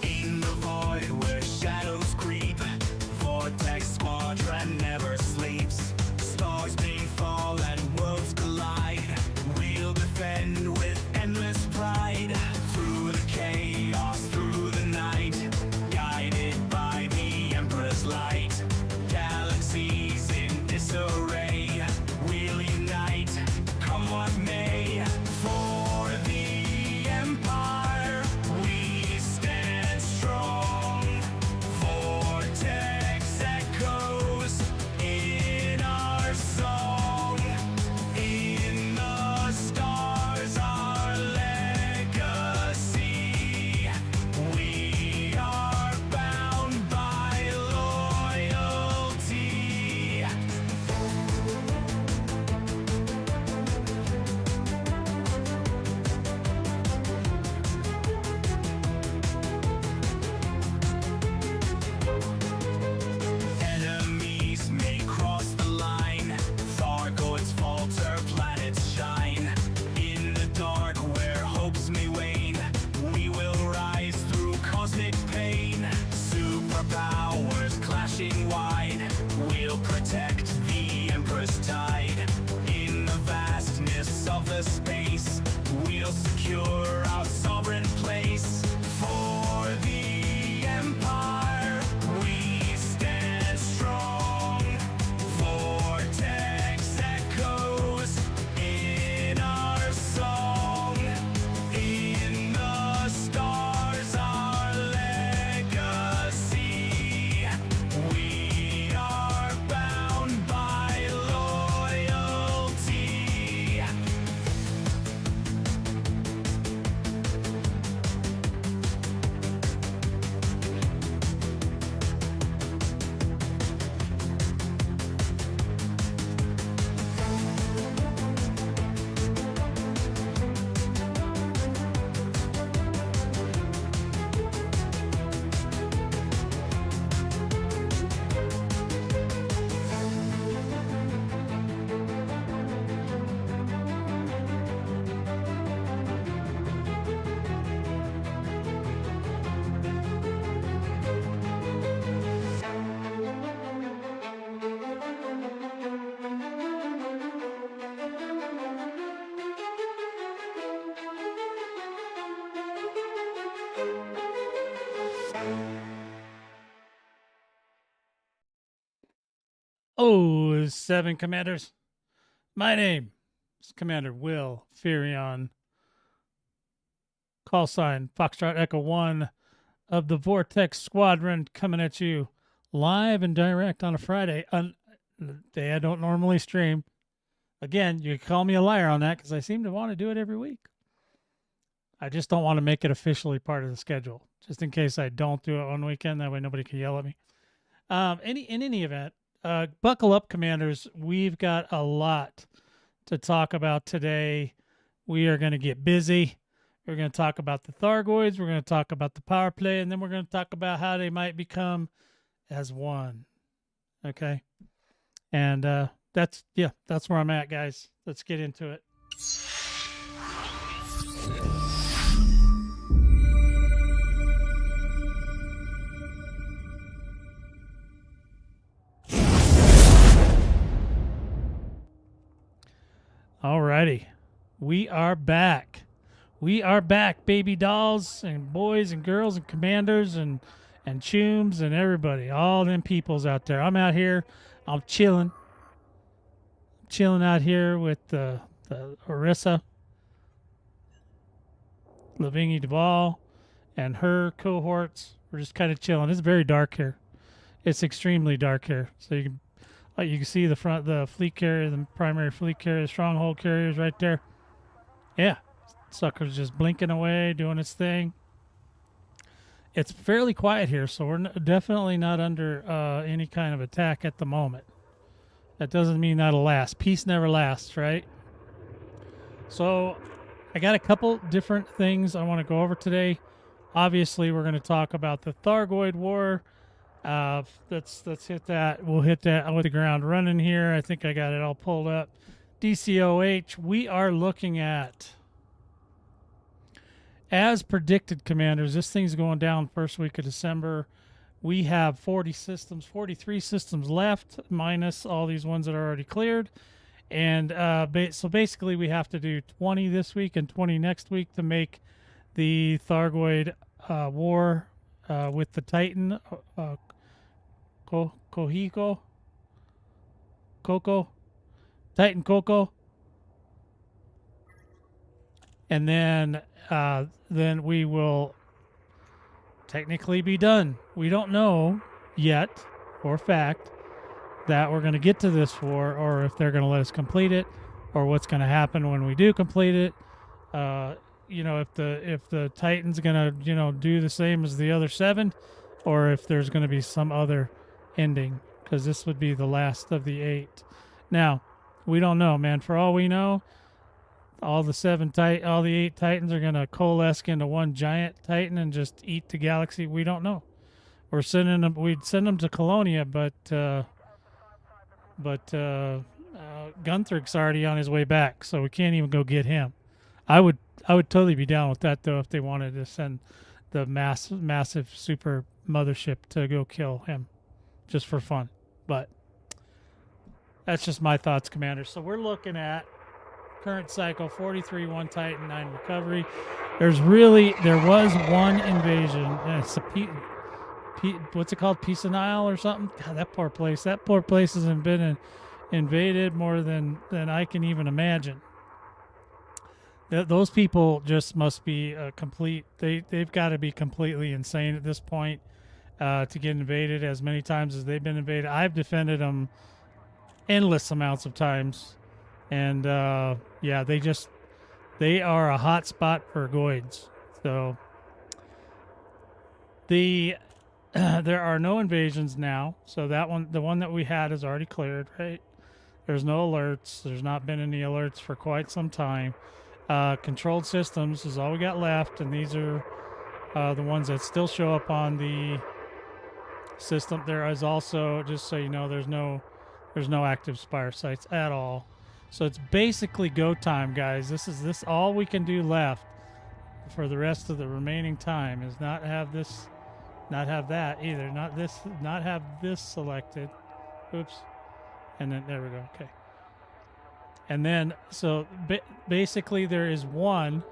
In the void where shadows creep, vortex squadron never sleeps. Stars may fall and worlds collide. We'll defend with endless pride. Through the chaos, through the night, guided by the Emperor's light. Galaxies in disarray, we'll unite, come what may. For the Empire, we stand strong. Vortex echoes in our song. In the stars, our legacy. We are bound by loyalty. Enemies may cross the line, Thargoids falter, planets shine. In the dark where hopes may wane, we will rise through cosmic pain. Superpowers clashing wide, we'll protect the Emperor's tide. In the vastness of the space, we'll secure our sovereign place. For the Empire, we stand strong. Vortex echoes in our song. In the stars, our legacy. We are bound by loyalty. Oh, 7 commanders. My name is Commander Will Fearion. Call sign Foxtrot Echo 1 of the Vortex Squadron, coming at you live and direct on a Friday, on the day I don't normally stream. Again, you can call me a liar on that because I seem to want to do it every week. I just don't want to make it officially part of the schedule, just in case I don't do it one weekend. That way nobody can yell at me. In any event, buckle up, commanders. We've got a lot to talk about today. We are going to get busy. We're going to talk about the Thargoids. We're going to talk about the Powerplay, and then we're going to talk about how they might become as one. Okay? And that's where I'm at, guys. Let's get into it. Alrighty. We are back. We are back, baby dolls and boys and girls and commanders and chooms and everybody, all them peoples out there. I'm out here. I'm chilling out here with the Orissa, Lavingi Duval, and her cohorts. We're just kind of chilling. It's very dark here. It's extremely dark here. So you can see the fleet carrier, the primary fleet carrier, the stronghold carriers right there. Yeah, sucker's just blinking away, doing its thing. It's fairly quiet here, so we're definitely not under any kind of attack at the moment. That doesn't mean that'll last. Peace never lasts, right? So I got a couple different things I want to go over today. Obviously, we're going to talk about the Thargoid War. Let's hit that. We'll hit that with the ground running here. I think I got it all pulled up. DCOH, we are looking at as predicted, commanders, this thing's going down first week of December. We have 43 systems left, minus all these ones that are already cleared. And so basically, we have to do 20 this week and 20 next week to make the Thargoid war with the Titan Titan Coco, and then we will technically be done. We don't know yet for a fact that we're going to get to this war, or if they're going to let us complete it, or what's going to happen when we do complete it. If the Titan's going to do the same as the other 7, or if there's going to be some other ending, because this would be the last of the 8. Now, we don't know, man. For all we know, all the 8 Titans are going to coalesce into one giant Titan and just eat the galaxy. We don't know. We'd send them to Colonia, but Gunther's already on his way back, so we can't even go get him. I would totally be down with that, though, if they wanted to send the massive super mothership to go kill him, just for fun. But that's just my thoughts, Commander. So we're looking at current cycle 43, 1 Titan, 9 recovery. There was one invasion, and it's what's it called, Peace and Isle or something? God, that poor place has been invaded more than I can even imagine. Those people just must be they've got to be completely insane at this point to get invaded as many times as they've been invaded. I've defended them endless amounts of times, and they are a hot spot for Goids. So there are no invasions now. So the one that we had is already cleared, right? There's no alerts. There's not been any alerts for quite some time. Controlled systems is all we got left, and these are the ones that still show up on the system. There is also, just so you know, there's no active Spire sites at all. So it's basically go time, guys. This all we can do left for the rest of the remaining time is not have that either. Not have this selected. Oops. And then there we go. Okay. And then, so basically there is one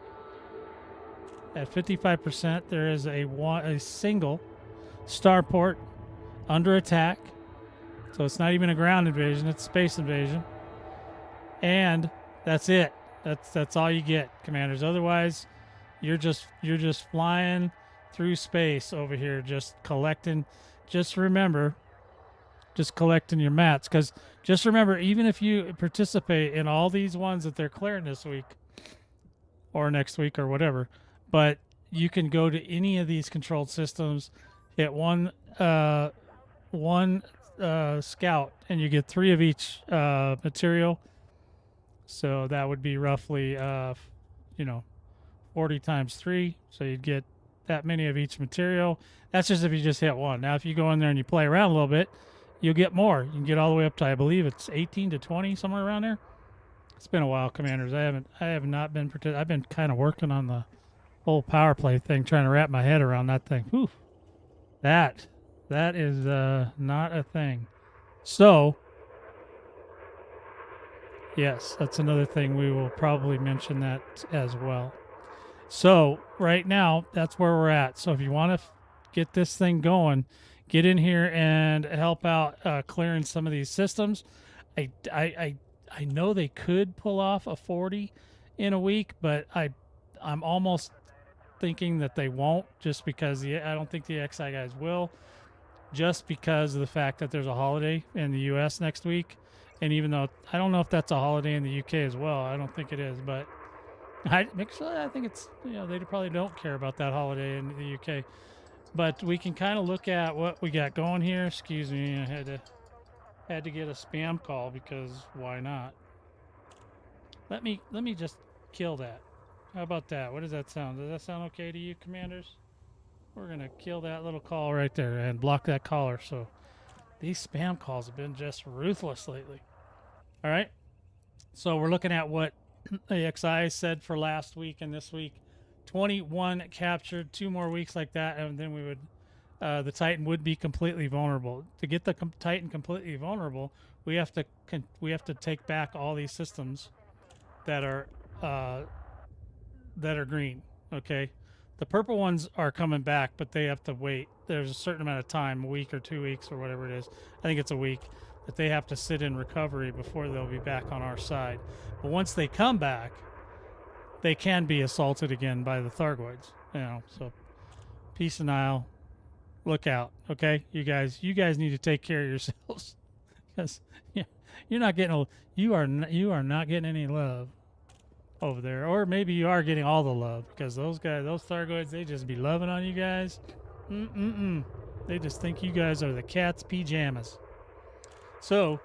at 55%. There is a single starport under attack. So it's not even a ground invasion, it's a space invasion. And that's it. That's all you get, commanders. Otherwise, you're just flying through space over here, just collecting. Just remember, just collecting your mats, because just remember, even if you participate in all these ones that they're clearing this week or next week or whatever, but you can go to any of these controlled systems, hit one scout, and you get 3 of each material. So that would be roughly 40 times 3, so you'd get that many of each material. That's just if you just hit one. Now if you go in there and you play around a little bit, you'll get more. You can get all the way up to, I believe it's 18 to 20, somewhere around there. It's been a while, commanders. I have not been I've been kind of working on the whole Powerplay thing, trying to wrap my head around that thing. Whew. That is not a thing. So yes, that's another thing. We will probably mention that as well. So right now, that's where we're at. So if you want to get this thing going, get in here and help out clearing some of these systems. I know they could pull off a 40 in a week, but I'm almost thinking that they won't, just because I don't think the XI guys will, just because of the fact that there's a holiday in the U.S. next week. And even though I don't know if that's a holiday in the UK as well, I don't think it is, but I think it's, they probably don't care about that holiday in the UK. But we can kind of look at what we got going here. Excuse me, I had to get a spam call, because why not? Let me just kill that. How about that? What does that sound? Does that sound okay to you, commanders? We're gonna kill that little call right there and block that caller. So these spam calls have been just ruthless lately. All right. So we're looking at what AXI said for last week and this week. 21 captured, 2 more weeks like that, and then we would, the Titan would be completely vulnerable. To get the Titan completely vulnerable, we have to take back all these systems that are green. Okay, the purple ones are coming back, but they have to wait. There's a certain amount of time, a week or 2 weeks or whatever it is. I think it's a week that they have to sit in recovery before they'll be back on our side. But once they come back, they can be assaulted again by the Thargoids. You know, so peace and Nile, look out. Okay, you guys need to take care of yourselves because you're not getting you are not getting any love over there, or maybe you are getting all the love because those Thargoids, they just be loving on you guys. They just think you guys are the cat's pajamas. So,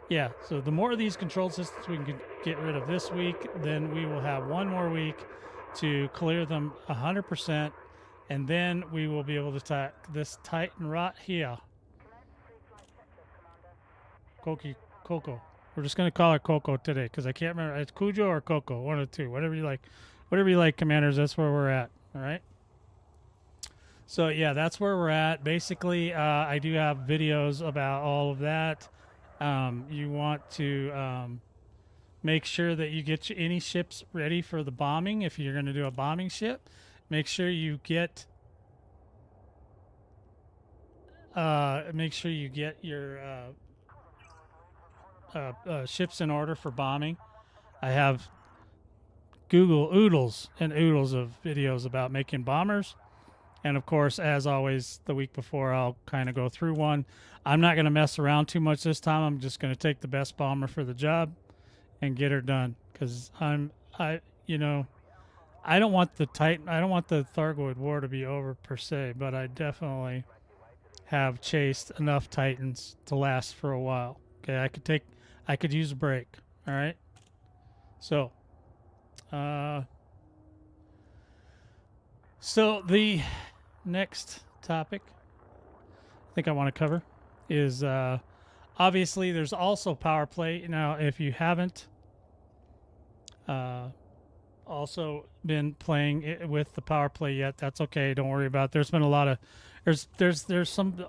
yeah. So the more of these control systems we can get rid of this week, then we will have 1 more week to clear them 100%, and then we will be able to attack this Titan right here. Coco. We're just gonna call her Coco today because I can't remember. It's Cujo or Coco, one of the two. Whatever you like, commanders. That's where we're at. All right. So yeah, that's where we're at. Basically, I do have videos about all of that. You want to make sure that you get any ships ready for the bombing. If you're going to do a bombing ship, make sure you get your ships in order for bombing. I have oodles and oodles of videos about making bombers. And of course, as always, the week before, I'll kind of go through one. I'm not going to mess around too much this time. I'm just going to take the best bomber for the job and get her done. Because I don't want the Thargoid war to be over per se, but I definitely have chased enough Titans to last for a while. Okay, I could use a break. All right. So, the next topic I think I want to cover is obviously there's also Powerplay. Now, if you haven't also been playing it with the Powerplay yet, that's okay. Don't worry about it. There's been a lot of there's some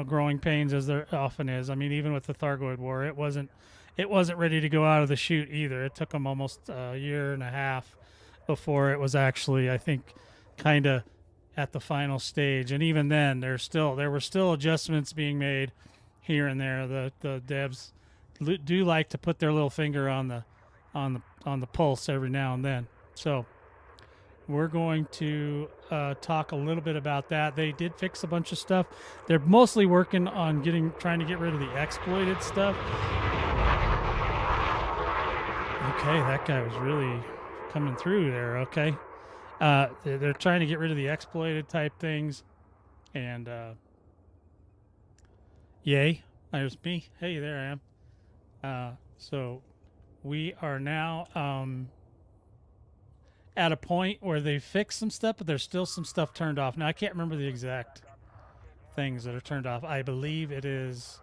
growing pains, as there often is. I mean, even with the Thargoid war, it wasn't ready to go out of the chute either. It took them almost a year and a half before it was actually, I think, kind of at the final stage. And even then, there were still adjustments being made here and there. The devs do like to put their little finger on the pulse every now and then. So we're going to talk a little bit about that. They did fix a bunch of stuff. They're mostly working on trying to get rid of the exploited stuff. Okay, that guy was really coming through there. Okay. They're trying to get rid of the exploited type things, and yay, there's me. Hey, there I am. So we are now at a point where they fixed some stuff, but there's still some stuff turned off. Now I can't remember the exact things that are turned off. I believe it is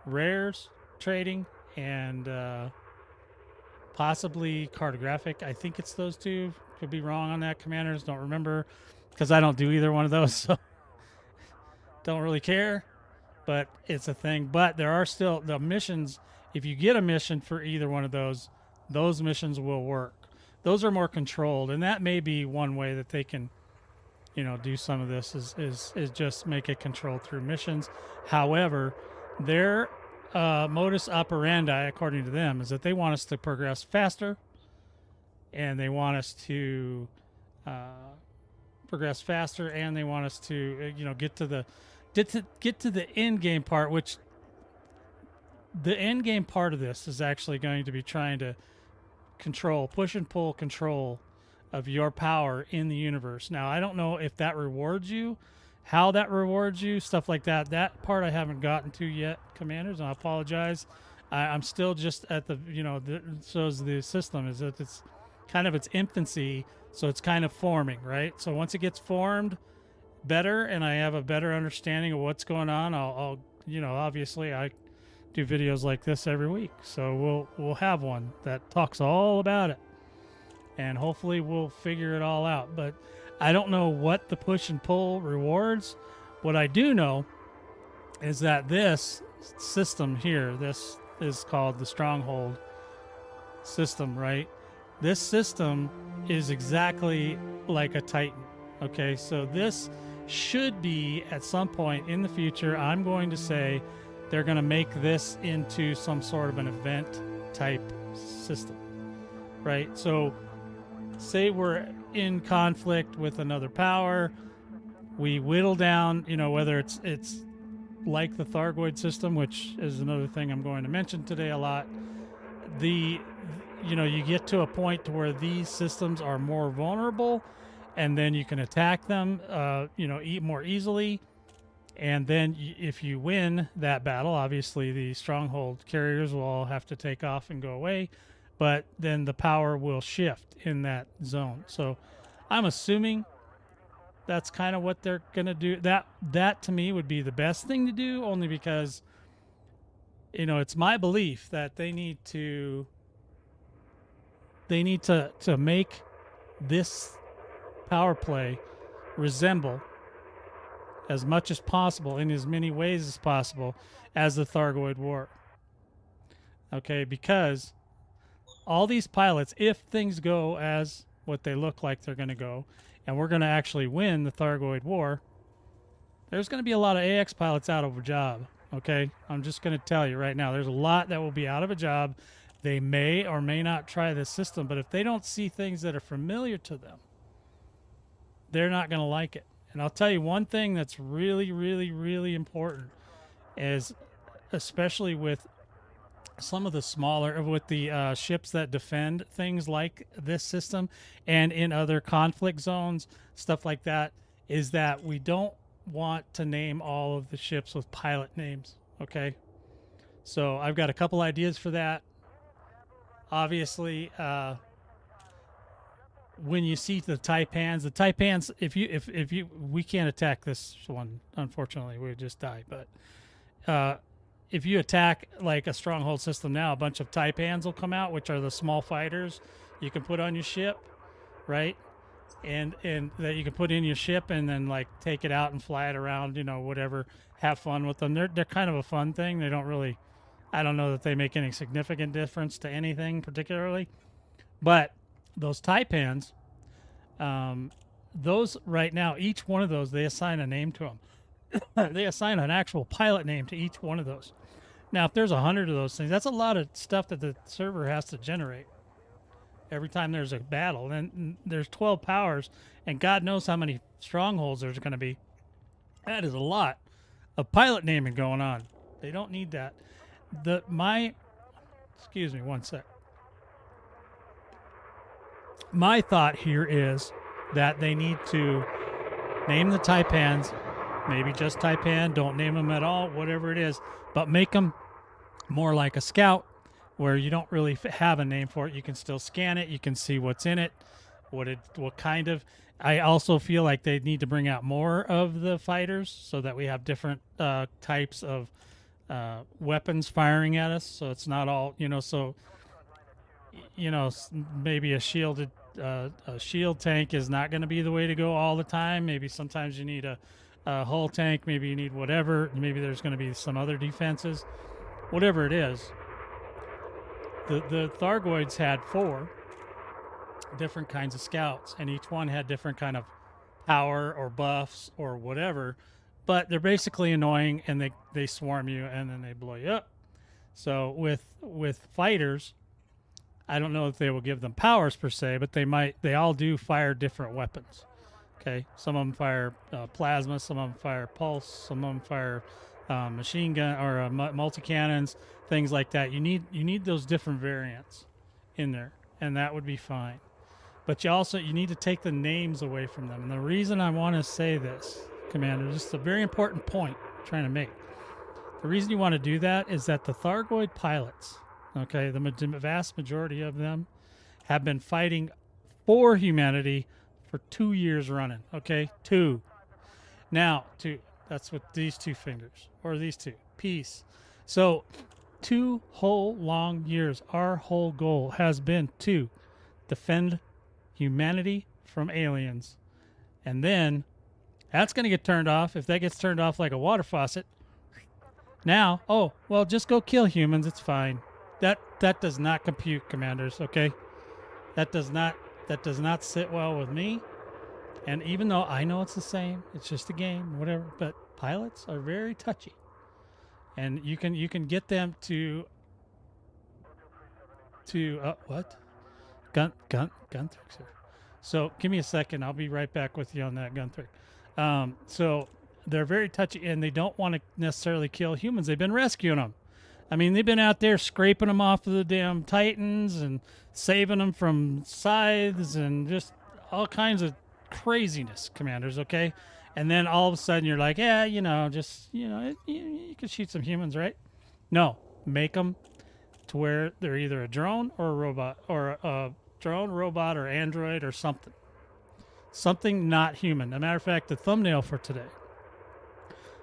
rares trading and possibly cartographic. I think it's those two. Could be wrong on that, commanders. Don't remember because I don't do either one of those, so don't really care. But it's a thing. But there are still the missions. If you get a mission for either one of those missions will work. Those are more controlled, and that may be one way that they can, do some of this is just make it controlled through missions. However, their modus operandi, according to them, is that they want us to progress faster. And they want us to progress faster, and they want us to, get to the end game part. Which the end game part of this is actually going to be trying to push and pull control of your power in the universe. Now, I don't know if that rewards you, how that rewards you, stuff like that. That part I haven't gotten to yet, commanders. And I apologize. I'm still just at the the system is that it's kind of its infancy, so it's kind of forming, right? So once it gets formed better and I have a better understanding of what's going on, I'll obviously I do videos like this every week, so we'll have one that talks all about it. and hopefully we'll figure it all out. But I don't know what the push and pull rewards. What I do know is that this system here, this is called the Stronghold system, right? This system is exactly like a Titan. Okay, so this should be at some point in the future, I'm going to say they're going to make this into some sort of an event type system, right? So say we're in conflict with another power, we whittle down, whether it's like the Thargoid system, which is another thing I'm going to mention today a lot. You get to a point to where these systems are more vulnerable, and then you can attack them, eat more easily. And then if you win that battle, obviously the stronghold carriers will all have to take off and go away, but then the power will shift in that zone. So I'm assuming that's kind of what they're going to do. That to me would be the best thing to do, only because, it's my belief that they need to make this power play resemble as much as possible, in as many ways as possible, as the Thargoid War. Okay, because all these pilots, if things go as what they look like they're going to go, and we're going to actually win the Thargoid War, there's going to be a lot of AX pilots out of a job. Okay, I'm just going to tell you right now, there's a lot that will be out of a job. They may or may not try this system, but if they don't see things that are familiar to them, they're not going to like it. And I'll tell you one thing that's really, really, really important is, especially with some of the smaller, with the ships that defend things like this system and in other conflict zones, stuff like that, is that we don't want to name all of the ships with pilot names, okay? So I've got a couple ideas for that. Obviously, when you see the Taipans, if you we can't attack this one, unfortunately, we would just die. But if you attack like a stronghold system now, a bunch of Taipans will come out, which are the small fighters you can put on your ship, right? And that you can put in your ship and then like take it out and fly it around, whatever. Have fun with them. They're kind of a fun thing. They don't really, I don't know that they make any significant difference to anything particularly, but those Taipans, those right now, each one of those, they assign a name to them. They assign an actual pilot name to each one of those. Now, if there's 100 of those things, that's a lot of stuff that the server has to generate every time there's a battle. And there's 12 powers, and God knows how many strongholds there's going to be. That is a lot of pilot naming going on. They don't need that. Excuse me, one sec. My thought here is that they need to name the Taipans, maybe just Taipan, don't name them at all, whatever it is, but make them more like a scout where you don't really have a name for it. You can still scan it. You can see what's in it, what kind of. I also feel like they need to bring out more of the fighters so that we have different types of weapons firing at us. So it's not all, maybe a shield tank is not going to be the way to go all the time. Maybe sometimes you need a hull tank. Maybe you need whatever. Maybe there's going to be some other defenses. Whatever it is. The Thargoids had 4 different kinds of scouts, and each one had different kind of power or buffs or whatever. But they're basically annoying, and they swarm you, and then they blow you up. So with fighters, I don't know if they will give them powers per se, but they all do fire different weapons. Okay, some of them fire plasma, some of them fire pulse, some of them fire machine gun or multi cannons, things like that. You need those different variants in there, and that would be fine. But you need to take the names away from them. And the reason I want to say this, Commander, just a very important point I'm trying to make. The reason you want to do that is that the Thargoid pilots, okay, the vast majority of them have been fighting for humanity for 2 years running. Okay, 2. Now, 2. That's with these 2 fingers, or these 2. Peace. So 2 whole long years, our whole goal has been to defend humanity from aliens. And then that's going to get turned off. If that gets turned off like a water faucet, now, oh, well, just go kill humans. It's fine. That does not compute, commanders, okay? That does not sit well with me. And even though I know it's the same, it's just a game, whatever, but pilots are very touchy. And you can get them to what? Gunthrick's here. So give me a second. I'll be right back with you on that, Gunthrick. So they're very touchy, and they don't want to necessarily kill humans. They've been rescuing them. I mean, they've been out there scraping them off of the damn Titans and saving them from scythes and just all kinds of craziness, commanders, okay? And then all of a sudden you're like, yeah, you could shoot some humans, right? No, make them to where they're either a drone or a robot, or a drone, robot, or android or something. Something not human. As a matter of fact, the thumbnail for today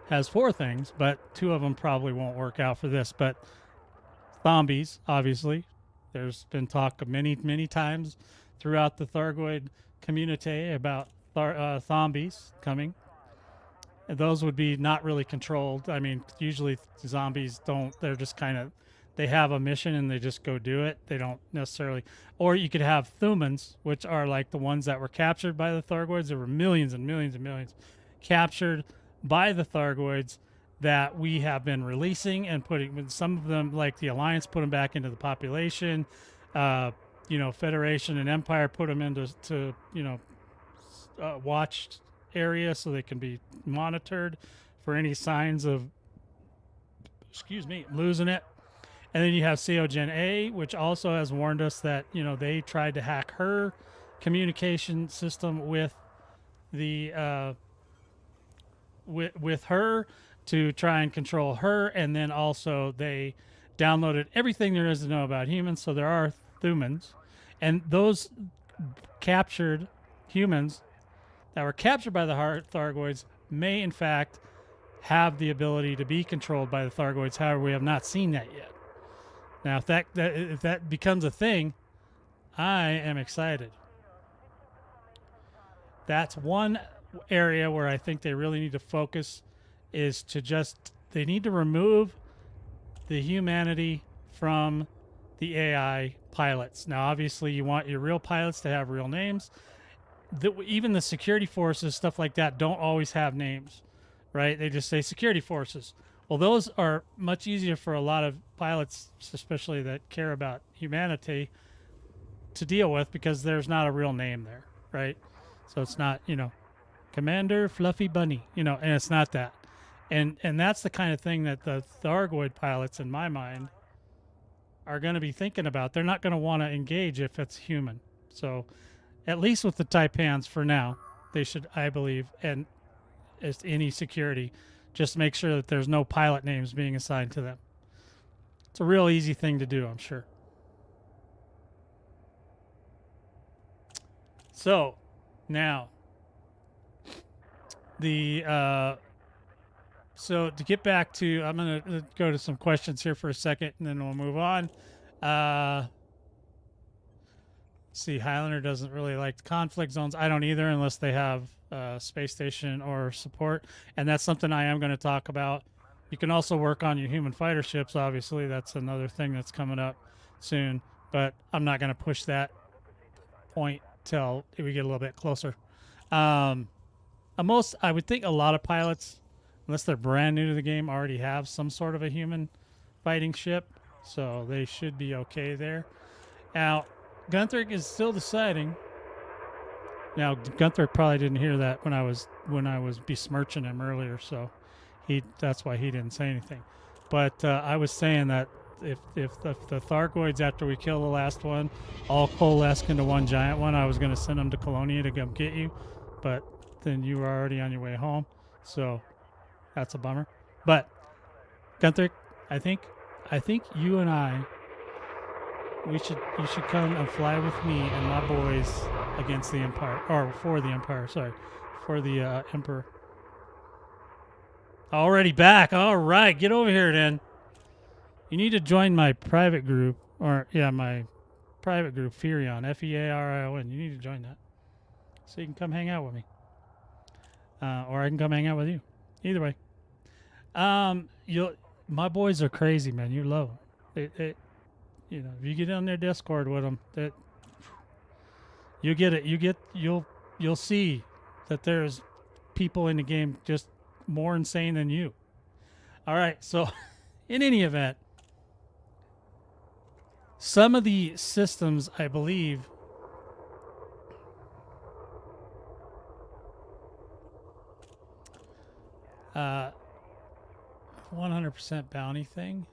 has 4 things, but 2 of them probably won't work out for this. But zombies, obviously. There's been talk many, many times throughout the Thargoid community about zombies coming. And those would be not really controlled. I mean, usually zombies don't, they're just kind of, they have a mission and they just go do it. They don't necessarily, or you could have humans, which are like the ones that were captured by the Thargoids. There were millions and millions and millions captured by the Thargoids that we have been releasing and putting, some of them, like the Alliance, put them back into the population. Federation and Empire put them into watched area so they can be monitored for any signs of, losing it. And then you have COGen A, which also has warned us that, they tried to hack her communication system with the with her to try and control her, and then also they downloaded everything there is to know about humans. So there are humans, and those captured humans that were captured by the Thargoids may in fact have the ability to be controlled by the Thargoids. However, we have not seen that yet. Now, if that becomes a thing, I am excited. That's one area where I think they really need to focus, is to they need to remove the humanity from the AI pilots. Now, obviously, you want your real pilots to have real names. Even the security forces, stuff like that, don't always have names, right? They just say security forces. Well, those are much easier for a lot of pilots, especially that care about humanity, to deal with, because there's not a real name there, right? So it's not, Commander Fluffy Bunny, and it's not that. And that's the kind of thing that the Thargoid pilots, in my mind, are going to be thinking about. They're not going to want to engage if it's human. So at least with the Taipans for now, they should, I believe, and as any security, just make sure that there's no pilot names being assigned to them. It's a real easy thing to do, I'm sure. So now, so to get back to, I'm going to go to some questions here for a second, and then we'll move on. See, Highlander doesn't really like the conflict zones. I don't either, unless they have space station or support, and that's something I am going to talk about. You can also work on your human fighter ships, obviously. That's another thing that's coming up soon, but I'm not going to push that point till we get a little bit closer. I would think a lot of pilots, unless they're brand new to the game, already have some sort of a human fighting ship, so they should be okay there. Now, Gunthrick is still deciding. Now, Gunthrick probably didn't hear that when I was besmirching him earlier, so that's why he didn't say anything. But I was saying that if the Thargoids, after we kill the last one, all coalesce into one giant one, I was going to send them to Colonia to come get you, but then you were already on your way home, so that's a bummer. But Gunthrick, I think you and you should come and fly with me and my boys against the Empire, or for the Empire, sorry, for the Emperor. Already back. All right, get over here then. You need to join my private group, or yeah, my private group, Fearion, Fearion. You need to join that so you can come hang out with me, or I can come hang out with you. Either way, my boys are crazy, man. You love them. You know, if you get on their Discord with them, you get it. You'll see that there's people in the game just more insane than you. All right, so in any event, some of the systems, I believe, uh, 100% bounty thing.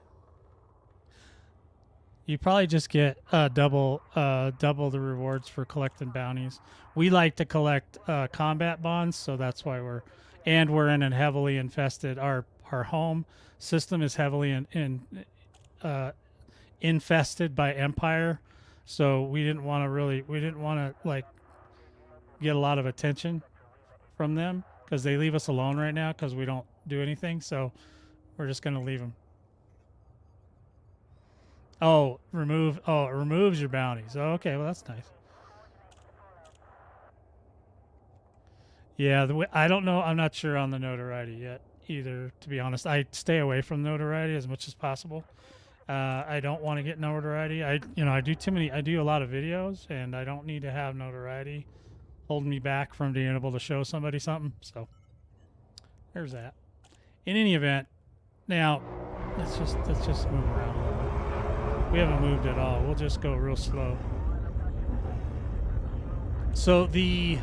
You probably just get double the rewards for collecting bounties. We like to collect combat bonds, so that's why we're in a heavily infested. Our home system is heavily infested by Empire, so we didn't want to like get a lot of attention from them because they leave us alone right now because we don't do anything. So we're just gonna leave them. Oh, it removes your bounties. Oh, okay, well that's nice. Yeah, I don't know. I'm not sure on the notoriety yet either, to be honest. I stay away from notoriety as much as possible. I don't want to get notoriety. I do a lot of videos, and I don't need to have notoriety holding me back from being able to show somebody something. So there's that. In any event, now let's just move around a little bit. We haven't moved at all. We'll just go real slow. So the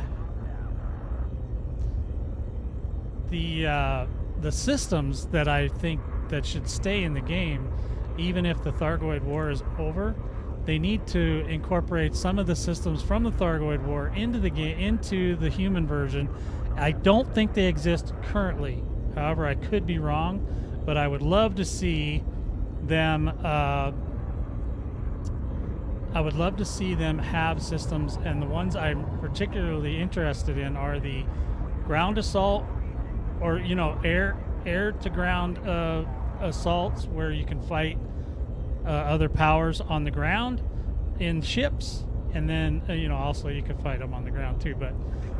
systems that I think that should stay in the game, even if the Thargoid War is over, they need to incorporate some of the systems from the Thargoid War into the game, into the human version. I don't think they exist currently. However, I could be wrong, but I would love to see them. I would love to see them have systems, and the ones I'm particularly interested in are the ground assault, or air to ground assaults, where you can fight other powers on the ground in ships, and then also you can fight them on the ground too.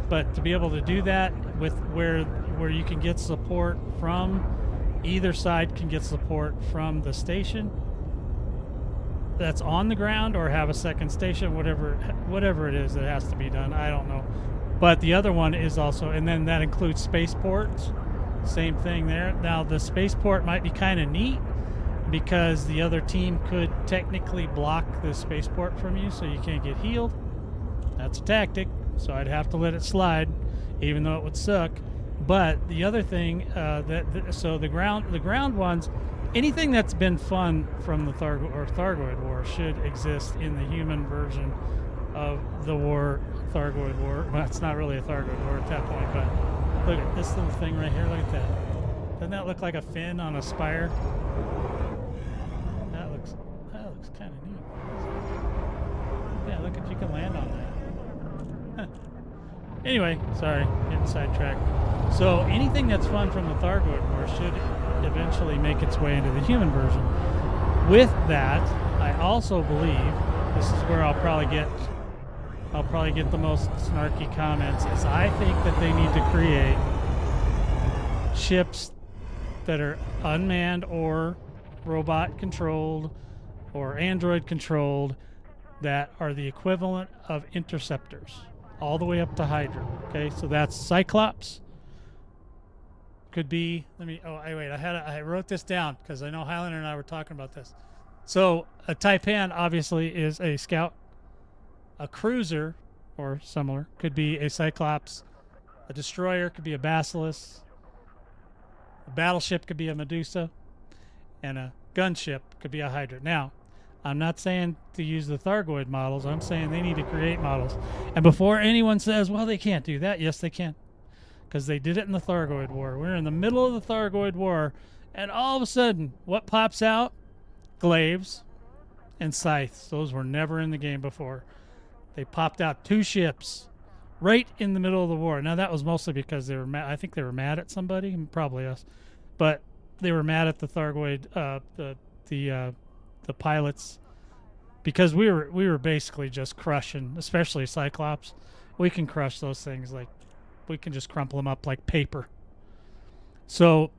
But to be able to do that with where you can get support from either side, can get support from the station that's on the ground, or have a second station, whatever it is that has to be done. I don't know. But the other one is also, and then that includes spaceports. Same thing there. Now the spaceport might be kind of neat because the other team could technically block the spaceport from you, so you can't get healed. That's a tactic, so I'd have to let it slide, even though it would suck. But the other thing, so the ground ones, anything that's been fun from the Thargoid War should exist in the human version of the Thargoid War. Well, it's not really a Thargoid War at that point, but look at this little thing right here. Look at that. Doesn't that look like a fin on a spire? That looks kind of neat. Yeah, look at, you can land on that. Anyway, sorry, getting sidetracked. So anything that's fun from the Thargoid War should eventually make its way into the human version. With that, I also believe, this is where I'll probably get the most snarky comments, is I think that they need to create ships that are unmanned or robot controlled or android controlled that are the equivalent of interceptors, all the way up to Hydra. Okay, so that's Cyclops. Could be, I wrote this down because I know Highlander and I were talking about this. So a Taipan obviously is a scout. A cruiser, or similar, could be a Cyclops. A destroyer could be a Basilisk. A battleship could be a Medusa. And a gunship could be a Hydra. Now, I'm not saying to use the Thargoid models. I'm saying they need to create models. And before anyone says, well, they can't do that, yes, they can. Because they did it in the Thargoid War. We're in the middle of the Thargoid War, and all of a sudden, what pops out? Glaives and scythes. Those were never in the game before. They popped out 2 ships right in the middle of the war. Now, that was mostly because they were mad. I think they were mad at somebody, probably us. But they were mad at the Thargoid, the pilots, because we were basically just crushing, especially Cyclops. We can crush those things like we can just crumple them up like paper. So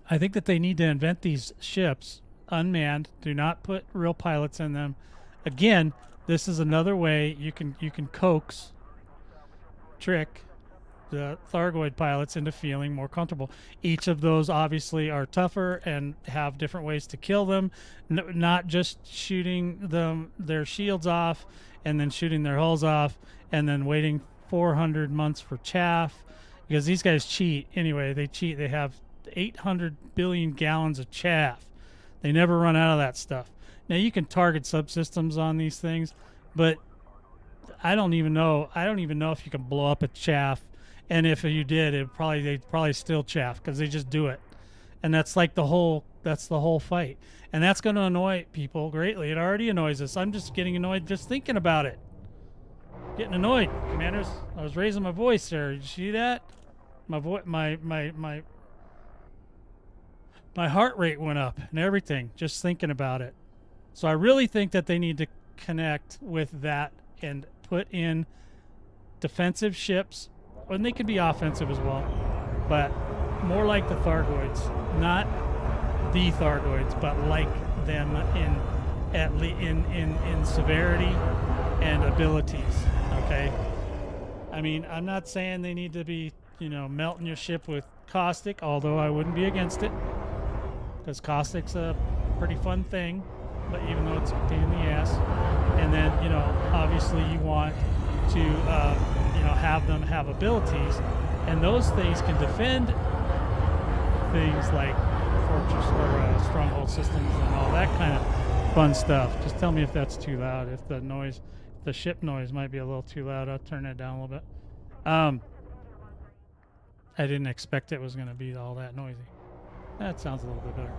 I think that they need to invent these ships unmanned. Do not put real pilots in them. Again, this is another way you can trick the Thargoid pilots into feeling more comfortable. Each of those obviously are tougher and have different ways to kill them, not just shooting their shields off and then shooting their hulls off and then waiting 400 months for chaff, because these guys cheat anyway. They cheat. They have 800 billion gallons of chaff. They never run out of that stuff. Now you can target subsystems on these things, but I don't even know if you can blow up a chaff. And if you did, they'd probably still chaff because they just do it. And that's like the whole fight. And that's going to annoy people greatly. It already annoys us. I'm just getting annoyed just thinking about it. Getting annoyed, commanders. I was raising my voice there. Did you see that? My heart rate went up and everything just thinking about it. So I really think that they need to connect with that and put in defensive ships, and they can be offensive as well, but more like the Thargoids, not the Thargoids, but like them in severity and abilities. Okay, I mean, I'm not saying they need to be, melting your ship with caustic, although I wouldn't be against it, because caustic's a pretty fun thing, but even though it's a pain in the ass. And then, obviously you want to, have them have abilities, and those things can defend things like fortress or stronghold systems and all that kind of fun stuff. Just tell me if that's too loud. If the ship noise might be a little too loud, I'll turn it down a little bit. I didn't expect it was going to be all that noisy. That sounds a little bit better.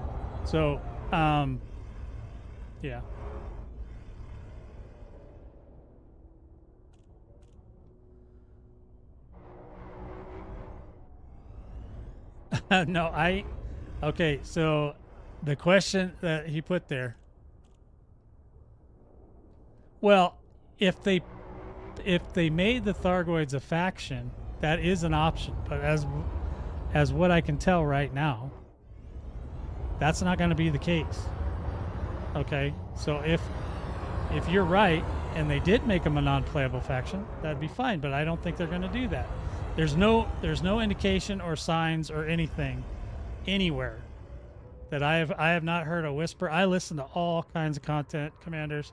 So, yeah. Okay, so the question that he put there, well, if they made the Thargoids a faction, that is an option, but as what I can tell right now, that's not going to be the case. Okay, so if you're right and they did make them a non-playable faction, that'd be fine, but I don't think they're going to do that. There's no indication or signs or anything anywhere that I have not heard a whisper. I listen to all kinds of content, commanders,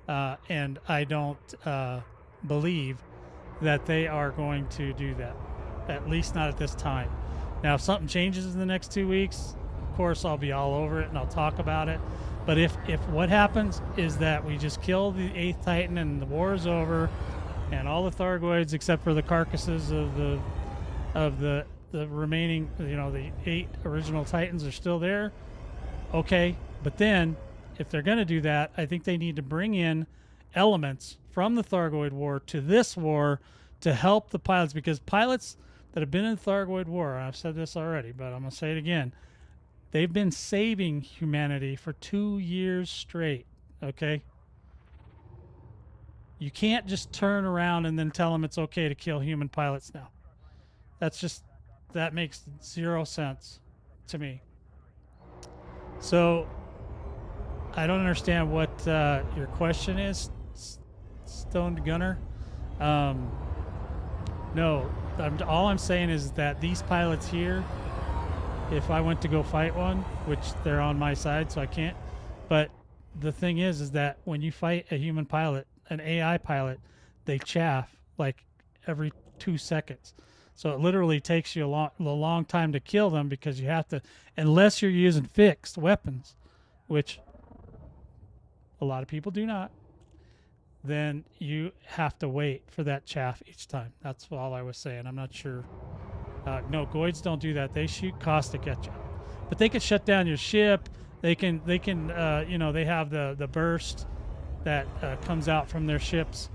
and I don't believe that they are going to do that, at least not at this time. Now, if something changes in the next 2 weeks, of course I'll be all over it and I'll talk about it. But if what happens is that we just kill the 8th Titan and the war is over, and all the Thargoids except for the carcasses of the remaining, the 8 original Titans are still there, okay. But then, if they're going to do that, I think they need to bring in elements from the Thargoid War to this war to help the pilots, because pilots that have been in the Thargoid War, I've said this already, but I'm going to say it again, they've been saving humanity for 2 years straight, okay? You can't just turn around and then tell them it's okay to kill human pilots now. That makes zero sense to me. So I don't understand what your question is, Stoned Gunner. No, all I'm saying is that these pilots here, if I went to go fight one, which they're on my side, so I can't, but the thing is that when you fight a human pilot, an AI pilot, they chaff like every 2 seconds. So it literally takes you a long time to kill them, because you have to, unless you're using fixed weapons, which a lot of people do not, then you have to wait for that chaff each time. That's all I was saying. I'm not sure. No, Goids don't do that. They shoot caustic at you, but they can shut down your ship. They can they have the burst that comes out from their ships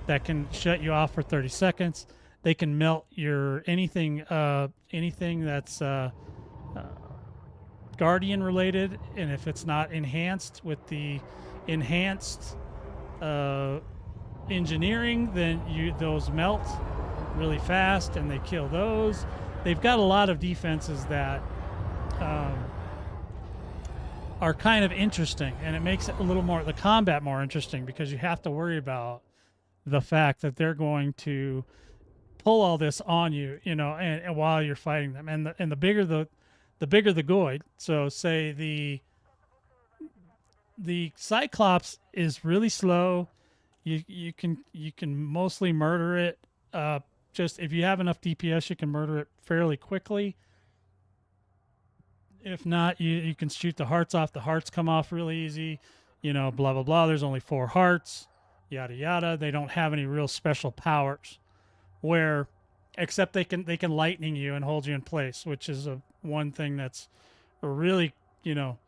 that can shut you off for 30 seconds. They can melt your anything that's Guardian related, and if it's not enhanced with the enhanced engineering, then those melt really fast and they kill those. They've got a lot of defenses that are kind of interesting, and it makes it a little more, the combat more interesting, because you have to worry about the fact that they're going to pull all this on you, you know, and while you're fighting them. And the bigger the bigger the Goid, so say the Cyclops is really slow. You can mostly murder it. Just if you have enough DPS, you can murder it fairly quickly. If not, you can shoot the hearts off. The hearts come off really easy. You know, blah blah blah. There's only 4 hearts. Yada yada. They don't have any real special powers, except they can lightning you and hold you in place, which is one thing that's really, you know,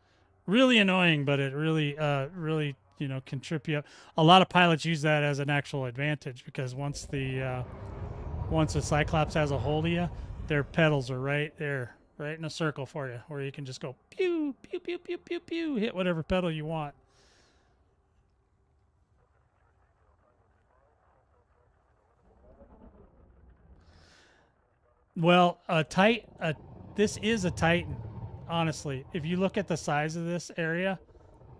really annoying, but it really you know, can trip you up. A lot of pilots use that as an actual advantage, because once the Cyclops has a hold of you, their pedals are right there, right in a circle for you, where you can just go pew pew pew pew pew pew, hit whatever pedal you want. Well, this is a Titan, honestly. If you look at the size of this area,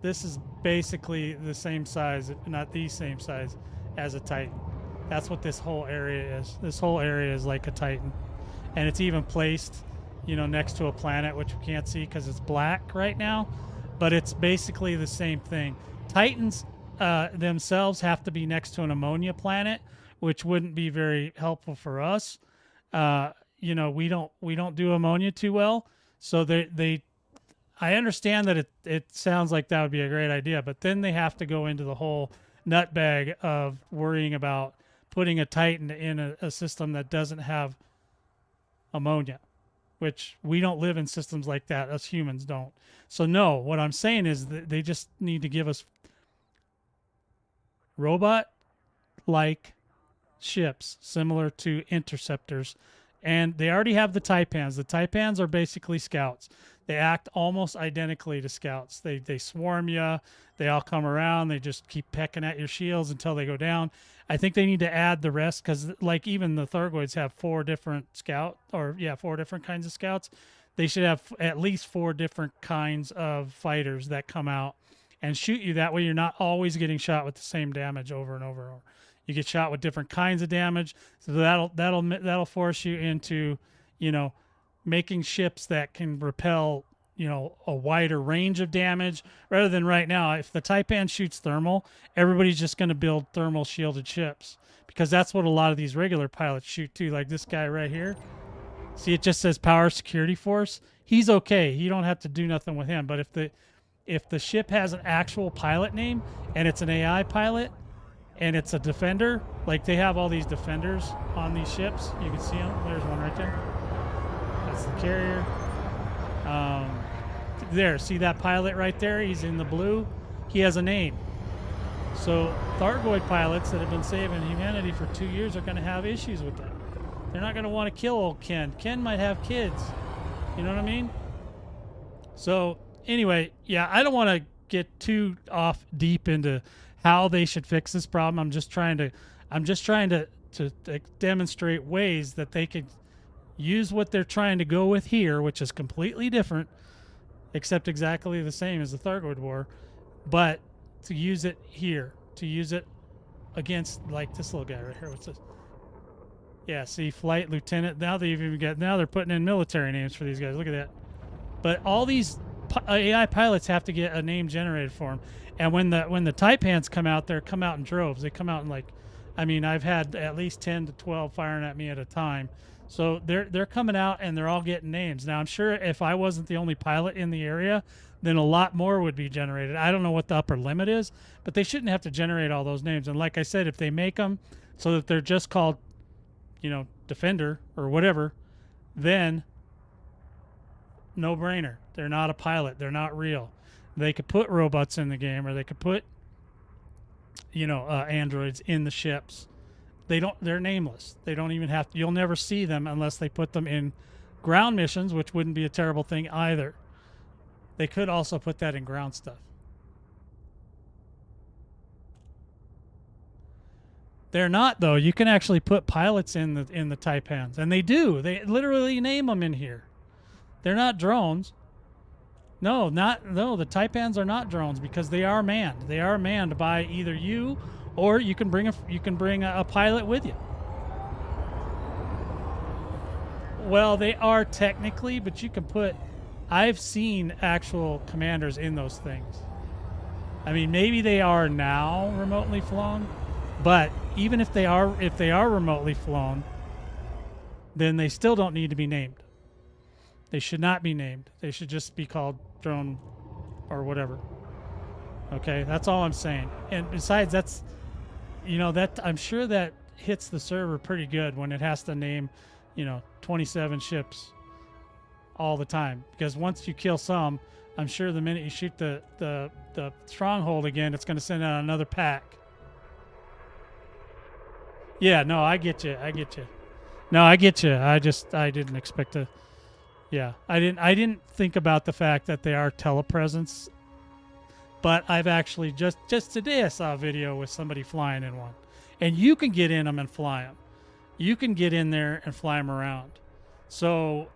this is basically the same size, if not the same size, as a Titan. That's what this whole area is. This whole area is like a Titan. And it's even placed, you know, next to a planet, which we can't see because it's black right now. But it's basically the same thing. Titans themselves have to be next to an ammonia planet, which wouldn't be very helpful for us. You know, we don't do ammonia too well, so I understand that it sounds like that would be a great idea, but then they have to go into the whole nutbag of worrying about putting a Titan in a system that doesn't have ammonia, which we don't live in systems like that. Us humans don't. So no, what I'm saying is that they just need to give us robot-like ships similar to interceptors. And they already have the Taipans. The Taipans are basically scouts. They act almost identically to scouts. They swarm you. They all come around. They just keep pecking at your shields until they go down. I think they need to add the rest, because like even the Thargoids have 4 different four different kinds of scouts. They should have at least 4 different kinds of fighters that come out and shoot you. That way you're not always getting shot with the same damage over and over and over. You get shot with different kinds of damage, so that'll force you into, you know, making ships that can repel, you know, a wider range of damage, rather than right now. If the Taipan shoots thermal, everybody's just going to build thermal shielded ships, because that's what a lot of these regular pilots shoot too. Like this guy right here. See, it just says Power Security Force. He's okay. You don't have to do nothing with him. But if the ship has an actual pilot name and it's an AI pilot, and it's a defender, like they have all these defenders on these ships. You can see them. There's one right there. That's the carrier. There, see that pilot right there? He's in the blue. He has a name. So Thargoid pilots that have been saving humanity for 2 years are going to have issues with that. They're not going to want to kill old Ken. Ken might have kids. You know what I mean? So anyway, yeah, I don't want to get too off deep into how they should fix this problem. I'm just trying to demonstrate ways that they could use what they're trying to go with here, which is completely different, except exactly the same as the Thargoid War, but to use it here, to use it against like this little guy right here. What's this? Yeah, see, Flight Lieutenant. Now they're putting in military names for these guys. Look at that. But all these AI pilots have to get a name generated for them. And when the Taipans come out in droves. They come out in like, I mean, I've had at least 10 to 12 firing at me at a time. So they're coming out and they're all getting names. Now I'm sure if I wasn't the only pilot in the area, then a lot more would be generated. I don't know what the upper limit is, but they shouldn't have to generate all those names. And like I said, if they make them so that they're just called, you know, Defender or whatever, then no brainer. They're not a pilot. They're not real. They could put robots in the game, or they could put, you know, androids in the ships. They're nameless. They don't even have to, you'll never see them unless they put them in ground missions, which wouldn't be a terrible thing either. They could also put that in ground stuff. They're not, though. You can actually put pilots in the Taipans, and they do. They literally name them in here. They're not drones. No, the Taipans are not drones because they are manned. They are manned by either you, or you can bring a pilot with you. Well, they are technically, but you can put. I've seen actual commanders in those things. I mean, maybe they are now remotely flown, but even if they are remotely flown, then they still don't need to be named. They should not be named. They should just be called drone or whatever. Okay, that's all I'm saying. And besides, that's, that I'm sure that hits the server pretty good when it has to name, 27 ships all the time. Because once you kill some, I'm sure the minute you shoot the stronghold again, it's going to send out another pack. Yeah, no, I get you. No, I get you. I didn't expect to. Yeah, I didn't think about the fact that they are telepresence, but I've actually just today I saw a video with somebody flying in one, and you can get in them and fly them. You can get in there and fly them around. So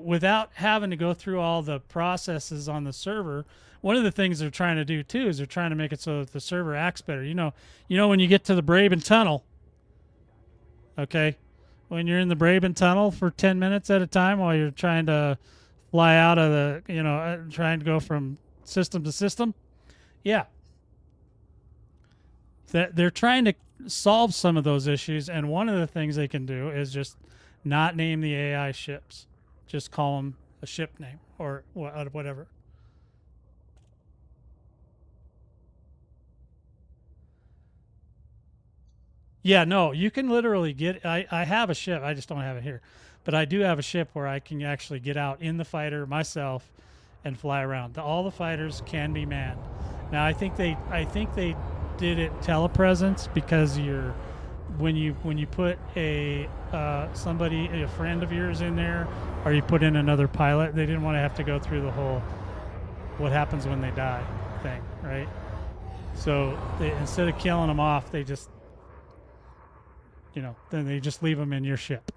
without having to go through all the processes on the server, one of the things they're trying to do too is they're trying to make it so that the server acts better. When you get to the Braben Tunnel, okay. When you're in the Braben Tunnel for 10 minutes at a time while you're trying to fly out of the, trying to go from system to system. Yeah. They're trying to solve some of those issues, and one of the things they can do is just not name the AI ships. Just call them a ship name or whatever. Yeah, no, you can literally get. I have a ship. I just don't have it here, but I do have a ship where I can actually get out in the fighter myself and fly around. All the fighters can be manned. Now, I think they did it telepresence because when you put a friend of yours in there, or you put in another pilot, they didn't want to have to go through the whole what happens when they die thing, right? So instead of killing them off, they just then they just leave them in your ship.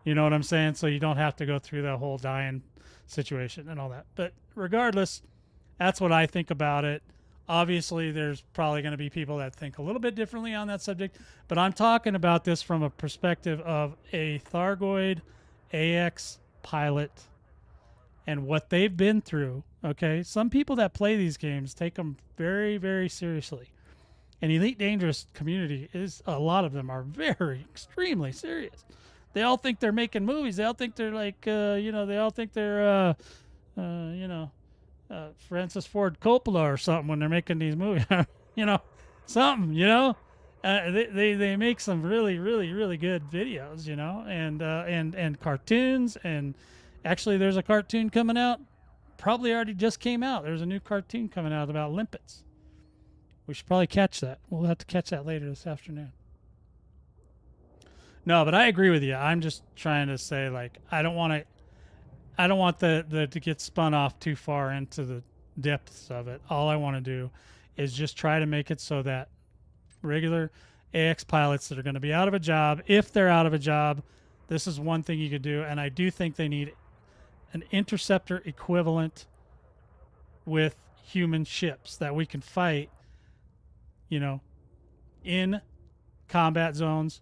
You know what I'm saying? So you don't have to go through that whole dying situation and all that. But regardless, that's what I think about it. Obviously, there's probably going to be people that think a little bit differently on that subject, but I'm talking about this from a perspective of a Thargoid AX pilot and what they've been through, okay? Some people that play these games take them very, very seriously. And Elite Dangerous community a lot of them are very, extremely serious. They all think they're making movies. They all think they're like, they all think they're, Francis Ford Coppola or something when they're making these movies. Something, they make some really, really, really good videos, and cartoons. And actually, there's a cartoon coming out. Probably already just came out. There's a new cartoon coming out about limpets. We should probably catch that. We'll have to catch that later this afternoon. No, but I agree with you. I'm just trying to say, like, I don't want the to get spun off too far into the depths of it. All I want to do is just try to make it so that regular AX pilots that are going to be out of a job, if they're out of a job, this is one thing you could do. And I do think they need an interceptor equivalent with human ships that we can fight, in combat zones.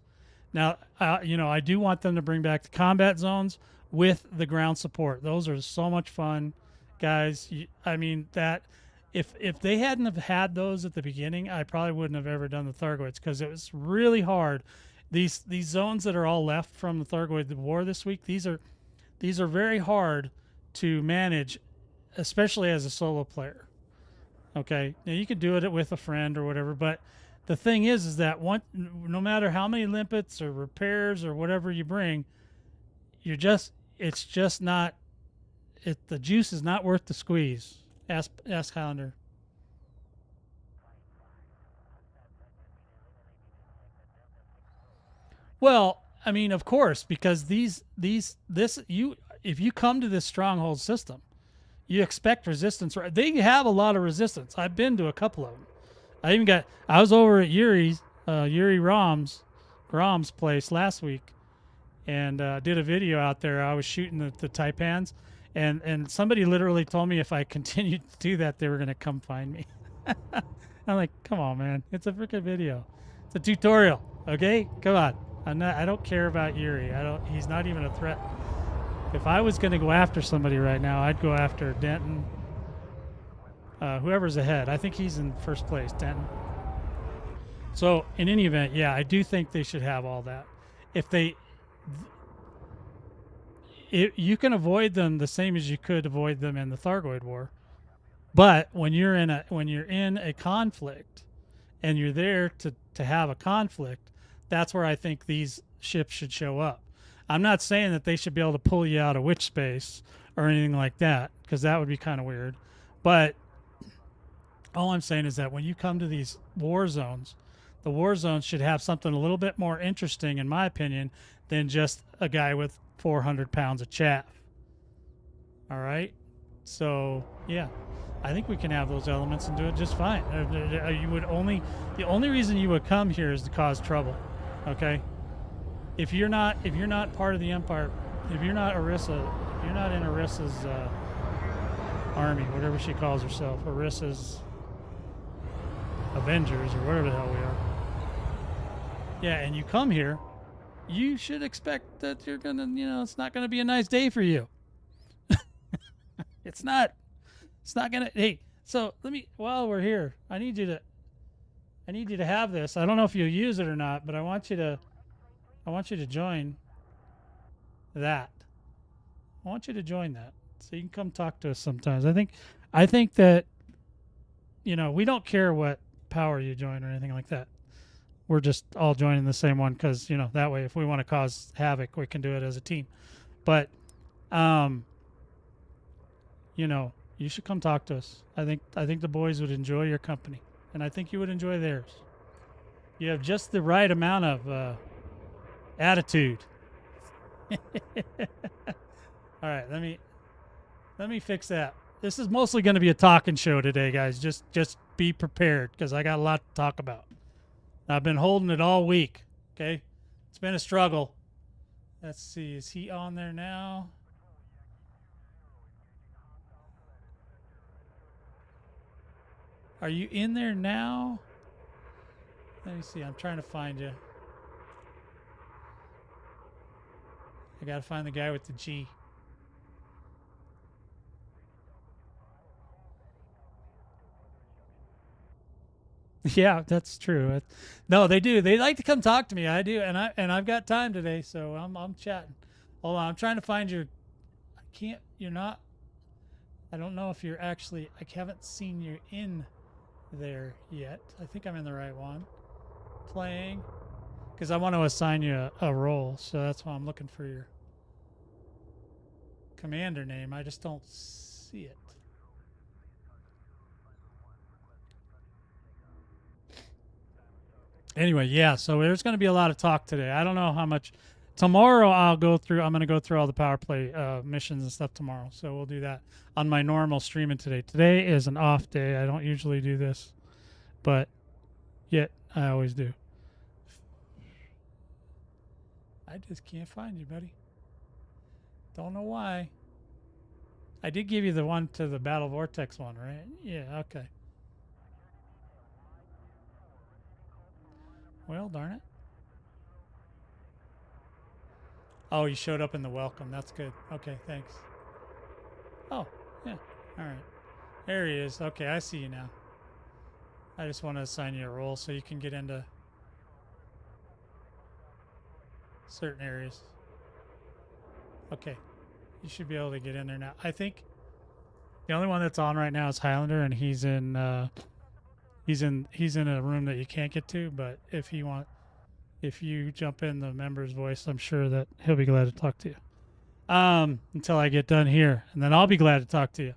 Now, I do want them to bring back the combat zones with the ground support. Those are so much fun, guys. That if they hadn't have had those at the beginning, I probably wouldn't have ever done the Thargoids, because it was really hard. These zones that are all left from the Thargoid war this week, these are very hard to manage, especially as a solo player. Okay, now you could do it with a friend or whatever, but the thing is that no matter how many limpets or repairs or whatever you bring, the juice is not worth the squeeze. Ask Highlander. Well, of course, because if you come to this stronghold system, you expect resistance, right? They have a lot of resistance. I've been to a couple of them. I was over at Yuri Rom's place last week, and did a video out there. I was shooting the taipans, and somebody literally told me if I continued to do that, they were gonna come find me. I'm like, come on, man, it's a freaking video, it's a tutorial, okay? Come on, I don't care about Yuri. He's not even a threat. If I was gonna go after somebody right now, I'd go after Denton. Whoever's ahead, I think he's in first place, Denton. So in any event, yeah, I do think they should have all that. You can avoid them the same as you could avoid them in the Thargoid War, but when you're in a conflict, and you're there to have a conflict, that's where I think these ships should show up. I'm not saying that they should be able to pull you out of witch space or anything like that, because that would be kind of weird. But all I'm saying is that when you come to these war zones, the war zones should have something a little bit more interesting, in my opinion, than just a guy with 400 pounds of chaff. All right? So, yeah. I think we can have those elements and do it just fine. The only reason you would come here is to cause trouble. Okay? If you're not part of the Empire, if you're not Orisa, if you're not in Orisa's army, whatever she calls herself, Orisa's Avengers or whatever the hell we are. Yeah, and you come here, you should expect that you're gonna, it's not gonna be a nice day for you. It's not gonna. Hey, so while we're here, I need you to have this. I don't know if you'll use it or not, but I want you to join that. I want you to join that, so you can come talk to us sometimes. I think that, we don't care what power you join or anything like that. We're just all joining the same one because, that way if we want to cause havoc, we can do it as a team. But, you should come talk to us. I think the boys would enjoy your company, and I think you would enjoy theirs. You have just the right amount of attitude. All right, let me fix that. This is mostly going to be a talking show today, guys. Just be prepared because I got a lot to talk about. I've been holding it all week. Okay, it's been a struggle. Let's see, is he on there now? Are you in there now? Let me see. I'm trying to find you. I gotta find the guy with the G. Yeah, that's true. No, they do. They like to come talk to me. I do, and I've got time today, so I'm chatting. Hold on, I'm trying to find your. I can't. You're not. I don't know if you're actually. I haven't seen you in there yet. I think I'm in the right one. Playing, because I want to assign you a role, so that's why I'm looking for your commander name. I just don't see it. Anyway, yeah, so there's going to be a lot of talk today. I don't know how much. Tomorrow I'm going to go through all the Powerplay missions and stuff tomorrow. So we'll do that on my normal streaming today. Today is an off day. I don't usually do this, but yet I always do. I just can't find you, buddy. Don't know why. I did give you the one to the Battle Vortex one, right? Yeah, okay. Well, darn it. Oh, you showed up in the welcome. That's good. Okay, thanks. Oh, yeah. All right. There he is. Okay, I see you now. I just want to assign you a role so you can get into certain areas. Okay. You should be able to get in there now. I think the only one that's on right now is Highlander, and he's in a room that you can't get to, but if you jump in the member's voice, I'm sure that he'll be glad to talk to you. Until I get done here, and then I'll be glad to talk to you.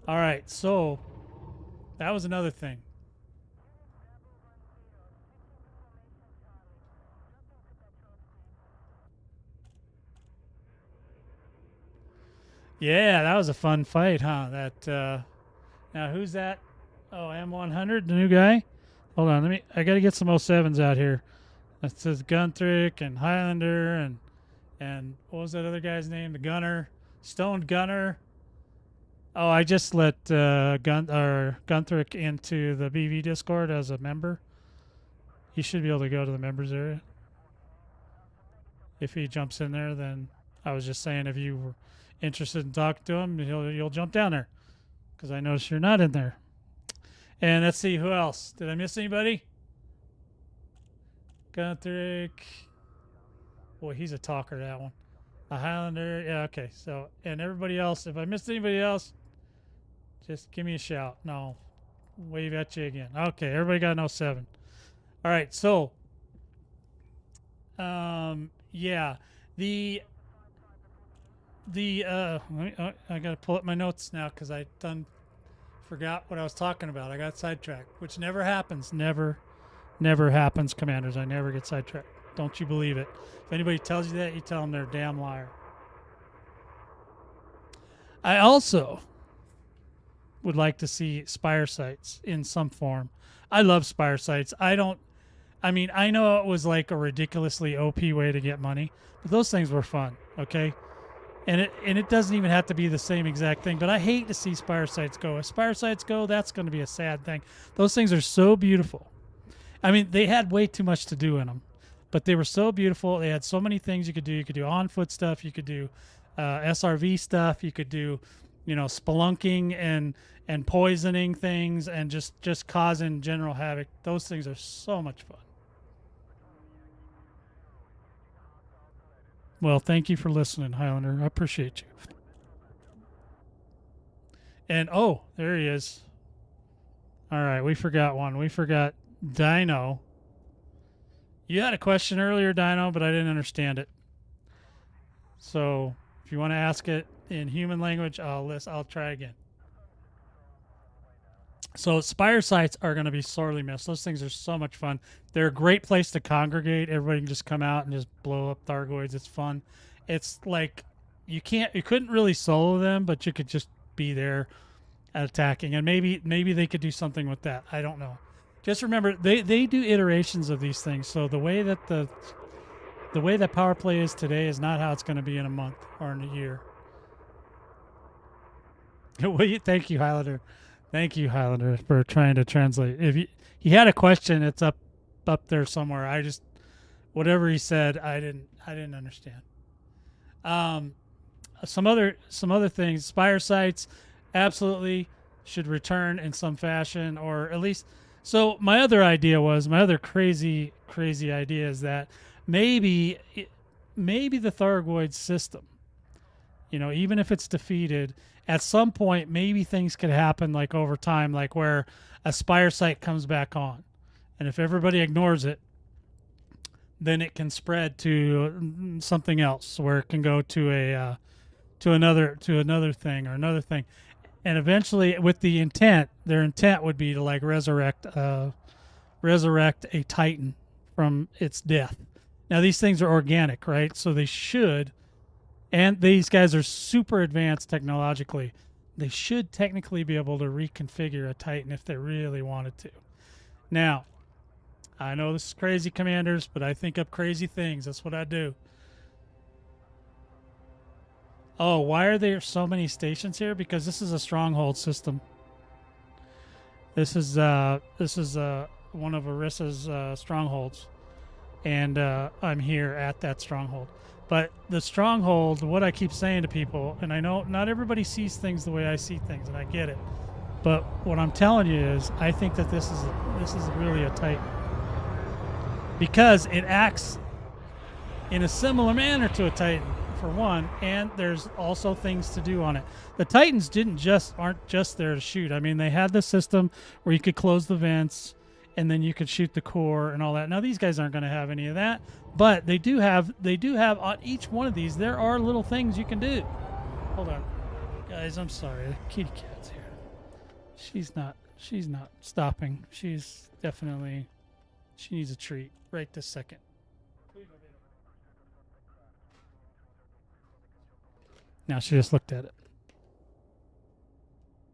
All right, so that was another thing. Yeah, that was a fun fight, huh? That now who's that? Oh, M100, the new guy. Hold on, I gotta get some 07s out here. That says Gunthrick and Highlander and what was that other guy's name? The Gunner, Stoned Gunner. Oh, I just let Gunthrick into the BV Discord as a member. He should be able to go to the members area. If he jumps in there, then I was just saying if you were interested in talking to him, you'll jump down there because I noticed you're not in there. And let's see who else. Did I miss anybody? Gunthrick. Boy, he's a talker, that one. A Highlander. Yeah, okay. So, and everybody else, if I missed anybody else, just give me a shout. No, wave at you again. Okay, everybody got an 07. All right, so, yeah, I got to pull up my notes now because I forgot what I was talking about. I got sidetracked, which never happens. Never happens, Commanders. I never get sidetracked. Don't you believe it? If anybody tells you that, you tell them they're a damn liar. I also would like to see Spire sites in some form. I love Spire sites. I mean, I know it was like a ridiculously OP way to get money, but those things were fun, okay? And it doesn't even have to be the same exact thing, but I hate to see Spire sites go. If Spire sites go, that's going to be a sad thing. Those things are so beautiful. I mean, they had way too much to do in them, but they were so beautiful. They had so many things you could do. You could do on-foot stuff. You could do SRV stuff. You could do, spelunking and poisoning things and just causing general havoc. Those things are so much fun. Well, thank you for listening, Highlander. I appreciate you. And, oh, there he is. All right, we forgot one. We forgot Dino. You had a question earlier, Dino, but I didn't understand it. So if you want to ask it in human language, I'll try again. So Spire sites are going to be sorely missed. Those things are so much fun. They're a great place to congregate. Everybody can just come out and just blow up Thargoids. It's fun. It's like you couldn't really solo them, but you could just be there attacking. And maybe they could do something with that. I don't know. Just remember they do iterations of these things. So the way that Powerplay is today is not how it's going to be in a month or in a year. Thank you, Highlander. Thank you, Highlander, for trying to translate. If he had a question, it's up there somewhere. Whatever he said, I didn't understand. Some other things. Spire sites absolutely should return in some fashion, or at least. So my other crazy idea is that maybe the Thargoid system, even if it's defeated, at some point, maybe things could happen like over time, like where a Spire site comes back on. And if everybody ignores it, then it can spread to something else where it can go to another thing or another thing. And eventually with their intent would be to like resurrect a Titan from its death. Now these things are organic, right? So they should. And these guys are super advanced technologically. They should technically be able to reconfigure a Titan if they really wanted to. Now, I know this is crazy, Commanders, but I think up crazy things. That's what I do. Oh, why are there so many stations here? Because this is a stronghold system. This is one of Arissa's strongholds. And I'm here at that stronghold. But the stronghold, what I keep saying to people, and I know not everybody sees things the way I see things, and I get it. But what I'm telling you is, I think that this is really a Titan, because it acts in a similar manner to a Titan, for one, and there's also things to do on it. The Titans aren't just there to shoot. I mean, they had the system where you could close the vents, and then you could shoot the core and all that. Now these guys aren't going to have any of that, but they do have on each one of these, there are little things you can do. Hold on, guys, I'm sorry, the kitty cat's here. She's not stopping. She needs a treat right this second. Now she just looked at it.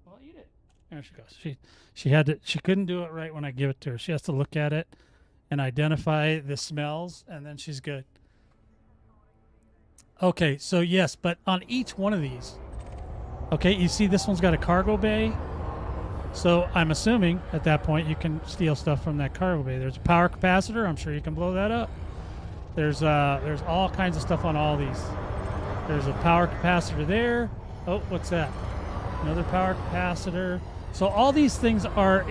Well, eat it. There she goes. She had to. She couldn't do it right when I give it to her. She has to look at it and identify the smells, and then she's good. Okay, so yes, but on each one of these, okay, you see this one's got a cargo bay. So I'm assuming at that point you can steal stuff from that cargo bay. There's a power capacitor. I'm sure you can blow that up. There's all kinds of stuff on all these. There's a power capacitor there. Oh, what's that? Another power capacitor. So all these things are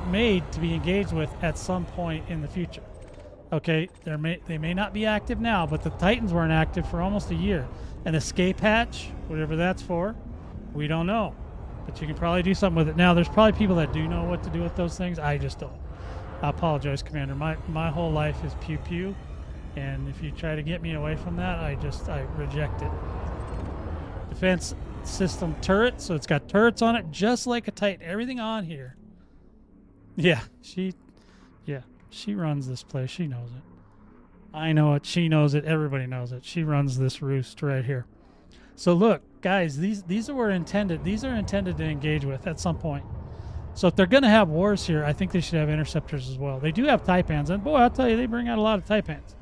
made to be engaged with at some point in the future. Okay, they may not be active now, but the Titans weren't active for almost a year. An escape hatch, whatever that's for, we don't know. But you can probably do something with it. Now, there's probably people that do know what to do with those things. I just don't. I apologize, Commander. My whole life is pew-pew, and if you try to get me away from that, I reject it. Defense system turret, so it's got turrets on it, just like a Titan. Everything on here. Yeah, she runs this place. She knows it. I know it. She knows it. Everybody knows it. She runs this roost right here. So look, guys, these are intended. These are intended to engage with at some point. So if they're going to have wars here, I think they should have interceptors as well. They do have Taipans, and boy, I'll tell you, they bring out a lot of Taipans.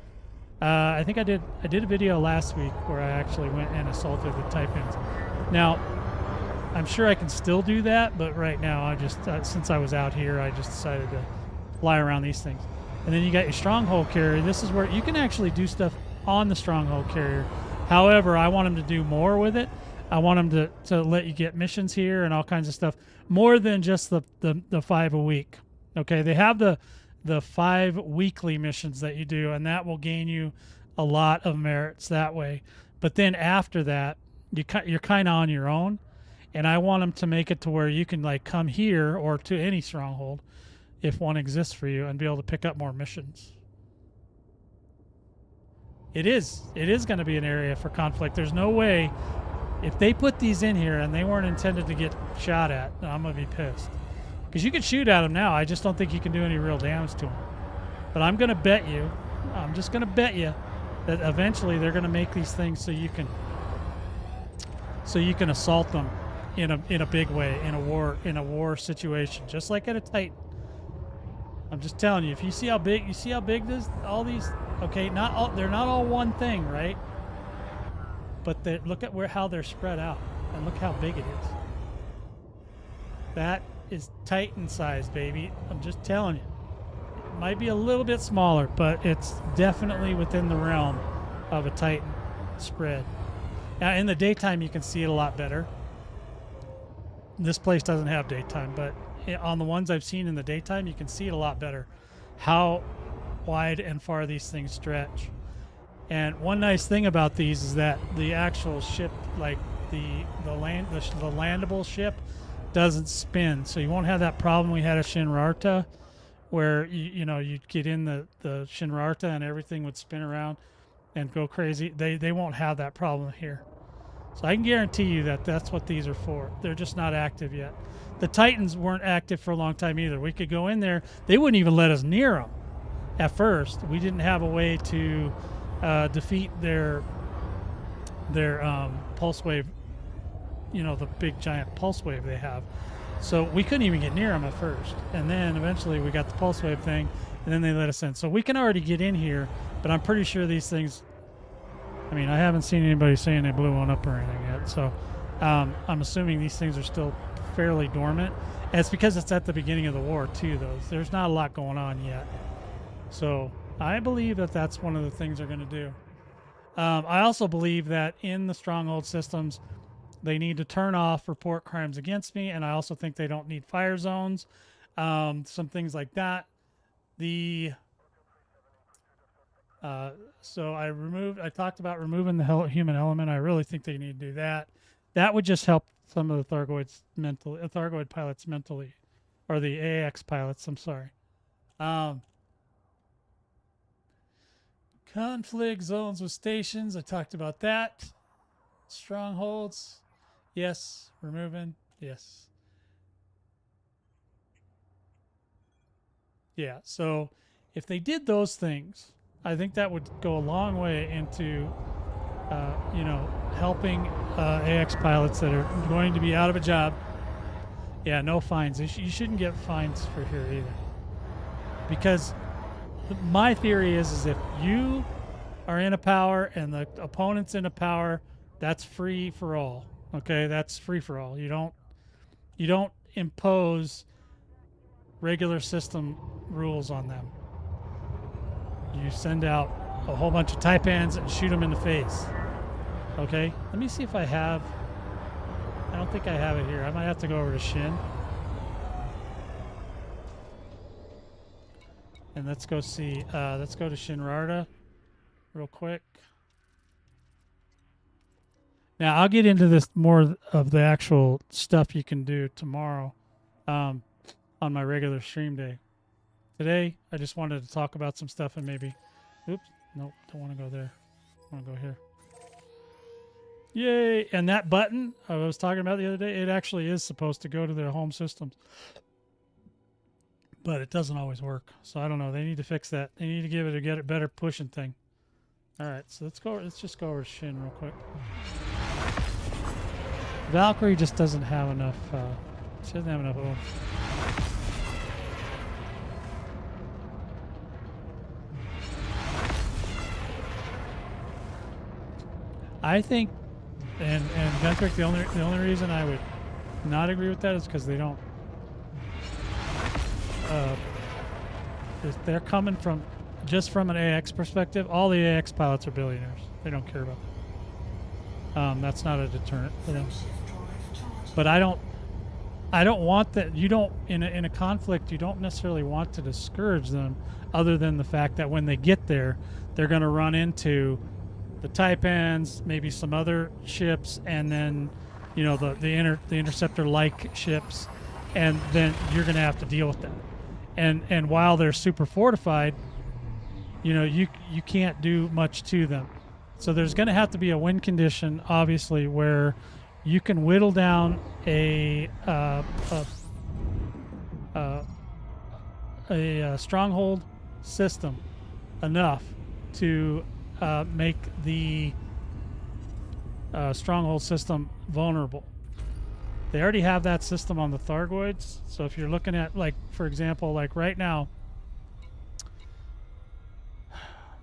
I think I did a video last week where I actually went and assaulted the Taipans. Now, I'm sure I can still do that, but right now, I just since I was out here, I just decided to fly around these things. And then you got your stronghold carrier. This is where you can actually do stuff on the stronghold carrier. However, I want them to do more with it. I want them to let you get missions here and all kinds of stuff, more than just the 5 a week. Okay, they have the 5 weekly missions that you do, and that will gain you a lot of merits that way. But then after that, you're kind of on your own, and I want them to make it to where you can like come here or to any stronghold if one exists for you and be able to pick up more missions. It is going to be an area for conflict. There's no way, if they put these in here and they weren't intended to get shot at, I'm going to be pissed. Because you can shoot at them now. I just don't think you can do any real damage to them. But I'm going to bet you, I'm just going to bet you that eventually they're going to make these things so you can assault them in a big way, in a war situation, just like at a Titan. I'm just telling you, if you see how big this, all these, okay, they're not all one thing, right? But look at how they're spread out, and look how big it is. That is Titan size, baby. I'm just telling you. It might be a little bit smaller, but it's definitely within the realm of a Titan spread. Now, in the daytime, you can see it a lot better. This place doesn't have daytime, but on the ones I've seen in the daytime, you can see it a lot better, how wide and far these things stretch. And one nice thing about these is that the actual ship, like the landable ship, doesn't spin, so you won't have that problem we had at Shinrarta, where you'd get in the Shinrarta and everything would spin around and go crazy. They won't have that problem here. So I can guarantee you that that's what these are for. They're just not active yet. The Titans weren't active for a long time either. We could go in there. They wouldn't even let us near them at first. We didn't have a way to defeat their pulse wave, the big giant pulse wave they have. So we couldn't even get near them at first. And then eventually we got the pulse wave thing, and then they let us in. So we can already get in here, but I'm pretty sure these things, I mean, I haven't seen anybody saying they blew one up or anything yet. So I'm assuming these things are still fairly dormant. And it's because it's at the beginning of the war too, though. There's not a lot going on yet. So I believe that that's one of the things they're going to do. I also believe that in the stronghold systems, they need to turn off report crimes against me, and I also think they don't need fire zones, some things like that. So I talked about removing the human element. I really think they need to do that. That would just help some of the Thargoid pilots mentally, or the AX pilots, I'm sorry. Conflict zones with stations, I talked about that. Strongholds, yes. Removing, yes. Yeah, so if they did those things, I think that would go a long way into, helping AX pilots that are going to be out of a job. Yeah, no fines. You shouldn't get fines for here either. Because my theory is if you are in a power and the opponent's in a power, that's free for all. Okay, that's free for all. You don't impose regular system rules on them. You send out a whole bunch of taipans and shoot them in the face. Okay, let me see if I have. I don't think I have it here. I might have to go over to Shin. And let's go see. Let's go to Shinrarta real quick. Now I'll get into this more of the actual stuff you can do tomorrow on my regular stream day. Today I just wanted to talk about some stuff and maybe. Oops, nope, don't want to go there. I want to go here. Yay! And that button I was talking about the other day, it actually is supposed to go to their home systems. But it doesn't always work. So I don't know. They need to fix that. They need to give it a better pushing thing. Alright, so let's just go over to Shin real quick. Valkyrie just doesn't have enough she doesn't have enough oomph. I think and Guntrick, the only reason I would not agree with that is because they don't they're coming from just from an AX perspective. All the AX pilots are billionaires. They don't care about that. That's not a deterrent for them. But I don't want that. You don't in a conflict. You don't necessarily want to discourage them, other than the fact that when they get there, they're going to run into the taipans, maybe some other ships, and then the interceptor-like ships, and then you're going to have to deal with that. And while they're super fortified, you can't do much to them. So there's going to have to be a win condition, obviously, where you can whittle down a stronghold system enough to make the stronghold system vulnerable. They already have that system on the Thargoids. So if you're looking at, like, for example, like right now,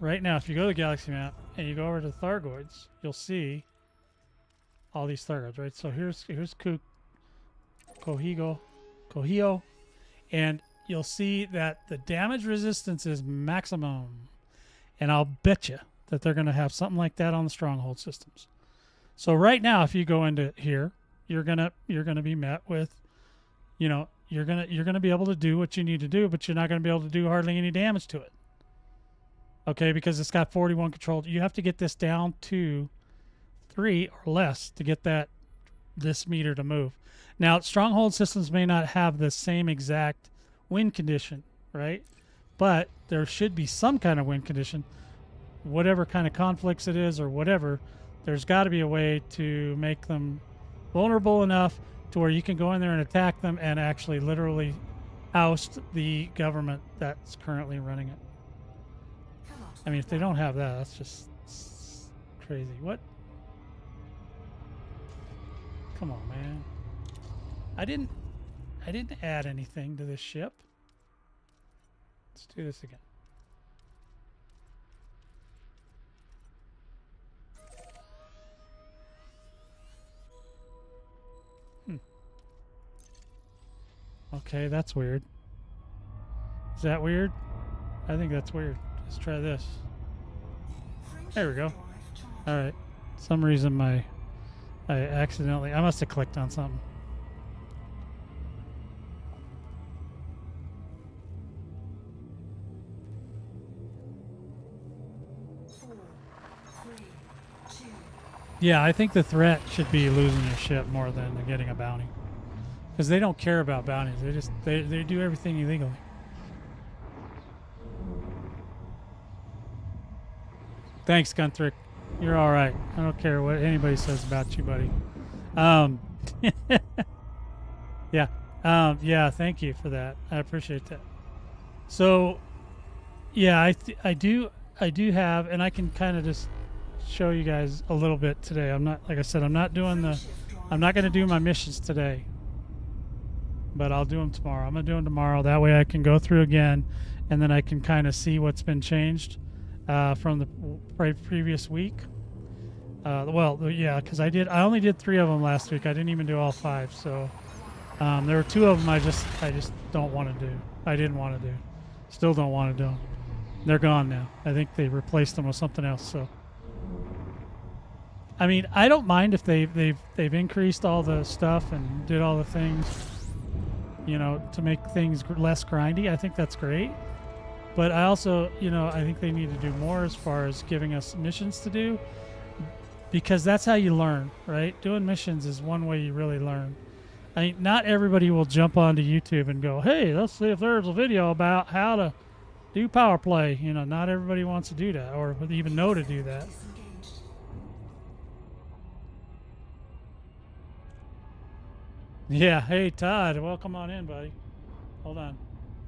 if you go to the galaxy map and you go over to the Thargoids, you'll see all these Thargoids, right? So here's Kohio, and you'll see that the damage resistance is maximum. And I'll bet you that they're going to have something like that on the stronghold systems. So right now, if you go into here, you're gonna be met with, you're gonna be able to do what you need to do, but you're not gonna be able to do hardly any damage to it. Okay, because it's got 41 controlled. You have to get this down to 3 or less to get this meter to move. Now, stronghold systems may not have the same exact win condition, right? But there should be some kind of win condition, whatever kind of conflicts it is or whatever. There's got to be a way to make them vulnerable enough to where you can go in there and attack them and actually literally oust the government that's currently running it. I mean, if they don't have that, that's just crazy. What? Come on, man. I didn't add anything to this ship. Let's do this again. Okay, that's weird. Is that weird? I think that's weird. Let's try this. There we go. Alright. Some reason I must have clicked on something. Yeah, I think the threat should be losing your ship more than getting a bounty. Because they don't care about bounties. They do everything illegally. Thanks, Guntrick. You're all right. I don't care what anybody says about you, buddy. Yeah. Yeah, thank you for that. I appreciate that. So, yeah, I do have, and I can kind of just show you guys a little bit today. I'm not, like I said, I'm not going to do my missions today, but I'll do them tomorrow. I'm going to do them tomorrow. That way I can go through again, and then I can kind of see what's been changed from the previous week. Well, yeah, because I only did 3 of them last week. I didn't even do all 5. So there were 2 of them I just don't want to do. I didn't want to do. Still don't want to do them. They're gone now. I think they replaced them with something else. So, I mean, I don't mind if they've increased all the stuff and did all the things, you know, to make things less grindy. I think that's great. But I also, you know, I think they need to do more as far as giving us missions to do, because that's how you learn, right? Doing missions is one way you really learn. I mean, not everybody will jump onto YouTube and go, hey, let's see if there's a video about how to do Powerplay. You know, not everybody wants to do that or even know to do that. Yeah, hey, Todd, welcome on in, buddy. Hold on.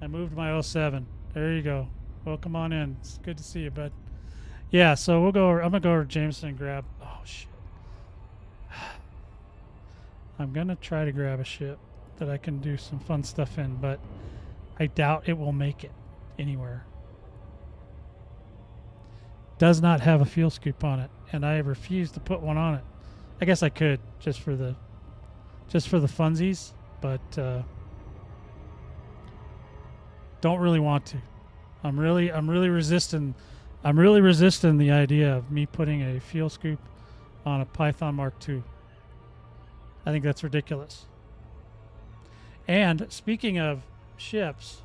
I moved my 07. There you go. Welcome on in. It's good to see you, bud. Yeah, so we'll go over, I'm going to go over to Jameson and grab... Oh, shit. I'm going to try to grab a ship that I can do some fun stuff in, but I doubt it will make it anywhere. Does not have a fuel scoop on it, and I refuse to put one on it. I guess I could just for the funsies, but don't really want to. I'm really resisting the idea of me putting a fuel scoop on a Python Mark II. I think that's ridiculous. And speaking of ships,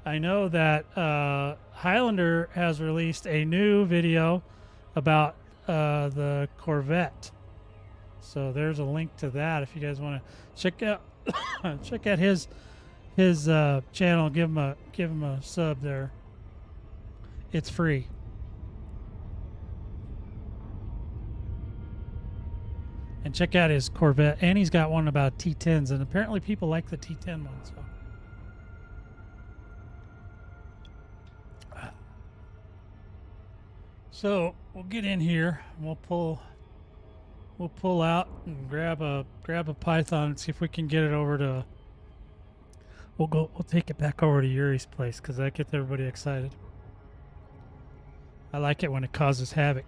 I know that Highlander has released a new video about the Corvette. So there's a link to that if you guys want to check out his channel. Give him a sub there. It's free. And check out his Corvette. And he's got one about T10s, and apparently people like the T10 one. So we'll get in here. And we'll pull out and grab a Python and see if we can get it over to. We'll take it back over to Yuri's place because that gets everybody excited. I like it when it causes havoc.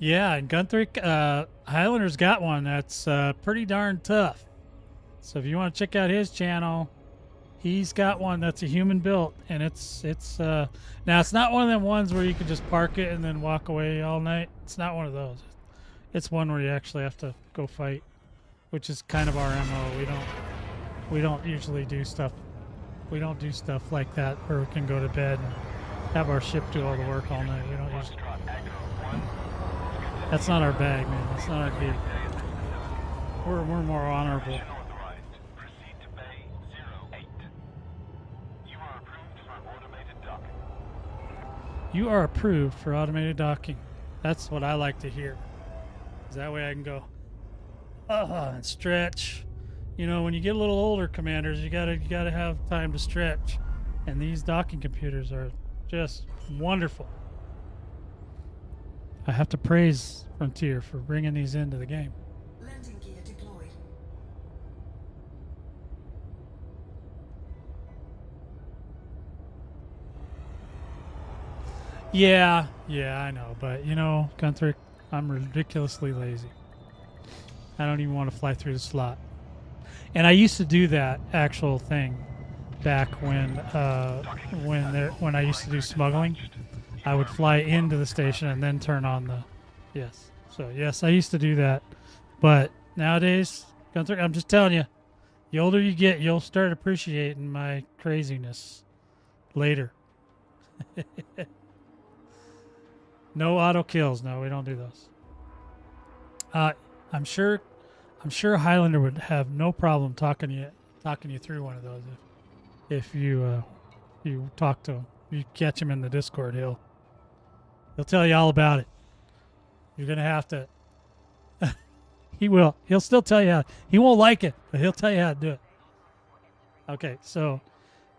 Yeah, and Guthrie, Highlander's got one that's pretty darn tough. So if you want to check out his channel, he's got one that's a human built, and it's now it's not one of them ones where you can just park it and then walk away all night. It's not one of those. It's one where you actually have to go fight, which is kind of our MO. We don't usually do stuff. We don't do stuff like that where we can go to bed and have our ship do all the work all night. We don't usually. That's not our bag, man. That's not our gig. We're more honorable. You are approved for automated docking. That's what I like to hear. 'Cause that way I can go and stretch. You know, when you get a little older, commanders, you gotta have time to stretch. And these docking computers are just wonderful. I have to praise Frontier for bringing these into the game. Landing gear deployed. Yeah, I know, but you know, Guthrie, I'm ridiculously lazy. I don't even want to fly through the slot. And I used to do that actual thing back when I used to do smuggling. I would fly into the station and then turn on the yes. So yes, I used to do that. But nowadays, Guthrie, I'm just telling you, the older you get, you'll start appreciating my craziness later. No auto kills. No, we don't do those. I'm sure Highlander would have no problem talking you through one of those if you talk to him. You catch him in the Discord, he'll tell you all about it. You're gonna have to. He will. He'll still tell you how. He won't like it, but he'll tell you how to do it. Okay, so,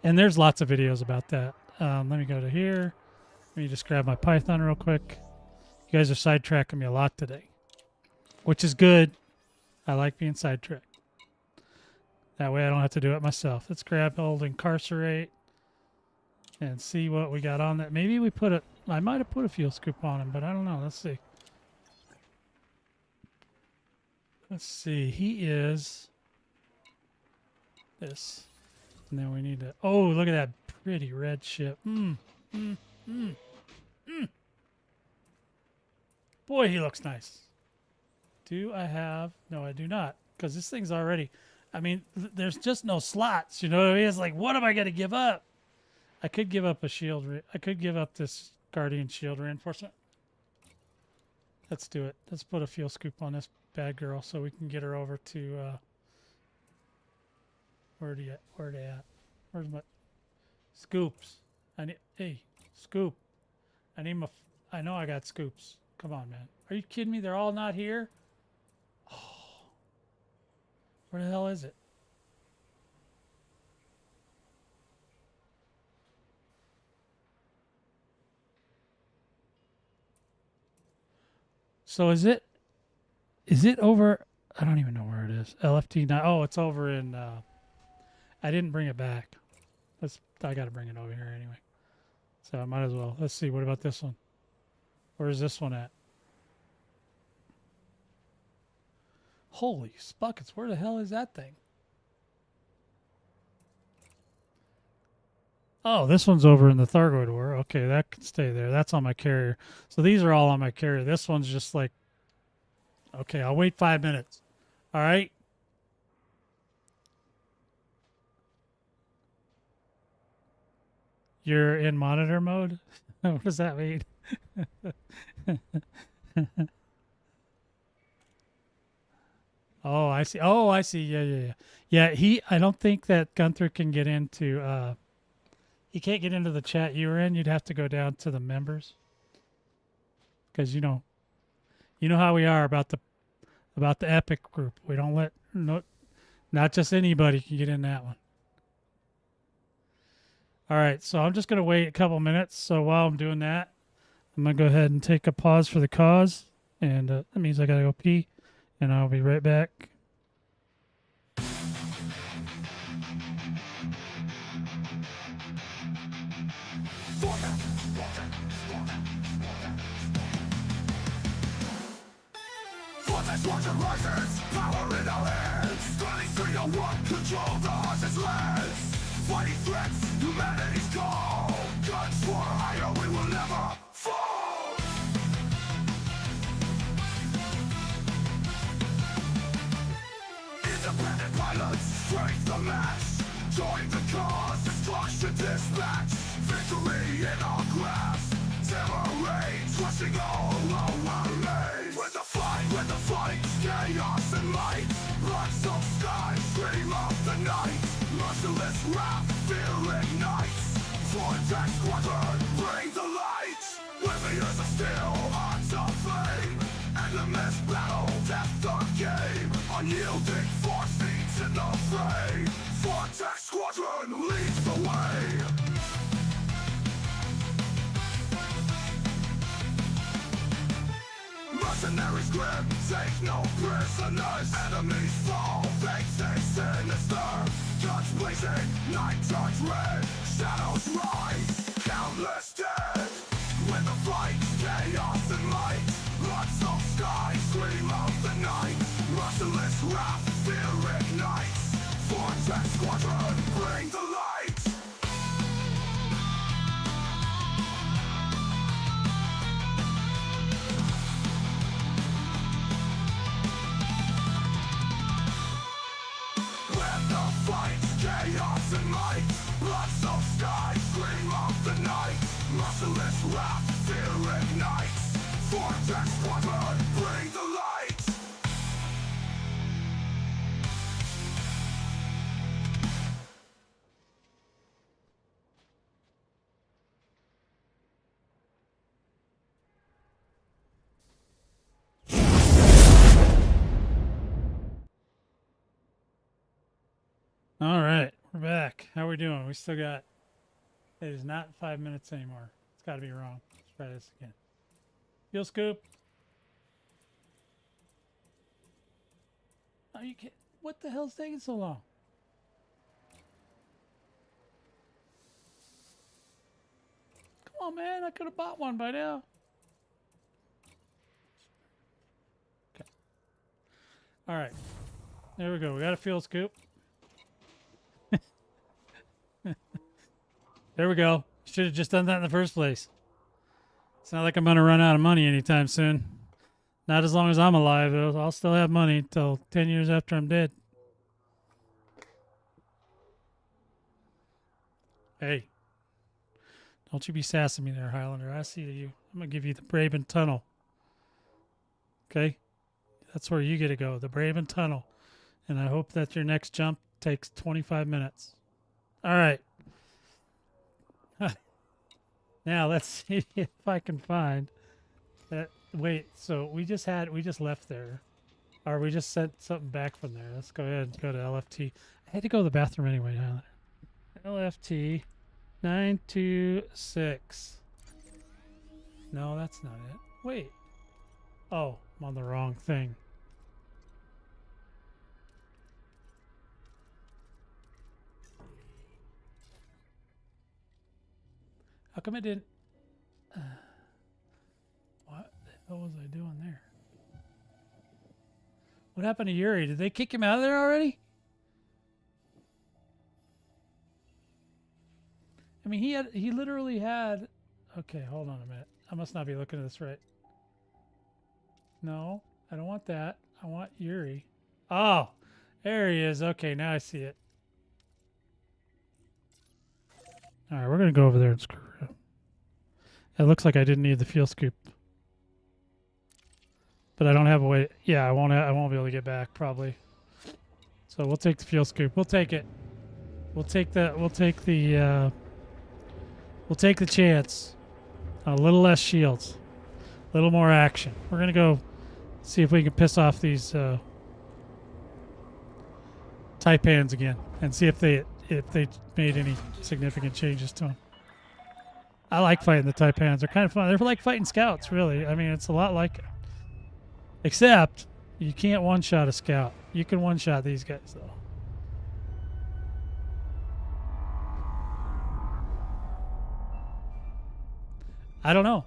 and there's lots of videos about that. Let me go to here. Let me just grab my Python real quick. You guys are sidetracking me a lot today, which is good. I like being sidetracked. That way I don't have to do it myself. Let's grab old incarcerate and see what we got on that. Maybe we put I might have put a fuel scoop on him, but I don't know. Let's see. Let's see. He is this. And then we need to... Oh, look at that pretty red ship. Boy, he looks nice. Do I have... No, I do not. Because this thing's already... I mean, there's just no slots. You know what I mean? It's like, what am I going to give up? I could give up a shield. I could give up this Guardian shield reinforcement. Let's do it. Let's put a fuel scoop on this bad girl so we can get her over to... Where they at? Where's my... Scoops. I need... Hey, scoop. I need my... I know I got scoops. Come on, man. Are you kidding me? They're all not here? Oh. Where the hell is it? So is it over? I don't even know where it is. LFT9. Oh, it's over in... I didn't bring it back. I got to bring it over here anyway. So I might as well. Let's see. What about this one? Where's this one at? Holy spuckets. Where the hell is that thing? Oh, this one's over in the Thargoid War. Okay, that can stay there. That's on my carrier. So these are all on my carrier. This one's just like... Okay, I'll wait 5 minutes. All right? You're in monitor mode? What does that mean? Oh, I see. Oh, I see. Yeah. Yeah, I don't think that Gunther can get into... he can't get into the chat you were in. You'd have to go down to the members. Because, you know how we are about the Epic group. We don't let... not just anybody can get in that one. All right, so I'm just going to wait a couple minutes. So while I'm doing that, I'm going to go ahead and take a pause for the cause. And that means I got to go pee. And I'll be right back. Fortune rises, power in our hands. 2301, control the horse's lands. Fighting threats, humanity's call. Guns for hire, we will never fall. Independent pilots, strength the match. Join the cause, destruction dispatch. Victory in our grasp. Terror reigns, crushing all our lanes. With the fight, chaos and light. Blood-soaked skies, scream of the night. Merciless wrath, fear ignites. Vortex squadron, bring the light. With the ears of steel, hearts of flame. Endless battle, death the game. Unyielding force feeds in the fray. Vortex squadron leads the way. Mercenaries grim, take no prisoners. Enemies fall, fates they sinister. Guns blazing, night turns red. Shadows rise, countless dead. When the fight, chaos and light. Blood-soaked skies, scream of the night. Merciless wrath, fear ignites. Vortex squadron, bring the light. Chaos and light, blood-soaked skies, scream of the night. Merciless wrath, fear ignites. Vortex squadron, bring the light. All right, we're back. back. How we doing? We still got... It is not 5 minutes anymore. It's got to be wrong. Let's try this again. Fuel scoop. Are you kidding? What the hell's taking so long? Come on, man. I could have bought one by now. Okay. All right. There we go. We got a fuel scoop. There we go. Should have just done that in the first place. It's not like I'm going to run out of money anytime soon. Not as long as I'm alive, though. I'll still have money until 10 years after I'm dead. Hey. Don't you be sassing me there, Highlander. I see you. I'm going to give you the Braben Tunnel. Okay? That's where you get to go. The Braben Tunnel. And I hope that your next jump takes 25 minutes. All right. Now let's see if I can find that. Wait, so we just left there, or we just sent something back from there. Let's go ahead and go to LFT. I had to go to the bathroom anyway. LFT 926. No, that's not it. Wait. Oh, I'm on the wrong thing. How come it didn't? What the hell was I doing there? What happened to Yuri? Did they kick him out of there already? I mean, he literally had. Okay, hold on a minute. I must not be looking at this right. No, I don't want that. I want Yuri. Oh, there he is. Okay, now I see it. All right, we're gonna go over there and screw it up. It looks like I didn't need the fuel scoop, but I don't have a way. Yeah, I won't be able to get back probably. So we'll take the fuel scoop. We'll take it. We'll take the. We'll take the chance. A little less shields, a little more action. We're gonna go see if we can piss off these Taipans again, and see if they made any significant changes to them. I like fighting the Taipans. They're kind of fun. They're like fighting scouts, really. I mean, it's a lot like it. Except you can't one-shot a scout. You can one-shot these guys, though. I don't know.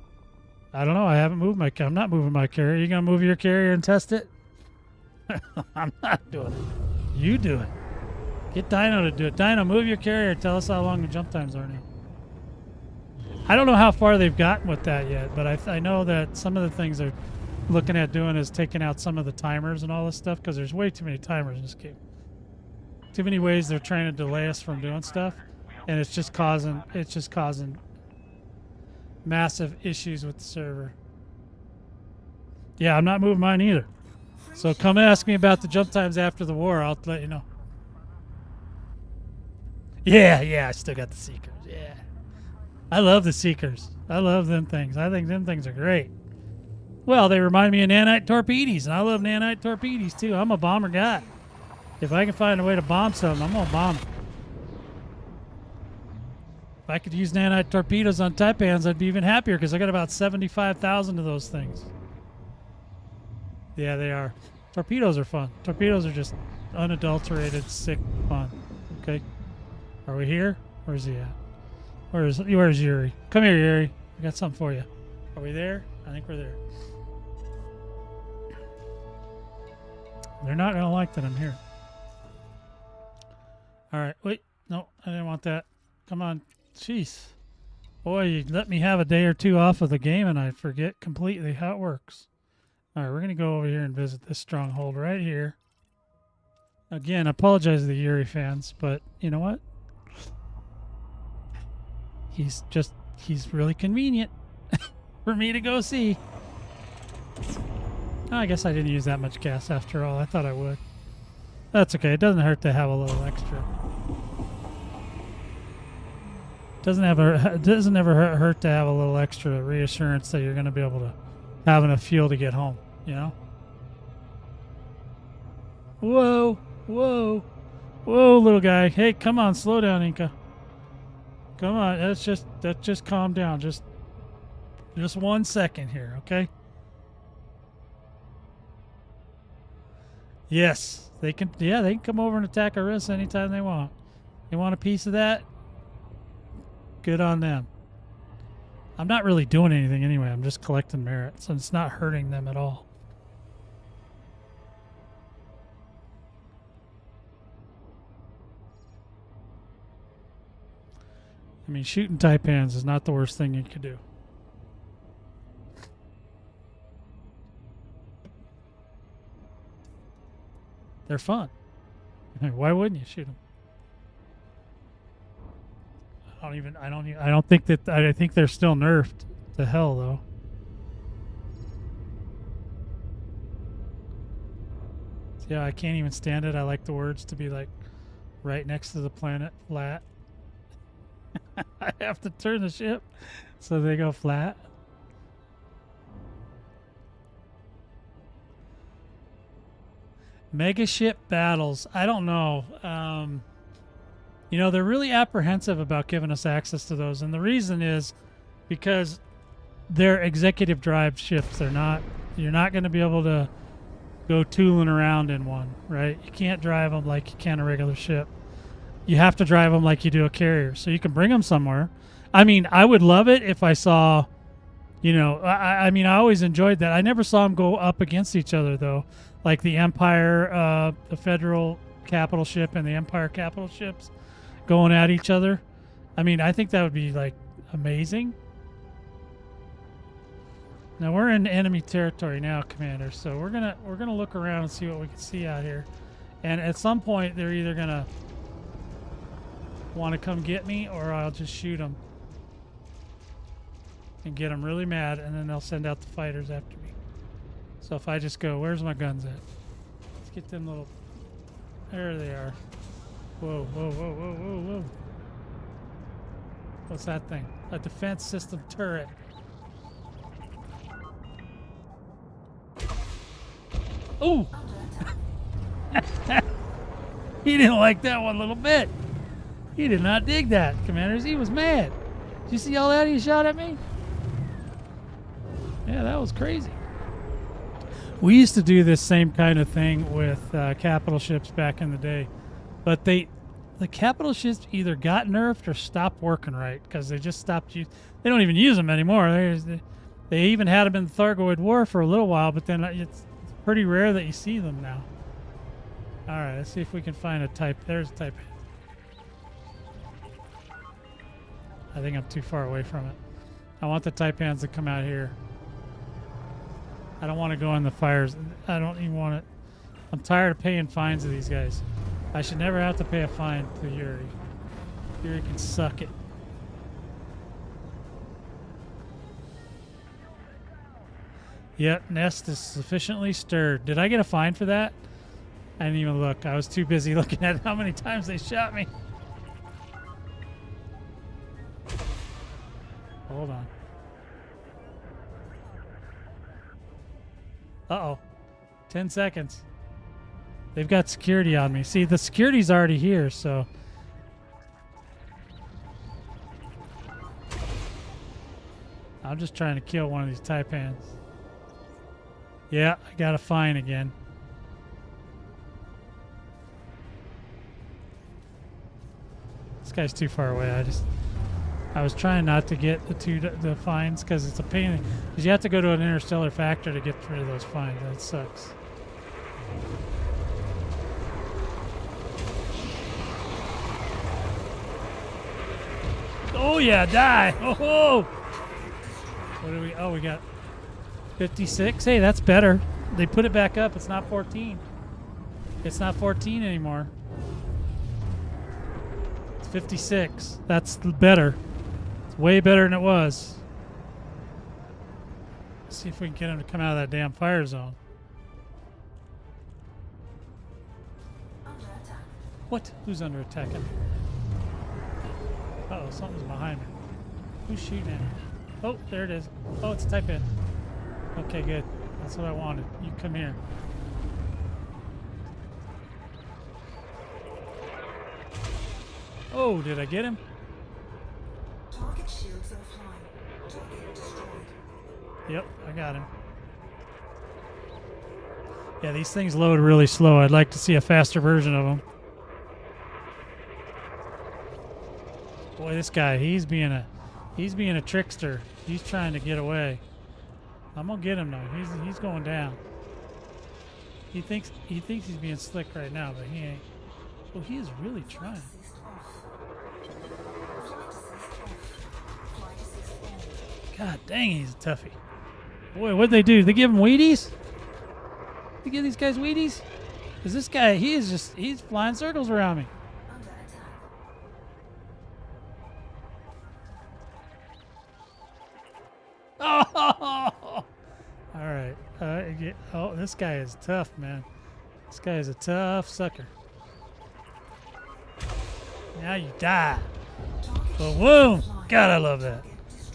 I haven't moved my... I'm not moving my carrier. You going to move your carrier and test it? I'm not doing it. You do it. Get Dino to do it. Dino, move your carrier. Tell us how long the jump times are now. I don't know how far they've gotten with that yet, but I know that some of the things they're looking at doing is taking out some of the timers and all this stuff, because there's way too many timers in this game. Too many ways they're trying to delay us from doing stuff, and it's just causing massive issues with the server. Yeah, I'm not moving mine either. So come ask me about the jump times after the war. I'll let you know. Yeah, I still got the Seekers. Yeah. I love the Seekers. I love them things. I think them things are great. Well, they remind me of nanite torpedoes, and I love nanite torpedoes too. I'm a bomber guy. If I can find a way to bomb something, I'm going to bomb it. If I could use nanite torpedoes on Taipans, I'd be even happier, because I got about 75,000 of those things. Yeah, they are. Torpedoes are fun. Torpedoes are just unadulterated, sick fun. Okay. Are we here? Where's he at? Where's Yuri? Come here, Yuri. I got something for you. Are we there? I think we're there. They're not going to like that I'm here. All right. Wait. No, I didn't want that. Come on. Jeez. Boy, you let me have a day or two off of the game and I forget completely how it works. All right, we're going to go over here and visit this stronghold right here. Again, I apologize to the Yuri fans, but you know what? He's really convenient for me to go see. Oh, I guess I didn't use that much gas after all. I thought I would. That's okay. It doesn't hurt to have a little extra. It doesn't ever hurt to have a little extra reassurance that you're going to be able to have enough fuel to get home, you know? Whoa, whoa, Whoa, little guy. Hey, come on, slow down, Inca. Come on, let's just calm down. Just 1 second here, okay? Yes, they can. Yeah, they can come over and attack Arissa anytime they want. They want a piece of that? Good on them. I'm not really doing anything anyway. I'm just collecting merit, so it's not hurting them at all. I mean, shooting Taipans is not the worst thing you could do. They're fun. Why wouldn't you shoot them? I don't think that. I think they're still nerfed to hell though. Yeah, I can't even stand it. I like the words to be like right next to the planet, flat. I have to turn the ship so they go flat. Mega ship battles. I don't know. You know, they're really apprehensive about giving us access to those. And the reason is because they're executive drive ships. You're not going to be able to go tooling around in one, right? You can't drive them like you can a regular ship. You have to drive them like you do a carrier. So you can bring them somewhere. I mean, I would love it if I saw, you know, I mean, I always enjoyed that. I never saw them go up against each other, though. Like the Empire, the Federal capital ship and the Empire capital ships going at each other. I mean, I think that would be, like, amazing. Now, we're in enemy territory now, Commander, so we're gonna look around and see what we can see out here. And at some point, they're either going to want to come get me, or I'll just shoot them and get them really mad, and then they'll send out the fighters after me. So if I just go, where's my guns at? Let's get them little... There they are. Whoa, whoa, whoa, whoa, whoa, whoa. What's that thing? A defense system turret. Ooh! He didn't like that one little bit. He did not dig that, Commanders. He was mad. Did you see all that he shot at me? Yeah, that was crazy. We used to do this same kind of thing with capital ships back in the day. But the capital ships either got nerfed or stopped working right because they just stopped they don't even use them anymore. They even had them in the Thargoid War for a little while, but then it's pretty rare that you see them now. All right, let's see if we can find a type. There's a type. I think I'm too far away from it. I want the Taipans to come out here. I don't want to go in the fires. I don't even want it. I'm tired of paying fines to these guys. I should never have to pay a fine to Yuri. Yuri can suck it. Yep, nest is sufficiently stirred. Did I get a fine for that? I didn't even look. I was too busy looking at how many times they shot me. Hold on. Uh-oh. 10 seconds. They've got security on me. See, the security's already here, so... I'm just trying to kill one of these Taipans. Yeah, I got a fine again. This guy's too far away. I was trying not to get the fines because it's a pain. Because you have to go to an interstellar factor to get rid of those fines. That sucks. Oh yeah, die! Oh, what do we? Oh, we got 56. Hey, that's better. They put it back up. It's not 14. It's not 14 anymore. It's 56. That's better. It's way better than it was. Let's see if we can get him to come out of that damn fire zone. Under attack. What? Who's under attack? Uh-oh, something's behind me. Who's shooting at me? Oh, there it is. Oh, it's Type in. Okay, good. That's what I wanted. You come here. Oh, did I get him? Target shields offline. Target destroyed. Yep, I got him. Yeah, these things load really slow. I'd like to see a faster version of them. Boy, this guy, he's being a trickster. He's trying to get away. I'm gonna get him though. He's going down. He thinks he's being slick right now, but he ain't. Oh, he is really trying. Assist off. Flight assist off. Flight assist on. God dang, he's a toughie. Boy, what'd they do? They give him Wheaties? They give these guys Wheaties? Because this guy, he's flying circles around me. Under attack. Oh! All right. Oh, this guy is tough, man. This guy is a tough sucker. Now you die. Boom! God, I love that.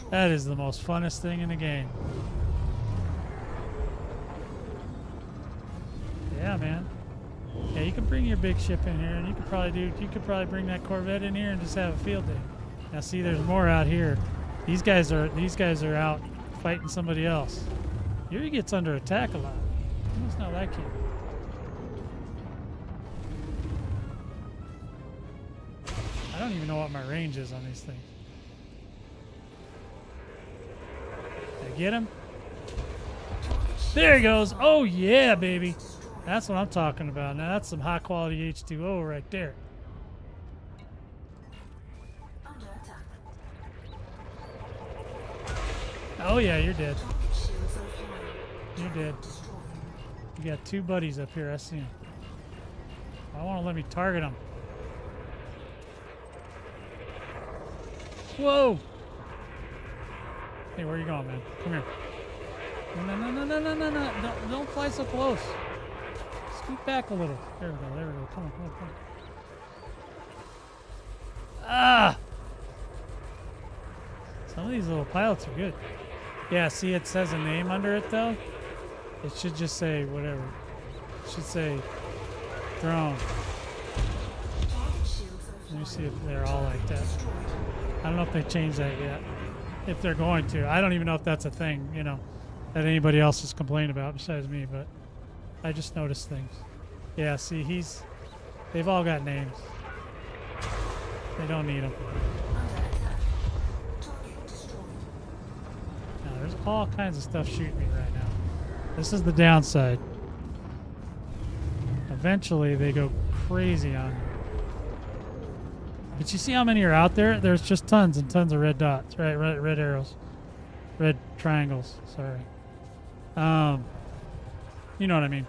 That is the most funnest thing in the game. Yeah, man. Yeah, you can bring your big ship in here, and you could probably bring that Corvette in here and just have a field day. Now, see, there's more out here. These guys are out fighting somebody else. Here he gets under attack a lot. I must not like him. I don't even know what my range is on these things. Did I get him? There he goes. Oh yeah, baby. That's what I'm talking about. Now that's some high quality H2O right there. Under attack. Oh yeah, you're dead. Target shields offline. You're dead. Destroyed. You got two buddies up here. I see them. I want to let me target them. Whoa! Hey, where you going, man? Come here. No. Don't fly so close. Scoot back a little. There we go. Come on. Ah! Some of these little pilots are good. Yeah, see, it says a name under it, though. It should just say whatever. It should say drone. Target shields Let me offline. see if they're all like that. Destroyed. I don't know if they changed that yet. If they're going to. I don't even know if that's a thing, that anybody else has complained about besides me, but I just noticed things. Yeah, see, they've all got names. They don't need them. Under attack. Target destroyed. Now, there's all kinds of stuff shooting me right now. This is the downside. Eventually, they go crazy on me. But you see how many are out there? There's just tons and tons of red dots, right? Red arrows. Red triangles, sorry. You know what I mean.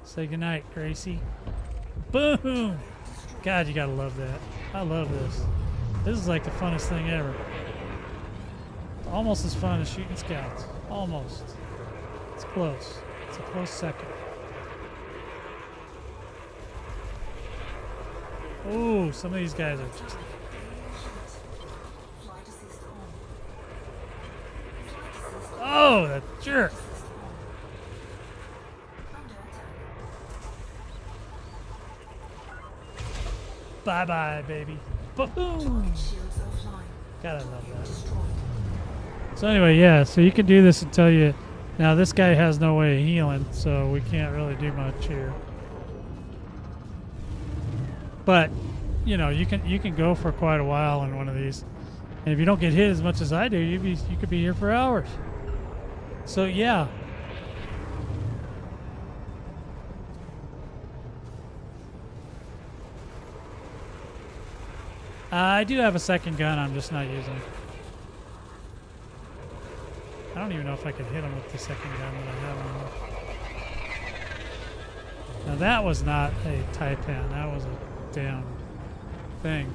Say goodnight, Gracie. Boom! God, you gotta love that. I love this. This is like the funnest thing ever. It's almost as fun as shooting scouts. Almost. It's close. It's a close second. Ooh, some of these guys are just... Flight assist on. Oh, that jerk! Under attack. Bye-bye, baby. Boom! Target shields offline. Gotta love that. Destroyed. So anyway, yeah, so you can do this until you... Now, this guy has no way of healing, so we can't really do much here. But, you can go for quite a while in one of these. And if you don't get hit as much as I do, you could be here for hours. So, yeah. I do have a second gun, I'm just not using it. I don't even know if I could hit him with the second gun that I have on. Now that was not a Taipan, that was a damn thing.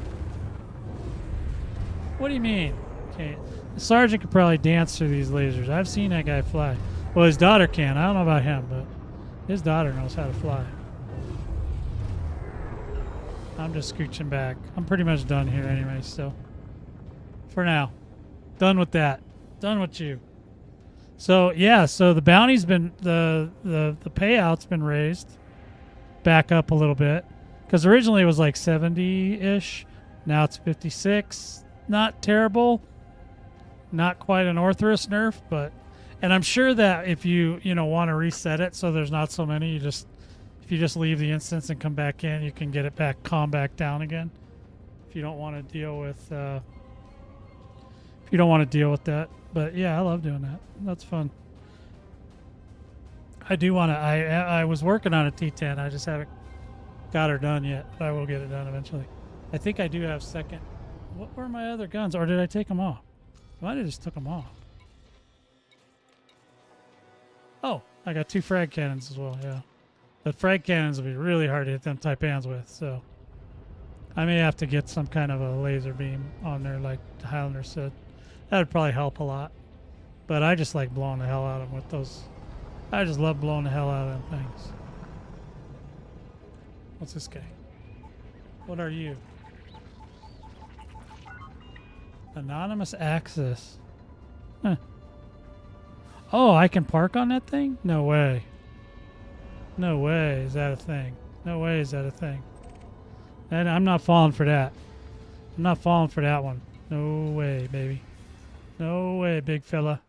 What do you mean? Okay, the sergeant could probably dance through these lasers. I've seen that guy fly. Well, his daughter can. I don't know about him, but his daughter knows how to fly. I'm just scooching back. I'm pretty much done here anyway, so for now. Done with that. Done with you. So yeah, so the bounty's been the payout's been raised back up a little bit because originally it was like 70-ish. Now it's 56. Not terrible. Not quite an Orthrus nerf, but and I'm sure that if you want to reset it so there's not so many, if you just leave the instance and come back in, you can get it back, calm back down again. If you don't want to deal with that. But yeah, I love doing that. That's fun. I do want to. I was working on a T10. I just haven't got her done yet. But I will get it done eventually. I think I do have second. What were my other guns, or did I take them off? I might have just took them off. Oh, I got 2 frag cannons as well. Yeah, but frag cannons will be really hard to hit them Taipans with. So I may have to get some kind of a laser beam on there, like Highlander said. That would probably help a lot. But I just like blowing the hell out of them with those. I just love blowing the hell out of them things. What's this guy? What are you? Anonymous access. Huh. Oh, I can park on that thing? No way. No way is that a thing. No way is that a thing. And I'm not falling for that. I'm not falling for that one. No way, baby. No way, big fella.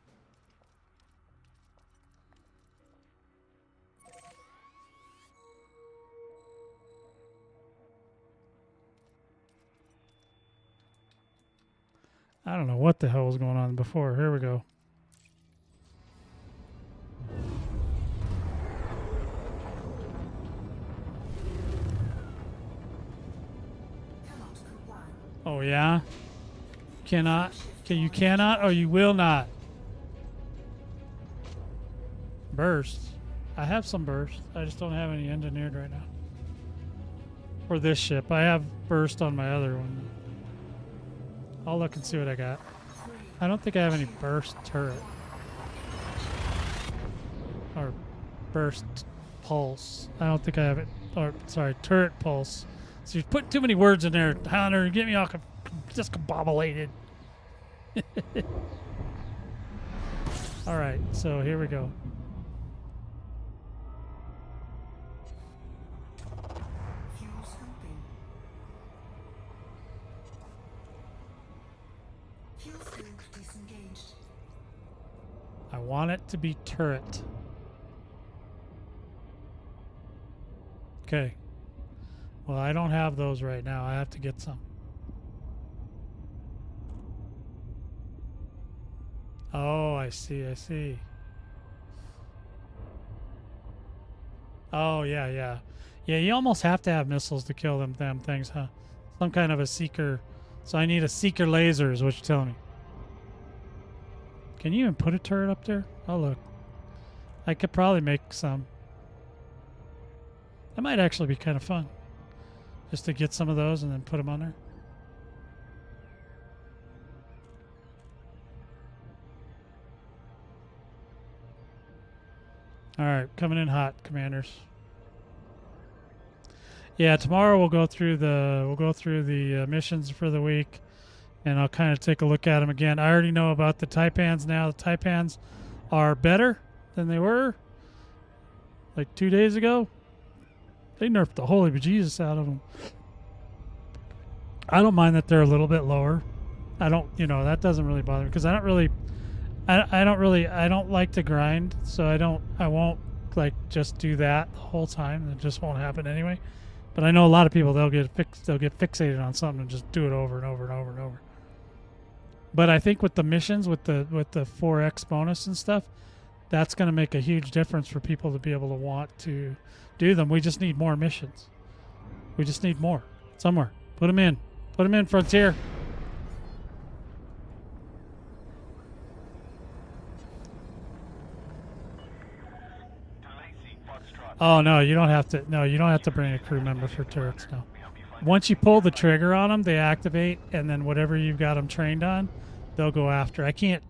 I don't know what the hell was going on before. Here we go. Cannot comply. Oh, yeah? Cannot? Okay, you cannot or you will not? Burst. I have some burst. I just don't have any engineered right now. For this ship. I have burst on my other one. I'll look and see what I got. I don't think I have any burst turret. Or burst pulse. I don't think I have it. Or, sorry, turret pulse. So you put too many words in there, Highlander, and get me all discombobulated. Alright, so here we go. Fuel scooping. Fuel scoop disengaged. I want it to be turret. Okay. Well, I don't have those right now. I have to get some. Oh, I see, I see. Oh, yeah, yeah. Yeah, you almost have to have missiles to kill them things, huh? Some kind of a seeker. So I need a seeker laser is what you're telling me. Can you even put a turret up there? Oh, look. I could probably make some. That might actually be kind of fun. Just to get some of those and then put them on there. All right, coming in hot, commanders. Yeah, tomorrow we'll go through the missions for the week, and I'll kind of take a look at them again. I already know about the Taipans now. The Taipans are better than they were like 2 days ago. They nerfed the holy bejesus out of them. I don't mind that they're a little bit lower. I don't, that doesn't really bother me because I don't like to grind, so I won't like just do that the whole time. It just won't happen anyway. But I know a lot of people, they'll get fixated on something and just do it over and over and over and over. But I think with the missions, with the 4x bonus and stuff, that's going to make a huge difference for people to be able to want to do them. We just need more missions. We just need more somewhere. Put them in. Put them in, Frontier. Oh no, you don't have to. No, you don't have to bring a crew member for turrets. No. Once you pull the trigger on them, they activate, and then whatever you've got them trained on, they'll go after. I can't.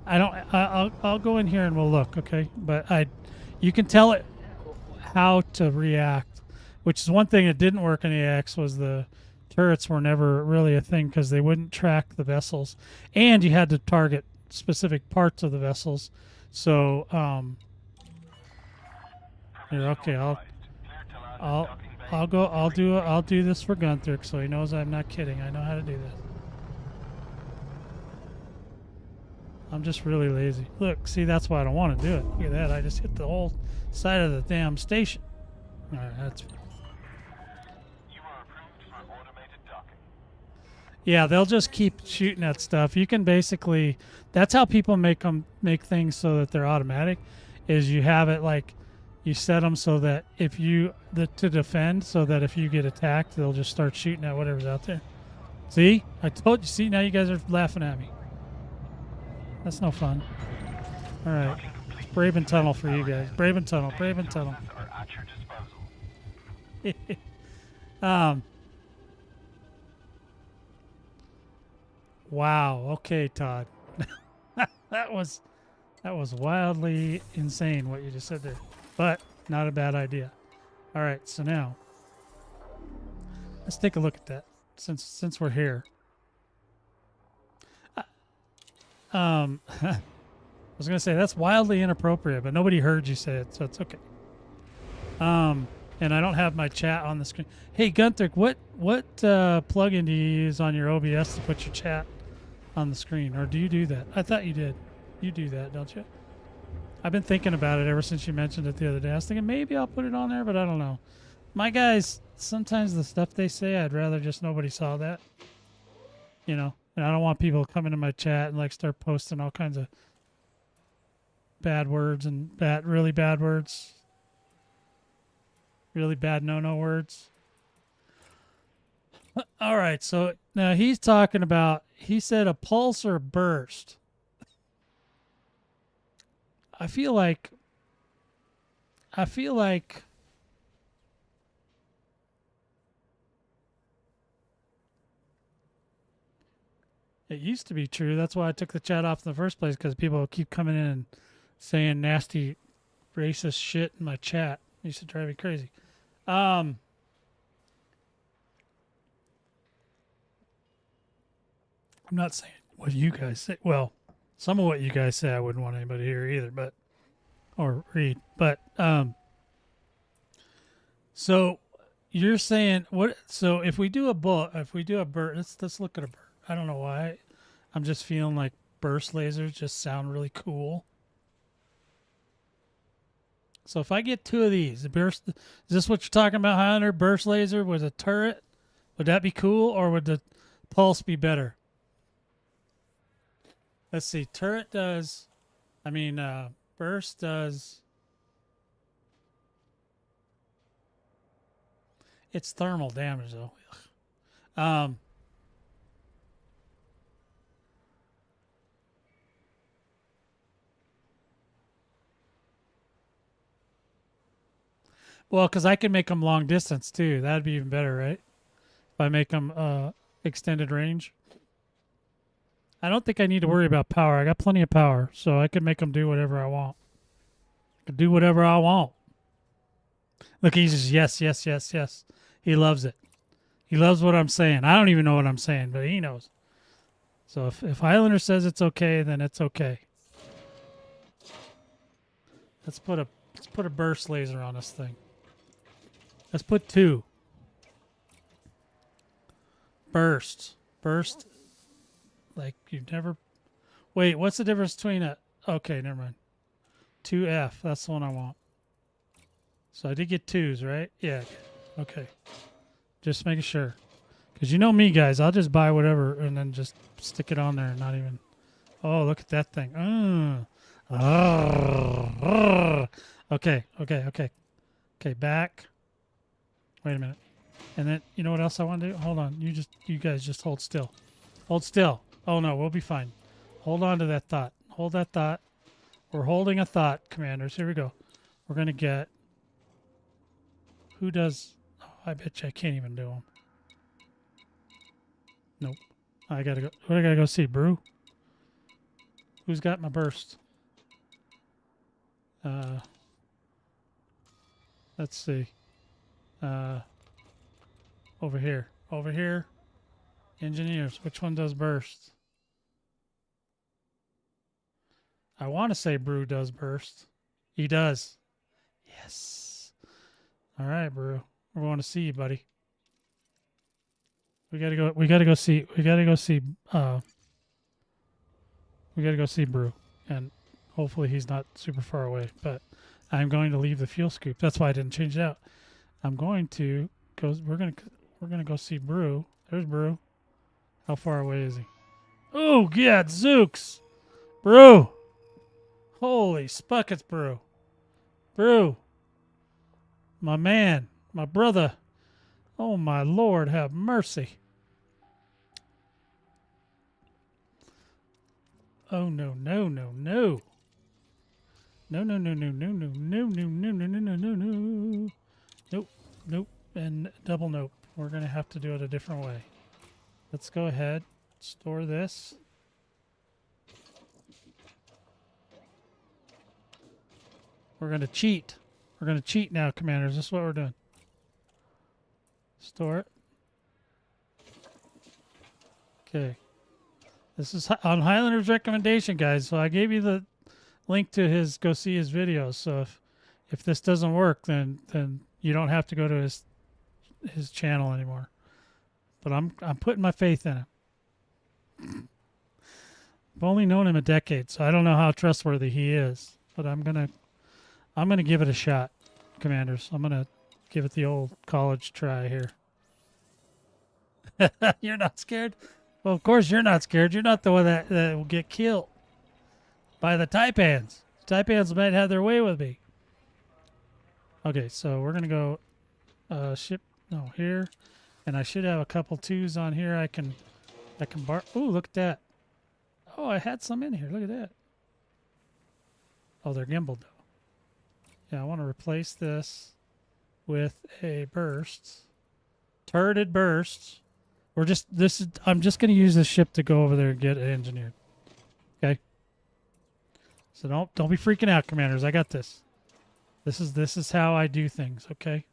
I don't. I'll go in here and we'll look. Okay, but you can tell it how to react, which is one thing that didn't work in AX was the turrets were never really a thing because they wouldn't track the vessels, and you had to target specific parts of the vessels. So, here, okay, I'll do this for Gunther so he knows I'm not kidding. I know how to do this. I'm just really lazy. Look, see, that's why I don't want to do it. Look at that. I just hit the whole side of the damn station. All right, that's fine. You are approved for automated docking. Yeah, they'll just keep shooting at stuff. You can basically, that's how people make things so that they're automatic, is you have it like, you set them so that if you, to defend, so that if you get attacked, they'll just start shooting at whatever's out there. See? I told you. See, now you guys are laughing at me. That's no fun. All right. Braven Tunnel for you guys. Braven Tunnel. Braven Tunnel. Are at your disposal. Wow. Okay, Todd. that was wildly insane what you just said there, but not a bad idea. All right. So now let's take a look at that since we're here. I was gonna say that's wildly inappropriate, but nobody heard you say it, so it's okay. And I don't have my chat on the screen. Hey Gunther, what plugin do you use on your OBS to put your chat on the screen, or do you do that? I thought you did. You do that, don't you? I've been thinking about it ever since you mentioned it the other day. I was thinking maybe I'll put it on there, but I don't know. My guys, sometimes the stuff they say, I'd rather just nobody saw that. You know. And I don't want people coming to my chat and like start posting all kinds of bad words and really bad words. Really bad no words. All right, so now he's talking about, he said a pulse or burst. I feel like it used to be true. That's why I took the chat off in the first place, because people keep coming in and saying nasty, racist shit in my chat. It used to drive me crazy. I'm not saying what you guys say. Well, some of what you guys say I wouldn't want anybody to hear either, but or read. But so you're saying what? So if we do a burst, let's look at a burst. I don't know why. I'm just feeling like burst lasers just sound really cool. So if I get 2 of these, the burst, is this what you're talking about, Highlander? Burst laser with a turret? Would that be cool, or would the pulse be better? Let's see. Turret does, burst does, it's thermal damage though. Well, because I can make them long distance too. That'd be even better, right? If I make them extended range. I don't think I need to worry about power. I got plenty of power, so I can make them do whatever I want. I can do whatever I want. Look, he's just yes. He loves it. He loves what I'm saying. I don't even know what I'm saying, but he knows. So if Highlander says it's okay, then it's okay. Let's put a burst laser on this thing. Let's put 2. Burst. Like you've never. Wait, what's the difference between a? Okay, never mind. 2F. That's the one I want. So I did get 2s, right? Yeah. Okay. Just making sure. Because you know me, guys. I'll just buy whatever and then just stick it on there and not even. Oh, look at that thing. Okay. Okay, back. Wait a minute. And then, you know what else I want to do? Hold on. You guys just hold still. Hold still. Oh, no, we'll be fine. Hold on to that thought. Hold that thought. We're holding a thought, commanders. Here we go. We're going to get... Who does... Oh, I bet you I can't even do them. Nope. I got to go... What do I got to go see? Brew? Who's got my burst? Let's see. Over here. Over here. Engineers. Which one does burst? I want to say Brew does burst. He does. Yes. All right, Brew. We're going to see you, buddy. We gotta go. We gotta go see. We gotta go see. We gotta go see Brew, and hopefully he's not super far away. But I'm going to leave the fuel scoop. That's why I didn't change it out. I'm going to go. We're gonna go see Brew. There's Brew. How far away is he? Oh, yeah, Zooks. Brew. Holy spuckets, Brew. Brew. My man. My brother. Oh, my Lord, have mercy. Oh, no, no, no, no. No, no, no, no, no, no, no, no, no, no, no, no, no, no. Nope, nope, and double nope. We're going to have to do it a different way. Let's go ahead, store this. We're going to cheat. We're going to cheat now, commanders. This is what we're doing. Store it. Okay. This is on Highlander's recommendation, guys. So I gave you the link to his, go see his videos. So if this doesn't work, then you don't have to go to his channel anymore. But I'm putting my faith in him. I've only known him a decade, so I don't know how trustworthy he is. But I'm gonna give it a shot, commanders. I'm gonna give it the old college try here. You're not scared? Well, of course you're not scared. You're not the one that will get killed by the Taipans. Taipans might have their way with me. Okay, so we're gonna go here, and I should have a couple twos on here. I can bar. Ooh, look at that. Oh, I had some in here. Look at that. Oh, they're gimbaled though. Yeah, I want to replace this with a burst. Turreted bursts. I'm just going to use this ship to go over there and get it engineered. Okay? So don't be freaking out, commanders. I got this. This is how I do things, okay?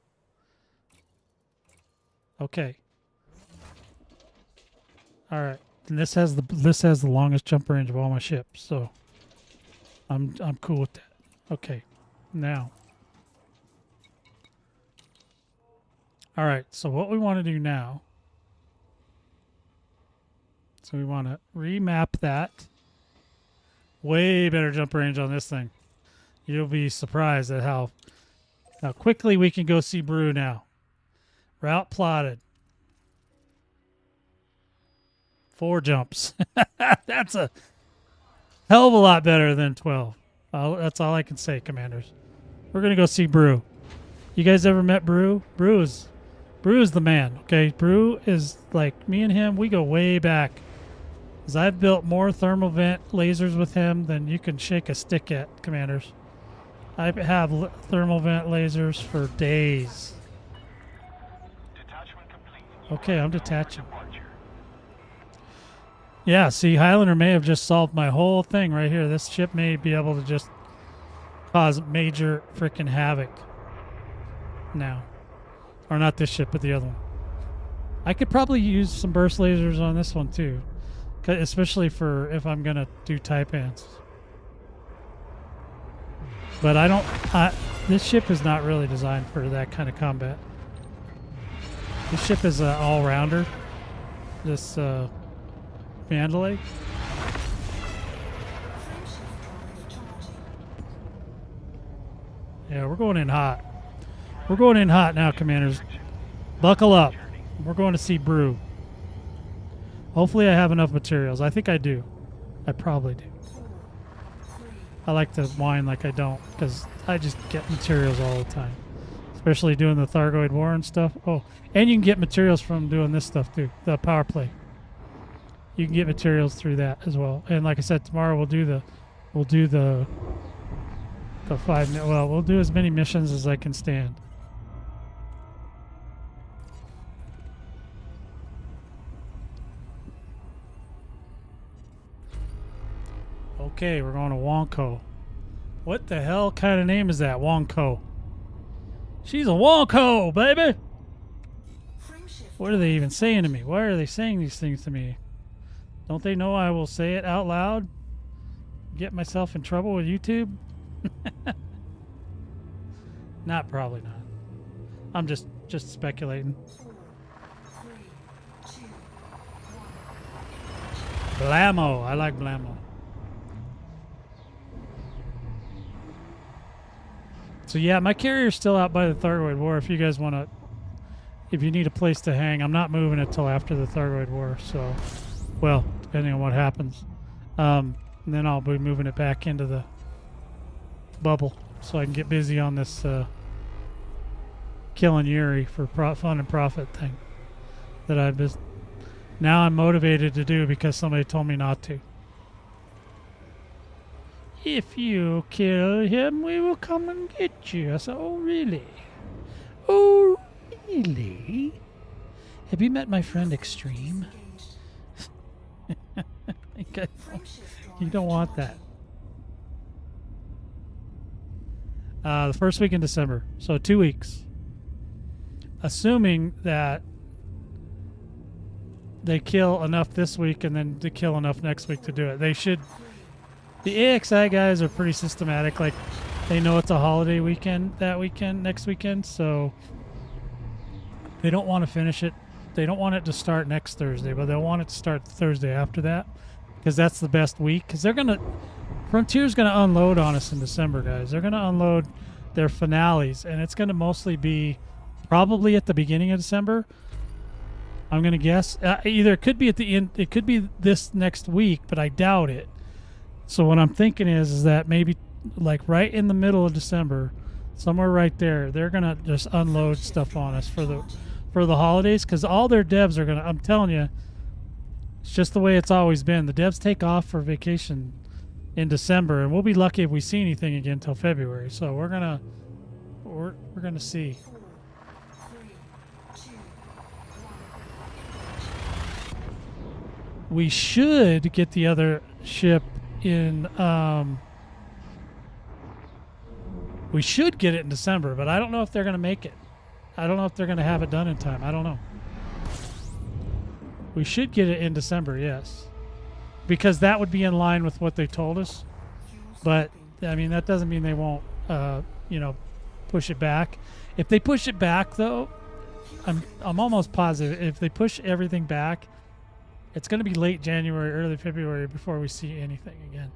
Okay. All right. And this has the longest jump range of all my ships, so I'm cool with that. Okay. Now. All right. So what we want to do now. So we want to remap that. Way better jump range on this thing. You'll be surprised at how quickly we can go see Brew now. Route plotted. 4 jumps. That's a hell of a lot better than 12. That's all I can say, commanders. We're going to go see Brew. You guys ever met Brew? Brew is the man, okay? Brew is like, me and him, we go way back. Because I've built more thermal vent lasers with him than you can shake a stick at, commanders. I have thermal vent lasers for days. Detachment complete. Okay, I'm detaching. Yeah, see, Highlander may have just solved my whole thing right here. This ship may be able to just cause major freaking havoc now. Or not this ship, but the other one. I could probably use some burst lasers on this one too. Especially for if I'm going to do Taipans. But this ship is not really designed for that kind of combat. This ship is an all-rounder. This Mandalay. Yeah, we're going in hot. We're going in hot now, commanders. Buckle up. We're going to see Brew. Hopefully I have enough materials. I think I do. I probably do. I like to whine like I don't, because I just get materials all the time. Especially doing the Thargoid War and stuff. Oh, and you can get materials from doing this stuff too. The Powerplay. You can get materials through that as well. And like I said, tomorrow we'll do the 5 minute. Well, we'll do as many missions as I can stand. Okay, we're going to Wonko. What the hell kind of name is that, Wonko? She's a Wonko, baby! What are they even saying to me? Why are they saying these things to me? Don't they know I will say it out loud? get myself in trouble with YouTube? Not probably not. I'm just speculating. 4, 3, 2, 1. Blammo. I like Blammo. So yeah, my carrier's still out by the Thargoid War. If you guys want to, if you need a place to hang, I'm not moving it till after the Thargoid War. So, well, depending on what happens, and then I'll be moving it back into the bubble so I can get busy on this killing Yuri for fun and profit thing that I've been. Now I'm motivated to do because somebody told me not to. If you kill him, we will come and get you. I said, oh, really? Oh, really? Have you met my friend Extreme? Frameshift You drive don't want charged. that. The first week in December. So 2 weeks. Assuming that they kill enough this week and then they kill enough next week to do it. They should. The AXI guys are pretty systematic. Like, they know it's a holiday weekend that weekend, next weekend, so they don't want to finish it. They don't want it to start next Thursday, but they'll want it to start the Thursday after that because that's the best week. Because they're gonna, Frontier's gonna unload on us in December, guys. They're gonna unload their finales, and it's gonna mostly be probably at the beginning of December. I'm gonna guess either it could be at the end, it could be this next week, but I doubt it. So what I'm thinking is that maybe like right in the middle of December, somewhere right there, they're gonna just unload stuff on us for the holidays, because all their devs are gonna. I'm telling you, it's just the way it's always been. The devs take off for vacation in December, and we'll be lucky if we see anything again until February. So we're gonna see. 4, 3, 2, 1. We should get the other ship in. We should get it in December, but I don't know if they're going to make it. I don't know if they're going to have it done in time. I don't know. We should get it in December, yes, because that would be in line with what they told us. But I mean, that doesn't mean they won't, push it back. If they push it back, though, I'm almost positive if they push everything back, it's going to be late January, early February before we see anything again,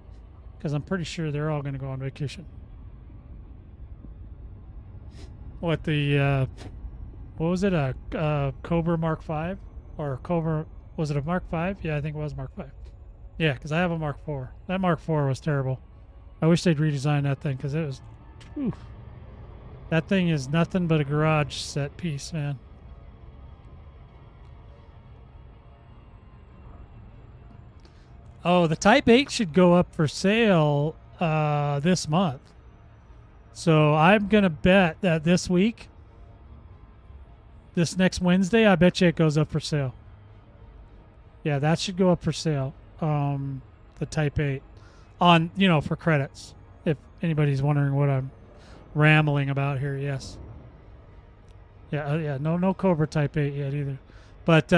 because I'm pretty sure they're all going to go on vacation. What the what was it, a Cobra Mark V or Cobra, was it a Mark V? Yeah, I think it was Mark V. Yeah, because I have a Mark IV. That Mark IV was terrible. I wish they'd redesign that thing, because it was, whew. That thing is nothing but a garage set piece, man. Oh, the Type 8 should go up for sale this month. So I'm going to bet that this week, this next Wednesday, I bet you it goes up for sale. Yeah, that should go up for sale. The Type 8 on, for credits. If anybody's wondering what I'm rambling about here, yes. Yeah, no Cobra Type 8 yet either. But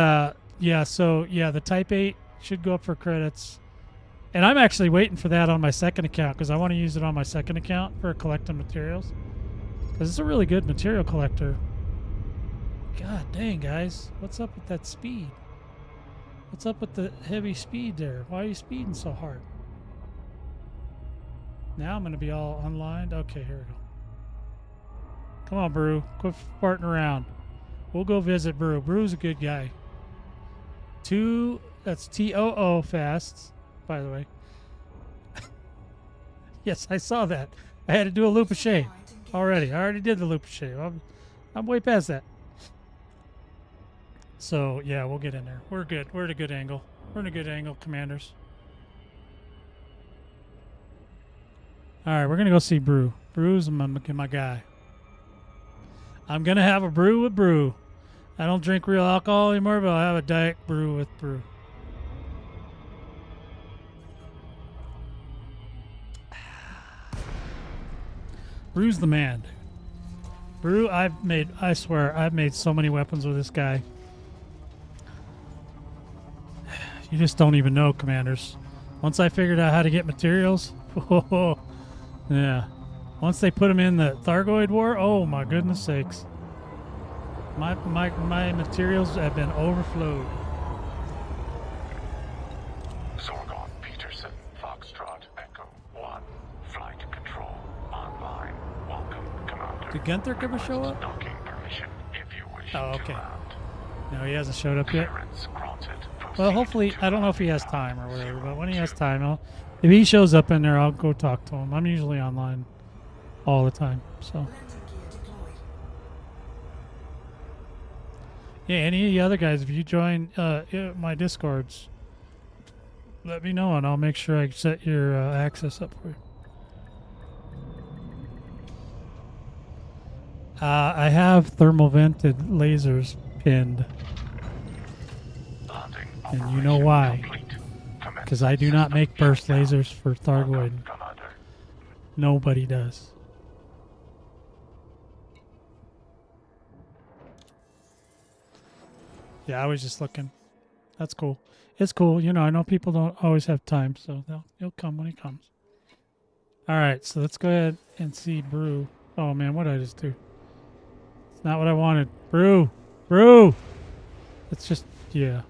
yeah, so yeah, the Type 8 should go up for credits. And I'm actually waiting for that on my second account, because I want to use it on my second account for collecting materials. Because it's a really good material collector. God dang, guys. What's up with that speed? What's up with the heavy speed there? Why are you speeding so hard? Now I'm going to be all unlined. Okay, here we go. Come on, Brew. Quit farting around. We'll go visit Brew. Brew's a good guy. That's TOO fast, by the way. Yes, I saw that. I had to do a loop of shade already. I already did the loop of shade. I'm way past that. So, yeah, we'll get in there. We're good. We're at a good angle. We're in a good angle, commanders. All right, we're going to go see Brew. Brew's my guy. I'm going to have a brew with Brew. I don't drink real alcohol anymore, but I'll have a Diet Brew with Brew. Brew's the man, dude. Brew, I swear, I've made so many weapons with this guy. You just don't even know, commanders. Once I figured out how to get materials, yeah. Once they put them in the Thargoid War, oh my goodness sakes. My materials have been overflowed. Zorgon Peterson, Foxtrot, Echo 1. Flight control online. Welcome, Commander. Did Gunther ever show up? Docking permission if you wish Oh, to okay. land. No, he hasn't showed up yet. Clearance granted. Well, Proceed hopefully, to I don't know if he has landing time or zone whatever, but when he 02. has time, if he shows up in there, I'll go talk to him. I'm usually online all the time, so. Landing gear deployed. Yeah, any of the other guys, if you join my Discords, let me know and I'll make sure I set your access up for you. I have thermal vented lasers pinned, Landing and you know why. Because I do not make burst lasers for Thargoid. Commander. Nobody does. Yeah, I was just looking. That's cool. It's cool. You know, I know people don't always have time, so he'll come when he comes. All right, so let's go ahead and see Brew. Oh, man, what did I just do? It's not what I wanted. Brew! Brew! It's just, yeah.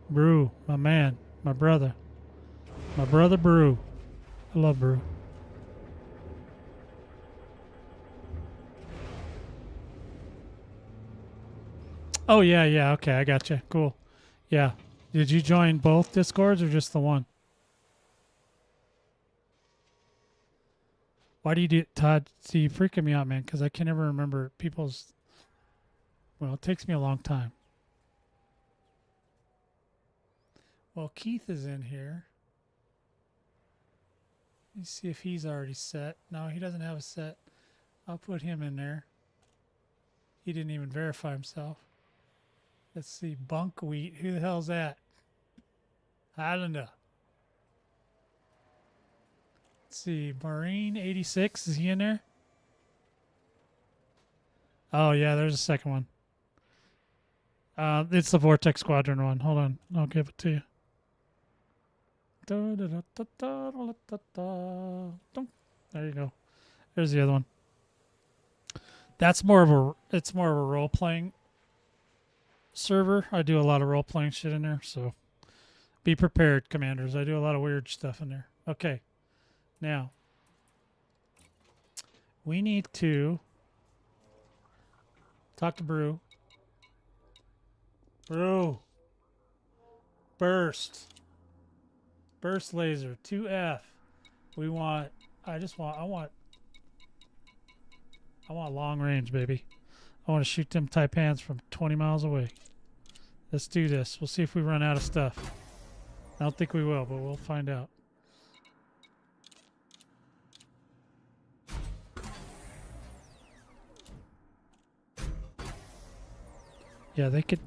Brew, my man, my brother. My brother Brew. I love Brew. Oh, yeah, okay, I got you. Cool. Yeah. Did you join both Discords or just the one? Why do you do Todd? See, you're freaking me out, man, because I can never remember people's. Well, it takes me a long time. Well, Keith is in here. Let me see if he's already set. No, he doesn't have a set. I'll put him in there. He didn't even verify himself. Let's see, Buckwheat. Who the hell's that? Highlander. Let's see, Marine 86. Is he in there? Oh, yeah, there's a second one. It's the Vortex Squadron one. Hold on. I'll give it to you. There you go. There's the other one. That's more of a role playing server. I do a lot of role playing shit in there, so be prepared, commanders. I do a lot of weird stuff in there. Okay. Now we need to talk to Brew. Brew. Burst laser 2F. We want I want long range, baby. I want to shoot them Taipans from 20 miles away. Let's do this. We'll see if we run out of stuff. I don't think we will, but we'll find out. Yeah, they could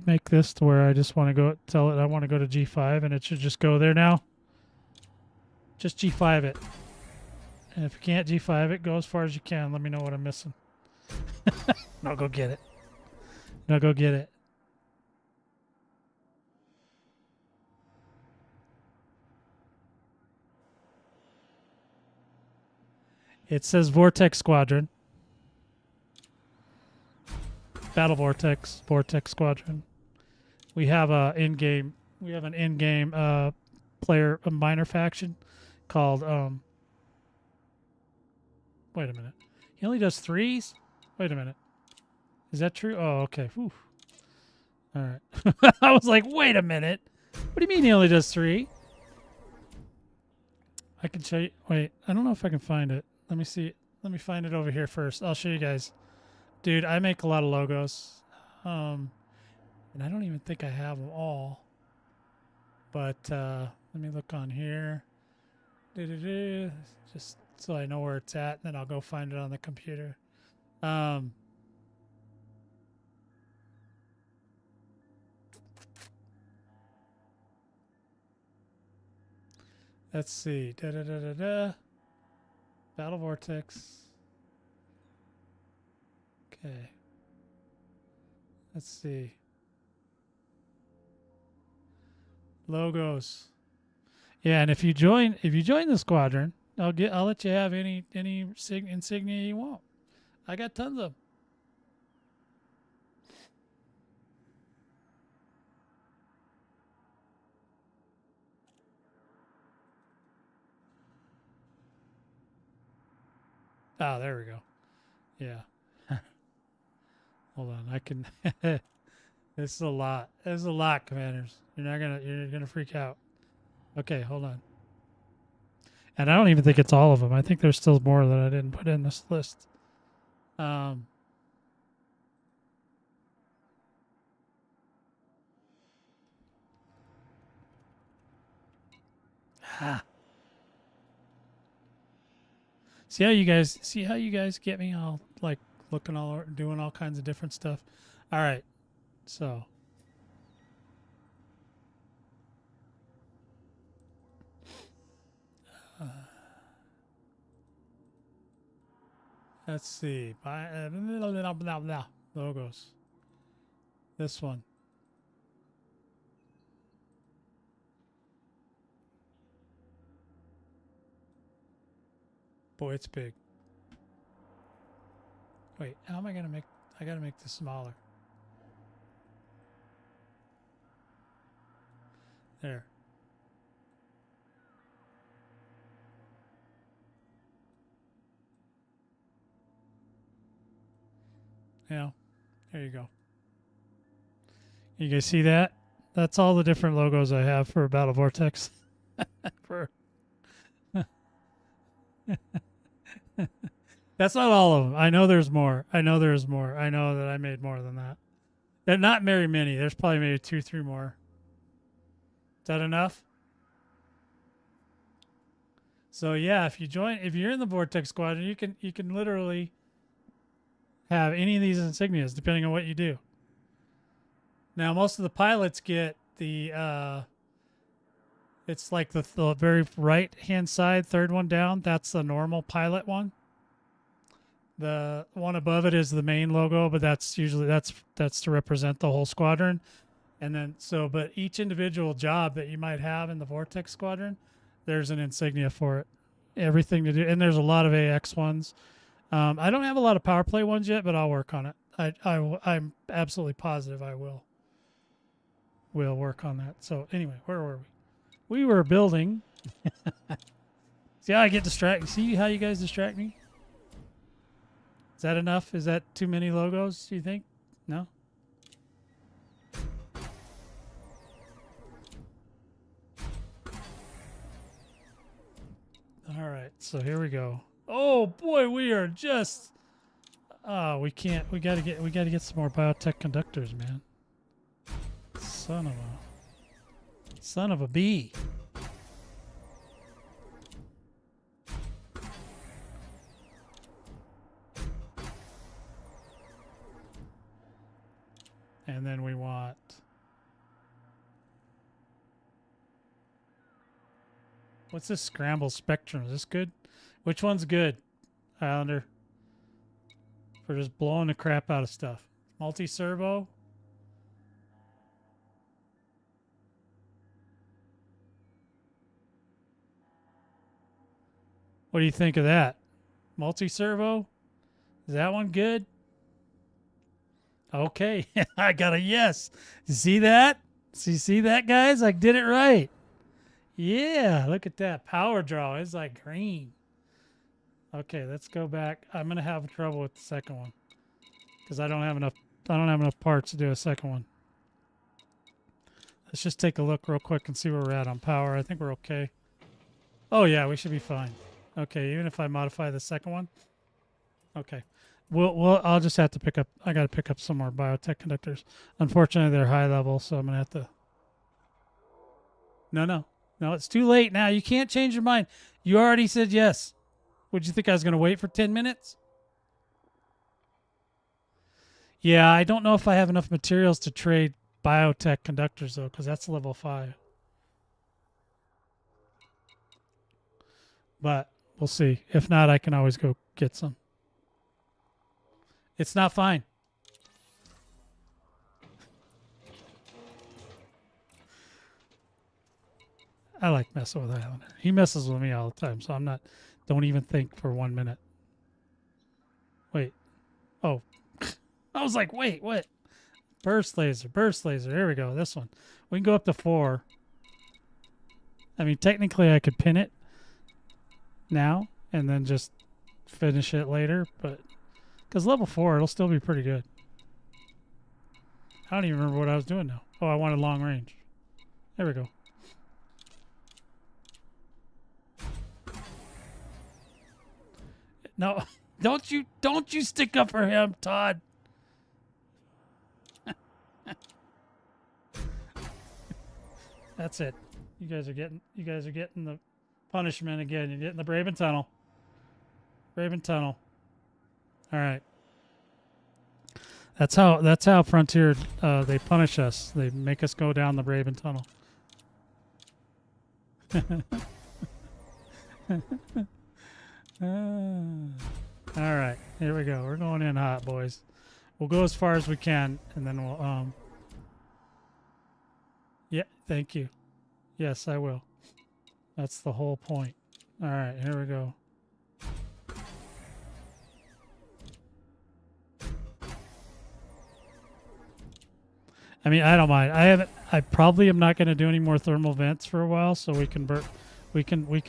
make this to where I just want to go tell it I want to go to G5 and it should just go there now. Just G5 it. And if you can't G5 it, go as far as you can. Let me know what I'm missing. No, go get it. No, go get it. It says Vortex Squadron. Battle Vortex Squadron. We have an in-game player, a minor faction called wait a minute. He only does 3s? Wait a minute. Is that true? Oh, okay. Whew. All right. I was like, wait a minute. What do you mean he only does 3? I can show you. Wait, I don't know if I can find it. Let me see. Let me find it over here first. I'll show you guys. Dude, I make a lot of logos. And I don't even think I have them all. But let me look on here. Just so I know where it's at, and then I'll go find it on the computer. Let's see. Battle Vortex. Okay. Let's see. Logos. Yeah, and if you join the squadron, I'll let you have any insignia you want. I got tons of 'em. Oh, there we go. Yeah. Hold on, I can. This is a lot. This is a lot, commanders. You're gonna freak out. Okay, hold on. And I don't even think it's all of them. I think there's still more that I didn't put in this list. Um. Ah. See how you guys get me all like looking all doing all kinds of different stuff. All right. So let's see. Logos. This one. Boy, it's big. Wait, how am I gonna make? I gotta make this smaller. There. Yeah, there you go. You guys see that? That's all the different logos I have for Battle Vortex. for That's not all of them. I know there's more. I know there's more. I know that I made more than that. They're not very many. There's probably maybe 2, 3 more. Is that enough? So yeah, if you're in the Vortex Squadron, you can literally have any of these insignias depending on what you do. Now, most of the pilots get the it's like the very right hand side, third one down. That's the normal pilot one. The one above it is the main logo, but that's usually that's to represent the whole squadron. And then but each individual job that you might have in the Vortex Squadron, there's an insignia for it. Everything to do, and there's a lot of AX ones. I don't have a lot of Powerplay ones yet, but I'll work on it. I'm absolutely positive I will. We'll work on that. So anyway, where were we? We were building. See how I get distracted? See how you guys distract me? Is that enough? Is that too many logos, do you think? No? All right, so here we go. Oh boy, we are just we can't we gotta get some more biotech conductors, man. Son of a bee. And then we want what's this scramble spectrum? Is this good? Which one's good, Highlander? For just blowing the crap out of stuff. Multi-servo? What do you think of that? Multi-servo? Is that one good? Okay, I got a yes. You see that? See that, guys? I did it right. Yeah, look at that. Power draw is like green. Okay, let's go back. I'm gonna have trouble with the second one because I don't have enough parts to do a second one. Let's just take a look real quick and see where we're at on power. I think we're okay. Oh yeah, we should be fine. Okay, even if I modify the second one. Okay. I'll just have to pick up. I got to pick up some more biotech conductors. Unfortunately, they're high level, so I'm gonna have to. No, it's too late now. You can't change your mind. You already said yes. Would you think I was gonna wait for 10 minutes? Yeah, I don't know if I have enough materials to trade biotech conductors though, because that's level 5. But we'll see. If not, I can always go get some. It's not fine. I like messing with Highlander. He messes with me all the time, so I'm not. Don't even think for 1 minute. Wait. Oh, I was like, wait, what? Burst laser, burst laser. Here we go. This one. We can go up to 4. I mean, technically, I could pin it now and then just finish it later, but because level 4, it'll still be pretty good. I don't even remember what I was doing now. Oh, I wanted long range. There we go. No, don't you stick up for him, Todd. That's it. You guys are getting the punishment again. You're getting the Braven Tunnel. Braven Tunnel. All right. That's how Frontier they punish us. They make us go down the Braven Tunnel. All right, here we go. We're going in hot, boys. We'll go as far as we can, and then we'll yeah, thank you. Yes, I will. That's the whole point. All right, here we go. I mean, I don't mind. I probably am not going to do any more thermal vents for a while, so we can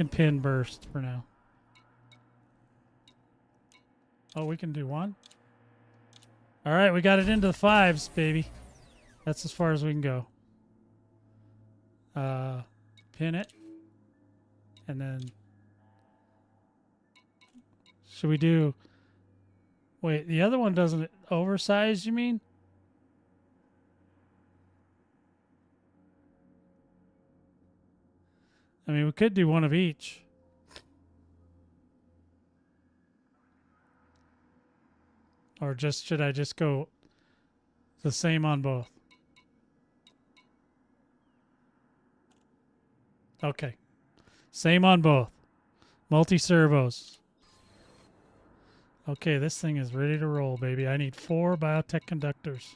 pin burst for now. Oh, we can do 1. All right, we got it into the 5s, baby. That's as far as we can go. Pin it, and then should we do? Wait, the other one doesn't oversize. You mean? I mean, we could do 1 of each. Or should I just go the same on both? Okay. Same on both. Multi-servos. Okay, this thing is ready to roll, baby. I need 4 biotech conductors.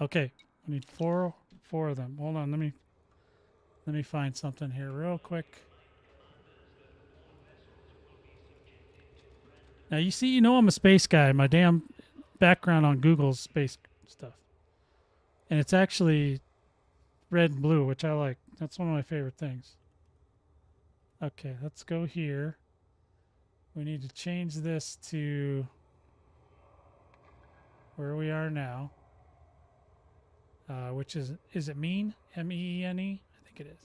Okay, I need four of them. Hold on, let me find something here real quick. Now you know I'm a space guy. My damn background on Google's space stuff. And it's actually red and blue, which I like. That's one of my favorite things. Okay, let's go here. We need to change this to where we are now. Which is it mean? M-E-E-N-E? I think it is.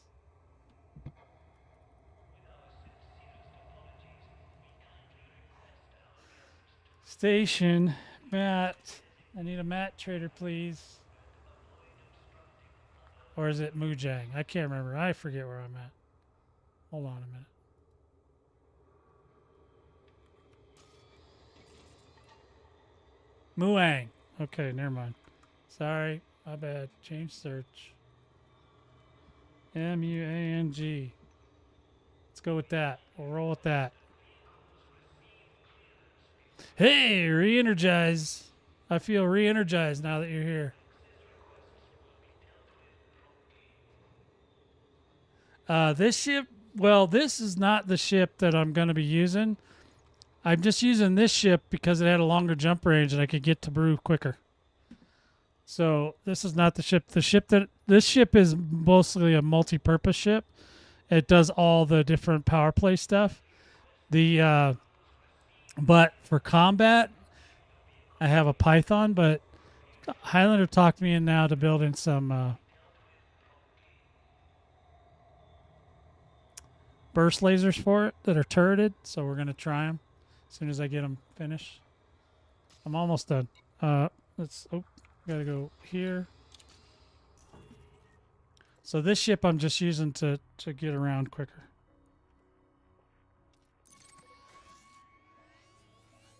Station. Matt. I need a Matt trader, please. Or is it Mujang? I can't remember. I forget where I'm at. Hold on a minute. Muang. Okay, never mind. Sorry. My bad. Change search. M-U-A-N-G. Let's go with that. We'll roll with that. Hey, re-energize. I feel re-energized now that you're here. This ship, well, this is not the ship that I'm going to be using. I'm just using this ship because it had a longer jump range and I could get to brew quicker. So this is not the ship. This ship is mostly a multi-purpose ship. It does all the different power play stuff. But for combat, I have a Python. But Highlander talked me in now to build in some burst lasers for it that are turreted. So we're gonna try them as soon as I get them finished. I'm almost done. Gotta go here. So this ship I'm just using to get around quicker.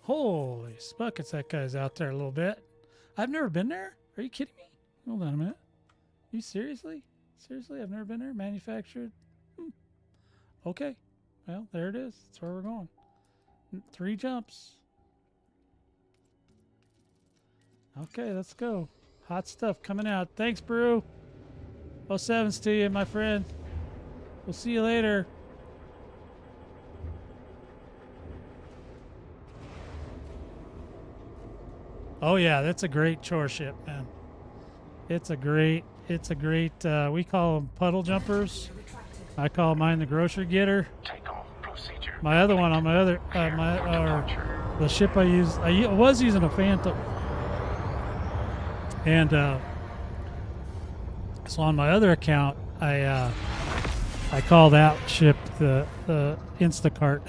Holy spuckets, that guy's out there a little bit. I've never been there. Are you kidding me? Hold on a minute. You seriously? Seriously, I've never been there? Manufactured? Okay. Well, there it is. That's where we're going. 3 jumps. Okay, let's go. Hot stuff coming out. Thanks, Brew. Oh, sevens to you, my friend. We'll see you later. Oh yeah, that's a great chore ship, man. It's a great, we call them puddle jumpers. I call mine the grocery getter. Takeoff procedure. My other one on my other, the ship I use, I was using a Phantom. And so on my other account, I call that ship the Instacart.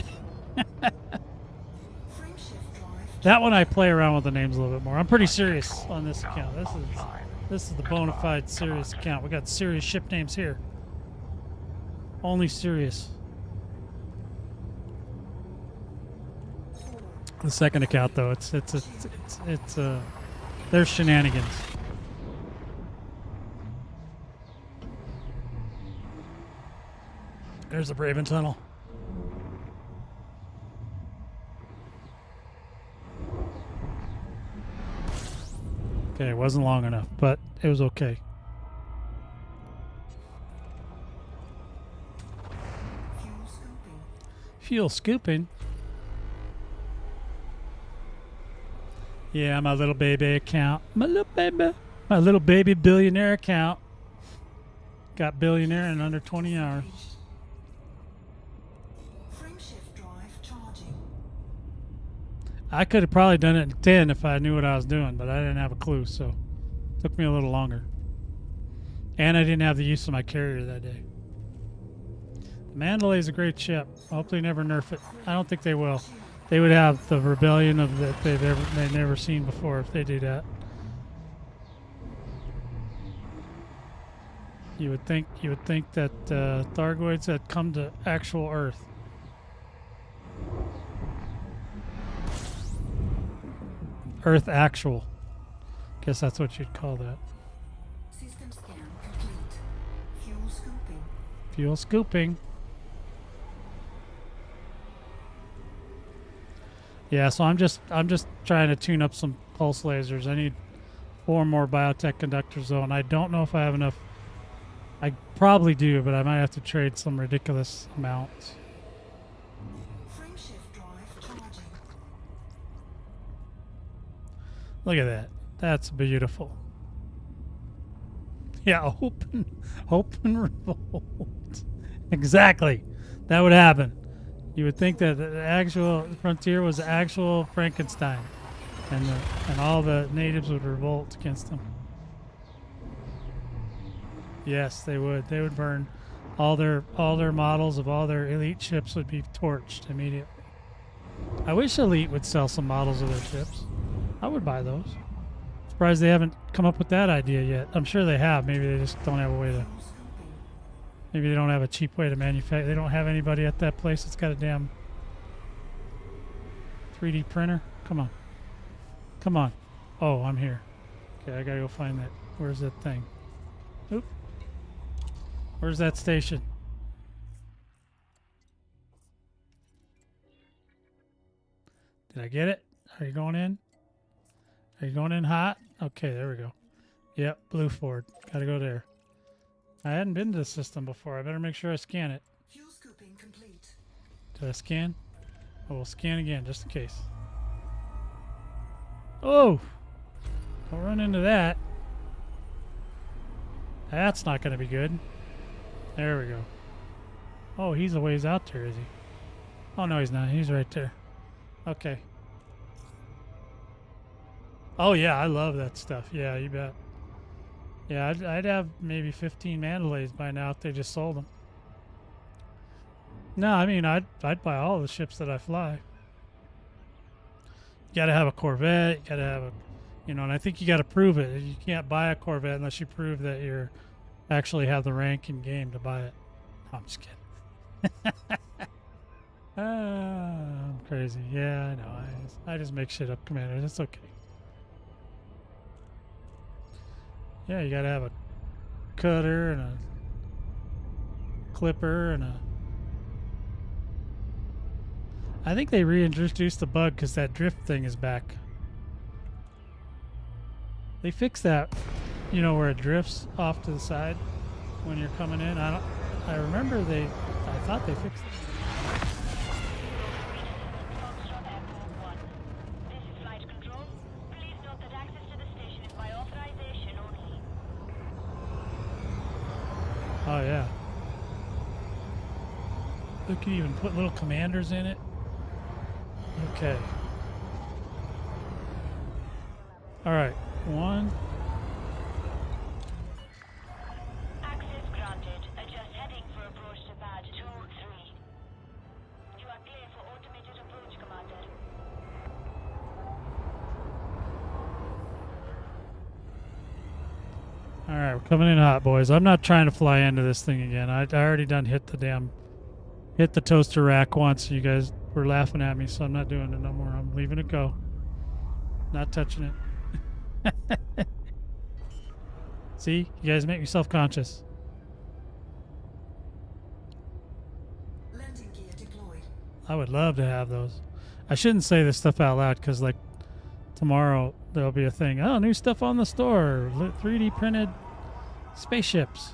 That one I play around with the names a little bit more. I'm pretty serious on this account. This is the bona fide serious account. We got serious ship names here. Only serious. The second account though, it's there's shenanigans. There's the Braven Tunnel. Okay, it wasn't long enough, but it was okay. Fuel scooping. Yeah, my little baby account. My little baby billionaire account. Got billionaire in under 20 hours. Frameshift drive charging. I could have probably done it in 10 if I knew what I was doing, but I didn't have a clue, so it took me a little longer. And I didn't have the use of my carrier that day. The Mandalay is a great ship. I hope they never nerf it. I don't think they will. They would have the rebellion of that they've never seen before if they do that. You would think that Thargoids had come to actual Earth. Earth actual. Guess that's what you'd call that. System scan complete. Fuel scooping. Fuel scooping. Yeah, so I'm just trying to tune up some pulse lasers. I need 4 more biotech conductors though, and I don't know if I have enough. I probably do, but I might have to trade some ridiculous amounts. Frameshift drive charging. Look at that. That's beautiful. Yeah, open revolt. Exactly. That would happen. You would think that the actual frontier was actual Frankenstein, and all the natives would revolt against them. Yes, they would. They would burn all their models of all their elite ships would be torched immediately. I wish Elite would sell some models of their ships. I would buy those. Surprised they haven't come up with that idea yet. I'm sure they have. Maybe they just don't have a way to. Maybe they don't have a cheap way to manufacture. They don't have anybody at that place that's got a damn 3D printer. Come on. Come on. Oh, I'm here. Okay, I gotta go find that. Where's that thing? Oop. Where's that station? Did I get it? Are you going in? Are you going in hot? Okay, there we go. Yep, Blue Ford. Gotta go there. I hadn't been to the system before. I better make sure I scan it. Fuel scooping complete. Did I scan? Oh, we'll scan again just in case. Oh! Don't run into that. That's not going to be good. There we go. Oh, he's a ways out there, is he? Oh, no, he's not. He's right there. Okay. Oh, yeah, I love that stuff. Yeah, you bet. Yeah, I'd have maybe 15 Mandalays by now if they just sold them. No, I mean, I'd buy all the ships that I fly. You got to have a Corvette. You got to have a, you know, and I think you got to prove it. You can't buy a Corvette unless you prove that you're actually have the rank in game to buy it. No, I'm just kidding. I'm crazy. Yeah, I know. I just make shit up, Commander. That's okay. Yeah, you gotta have a cutter and a clipper and a. I think they reintroduced the bug because that drift thing is back. They fixed that, you know, where it drifts off to the side. when you're coming in. I remember I thought they fixed it. Foxtrot Airport 1. This is flight control. Please note that access to the station is by authorization only. Oh yeah. They can even put little commanders in it. Okay. All right. 1. Access granted. Adjust heading for approach to pad 2-3. You are clear for automated approach, Commander. All right, we're coming in hot, boys. I'm not trying to fly into this thing again. I already done hit the toaster rack once. You guys were laughing at me, so I'm not doing it no more. I'm leaving it go. Not touching it. See, you guys make me self-conscious. Landing gear deployed. I would love to have those. I shouldn't say this stuff out loud because, like, tomorrow there'll be a thing. Oh, new stuff on the store. 3D printed spaceships.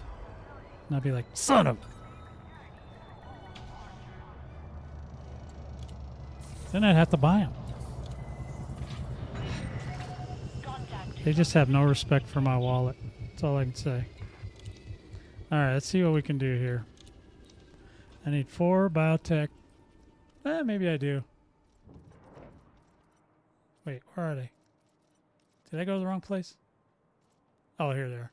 And I'll be like, son of. Then I'd have to buy them. They just have no respect for my wallet. That's all I can say. All right, let's see what we can do here. I need 4 biotech. Maybe I do. Wait, where are they? Did I go to the wrong place? Oh, here they are.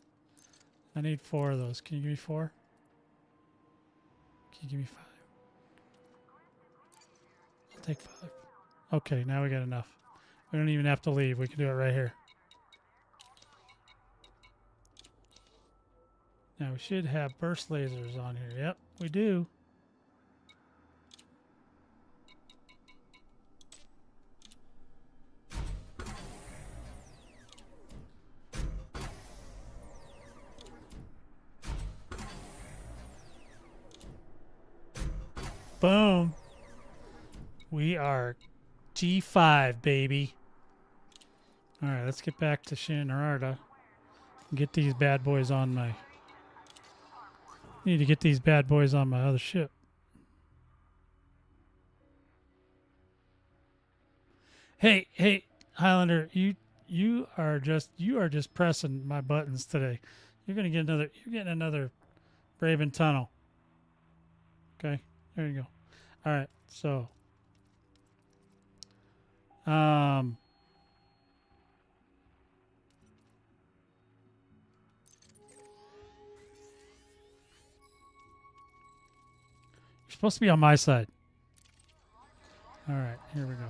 I need 4 of those. Can you give me 4? Can you give me 5? I'll take 5. Okay, now we got enough. We don't even have to leave. We can do it right here. Now we should have burst lasers on here. Yep, we do. Boom. We are G5, baby. All right, let's get back to Shinararta and get these bad boys on my... Need to get these bad boys on my other ship. Hey, Highlander, you are just pressing my buttons today. You're getting another Braven tunnel. Okay, there you go. All right, so you're supposed to be on my side. All right, here we go.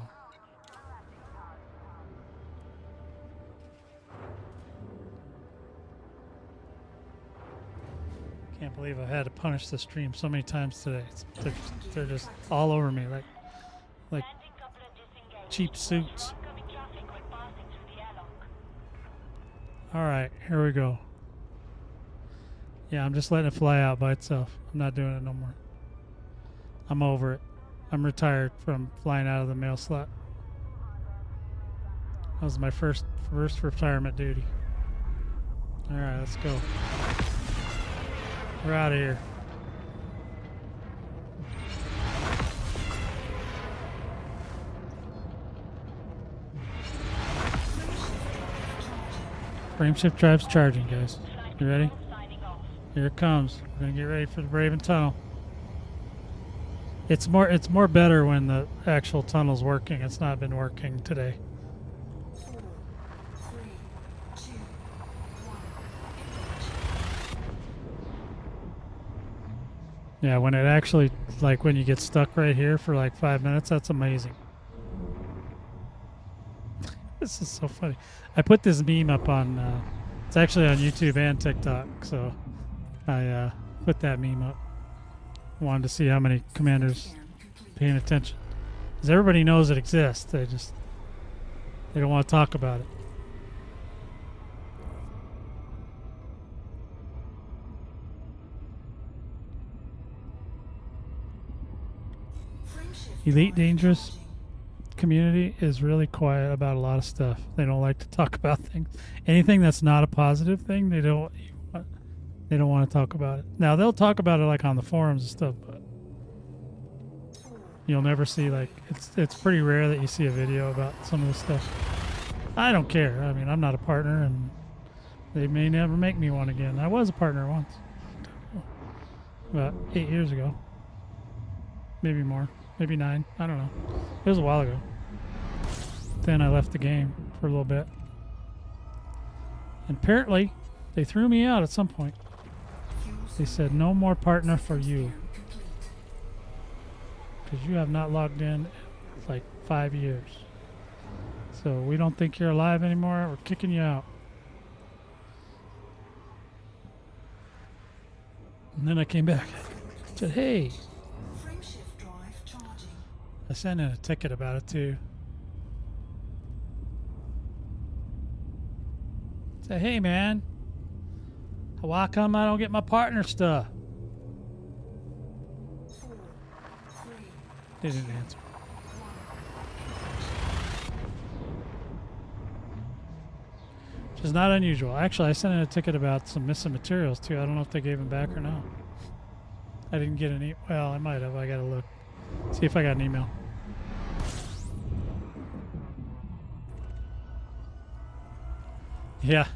Can't believe I've had to punish the stream so many times today. They're just all over me like cheap suits. All right, here we go. Yeah, I'm just letting it fly out by itself. I'm not doing it no more. I'm over it. I'm retired from flying out of the mail slot. That was my first retirement duty. All right, let's go. We're out of here. Frameshift drive's charging, guys. You ready? Here it comes. We're gonna get ready for the Braven tunnel. It's more better when the actual tunnel's working. It's not been working today. 4, 3, 2, 1. Yeah, when it actually, like when you get stuck right here for like 5 minutes, that's amazing. This is so funny. I put this meme up on, it's actually on YouTube and TikTok, so I put that meme up. Wanted to see how many commanders paying attention. Because everybody knows it exists. They don't want to talk about it. Elite Dangerous community is really quiet about a lot of stuff. They don't like to talk about things. Anything that's not a positive thing, they don't. They don't want to talk about it. Now they'll talk about it like on the forums and stuff, but you'll never see like it's pretty rare that you see a video about some of this stuff. I don't care. I mean, I'm not a partner, and they may never make me one again. I was a partner once, about 8 years ago, maybe more, maybe 9. I don't know. It was a while ago. Then I left the game for a little bit, and apparently they threw me out at some point. They said no more partner for you because you have not logged in like 5 years. So we don't think you're alive anymore. We're kicking you out. And then I came back. Said, hey. Frameshift drive charging. I sent in a ticket about it too. Said, hey man, why come I don't get my partner stuff? 4, 3, They didn't answer. Which is not unusual. Actually, I sent in a ticket about some missing materials too. I don't know if they gave them back or not. I didn't get any. Well, I might have. I gotta look. See if I got an email. Yeah,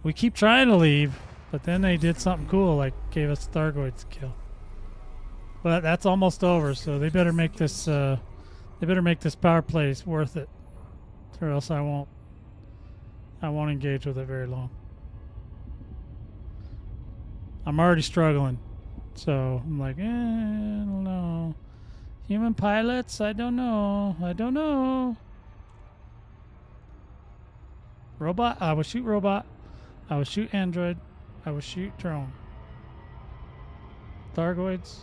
we keep trying to leave, but then they did something cool, like gave us Thargoid's kill. But that's almost over, so they better make this. They better make this power play worth it, or else I won't engage with it very long. I'm already struggling, so I'm like, I don't know. Human pilots, I don't know. I don't know. Robot, I will shoot robot. I will shoot android. I will shoot drone. Thargoids,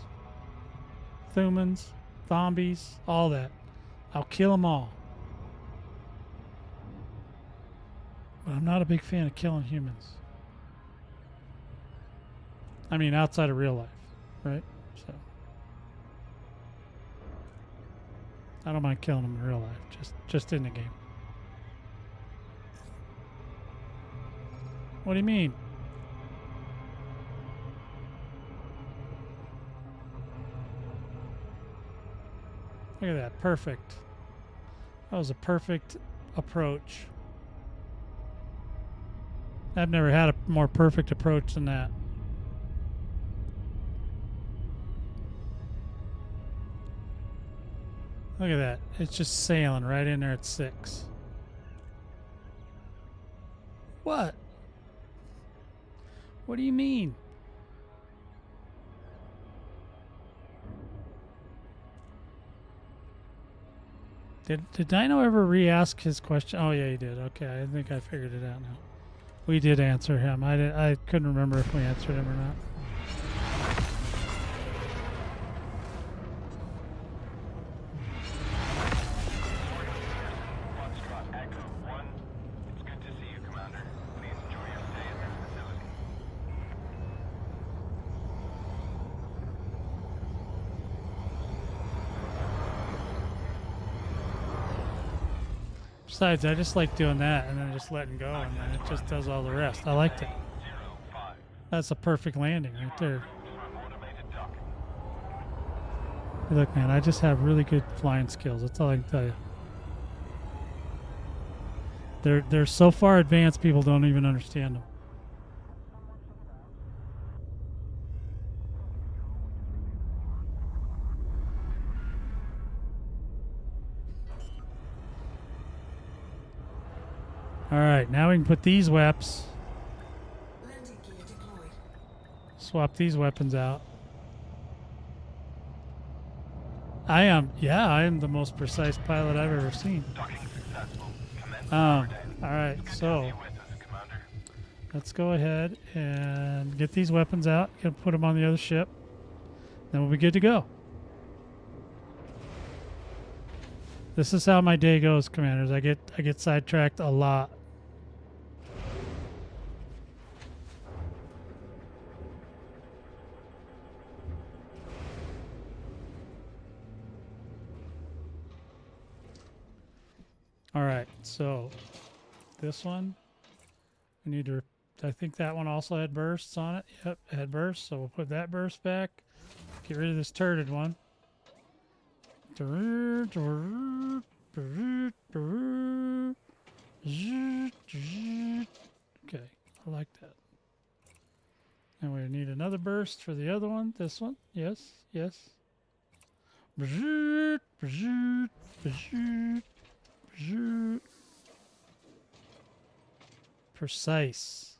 humans, zombies, all that. I'll kill them all. But I'm not a big fan of killing humans. I mean, outside of real life, right? So I don't mind killing them in real life, just in the game. What do you mean? Look at that, perfect. That was a perfect approach. I've never had a more perfect approach than that. Look at that. It's just sailing right in there at 6. What? What do you mean? Did Dino ever re-ask his question? Oh yeah, he did. Okay, I think I figured it out now. We did answer him. I couldn't remember if we answered him or not. Foxtrot Echo 1. It's good to see you, Commander. Please enjoy your stay at this facility. Besides, I just like doing that and then just letting go, and then it just does all the rest. I liked it. 05. That's a perfect landing right there. For automated docking. Hey, look, man, I just have really good flying skills. That's all I can tell you. They're so far advanced, people don't even understand them. All right, now we can put these weapons, Landing gear deployed. swap these weapons out. I am the most precise pilot I've ever seen. Docking successful. Commence All power down. right, Good to so see you with us, Commander. let's go ahead and get these weapons out. Gonna put them on the other ship. Then we'll be good to go. This is how my day goes, commanders. I get sidetracked a lot. All right, so this one, I need to I think that one also had bursts on it. Yep, it had bursts, so we'll put that burst back. Get rid of this turreted one. Okay, I like that. And we need another burst for the other one. This one. Yes, yes. Precise.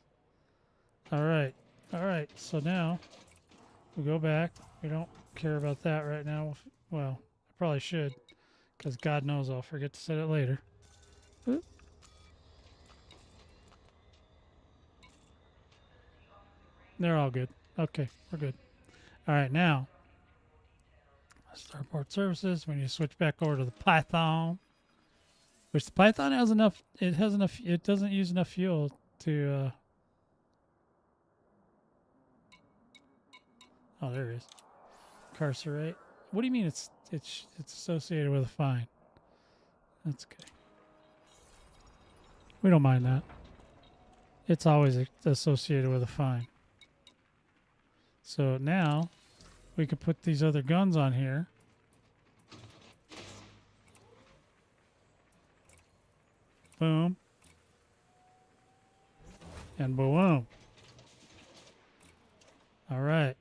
All right. So now we go back. We don't care about that right now. Well, I probably should, because God knows I'll forget to set it later. Oop. They're all good. Okay, we're good. All right, now Starport services. We need to switch back over to the Python, which the Python has enough. It has enough. It doesn't use enough fuel to. Oh, there it is. Carcerate. What do you mean it's associated with a fine? That's okay. We don't mind that. It's always associated with a fine. So now we can put these other guns on here. Boom. And boom. All right.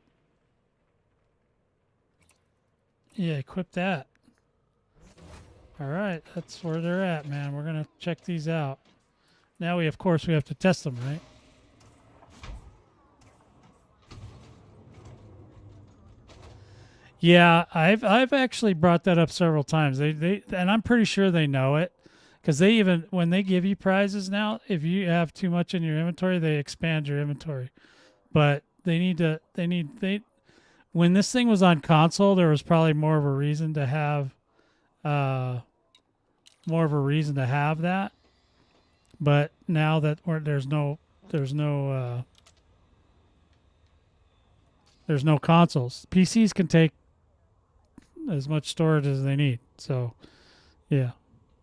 Yeah, equip that. All right, that's where they're at, man. We're going to check these out. Now we, of course, we have to test them, right? Yeah, I've actually brought that up several times. They and I'm pretty sure they know it, because they even, when they give you prizes now, if you have too much in your inventory, they expand your inventory. But when this thing was on console, there was probably more of a reason to have that. But now that there's no consoles, PCs can take as much storage as they need. So, yeah.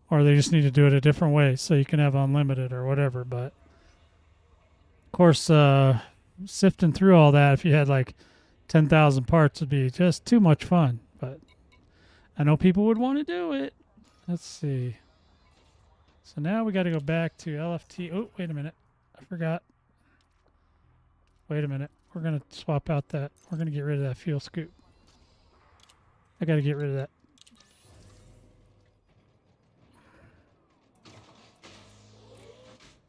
Or they just need to do it a different way so you can have unlimited or whatever. But, of course, sifting through all that, if you had like 10,000 parts, would be just too much fun. But I know people would want to do it. Let's see. So now we got to go back to LFT. Oh, wait a minute. I forgot. Wait a minute. We're going to swap out that. We're going to get rid of that fuel scoop. I got to get rid of that.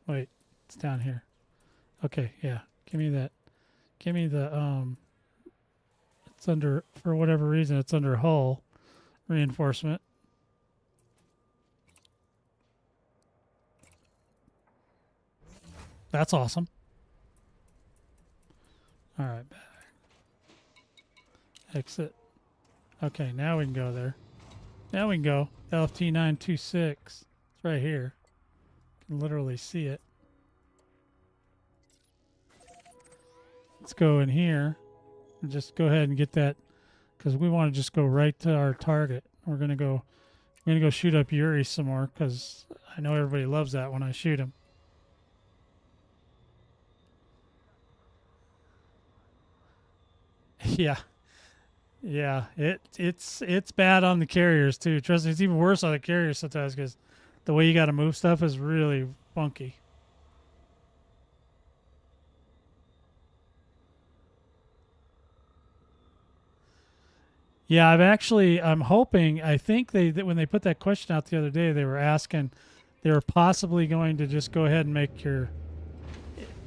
Wait, it's down here. Okay, yeah. Give me that. Give me the, it's under, for whatever reason, it's under hull reinforcement. That's awesome. All right, back. Exit. Okay, now we can go there. Now we can go. LFT 926. It's right here. You can literally see it. Let's go in here and just go ahead and get that, because we want to just go right to our target. We're gonna go shoot up Yuri some more, because I know everybody loves that when I shoot him. Yeah. Yeah, it's bad on the carriers too. Trust me, it's even worse on the carriers sometimes, because the way you got to move stuff is really funky. Yeah, I'm hoping, I think that when they put that question out the other day, they were asking, they were possibly going to just go ahead and make your,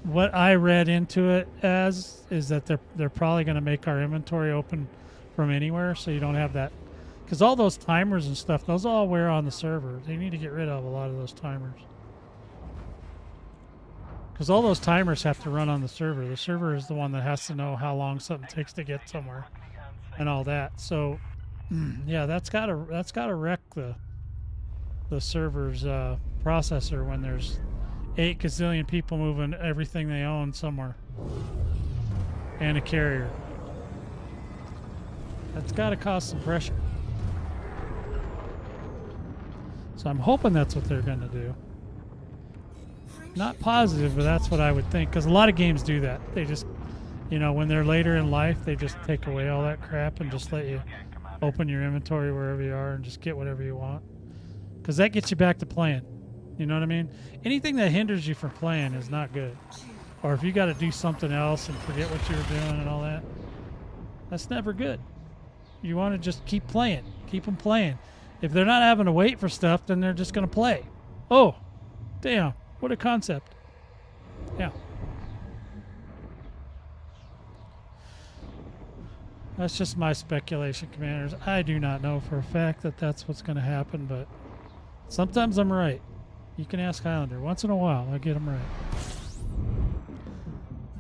what I read into it as is that they're probably going to make our inventory open from anywhere, so you don't have that, because all those timers and stuff, those all wear on the server. They need to get rid of a lot of those timers, because all those timers have to run on the server. The server is the one that has to know how long something takes to get somewhere and all that. So yeah, that's gotta wreck the server's processor when there's 8 gazillion people moving everything they own somewhere and a carrier. That's got to cause some pressure. So I'm hoping that's what they're going to do. not positive, but that's what I would think. Because a lot of games do that. They just, you know, when they're later in life, they just take away all that crap and just let you open your inventory wherever you are and just get whatever you want. Because that gets you back to playing. You know what I mean? Anything that hinders you from playing is not good. Or if you got to do something else and forget what you were doing and all that, that's never good. You want to just keep playing. Keep them playing. If they're not having to wait for stuff, then they're just going to play. Oh, damn. What a concept. Yeah. That's just my speculation, Commanders. I do not know for a fact that that's what's going to happen, but sometimes I'm right. You can ask Highlander. Once in a while, I get them right.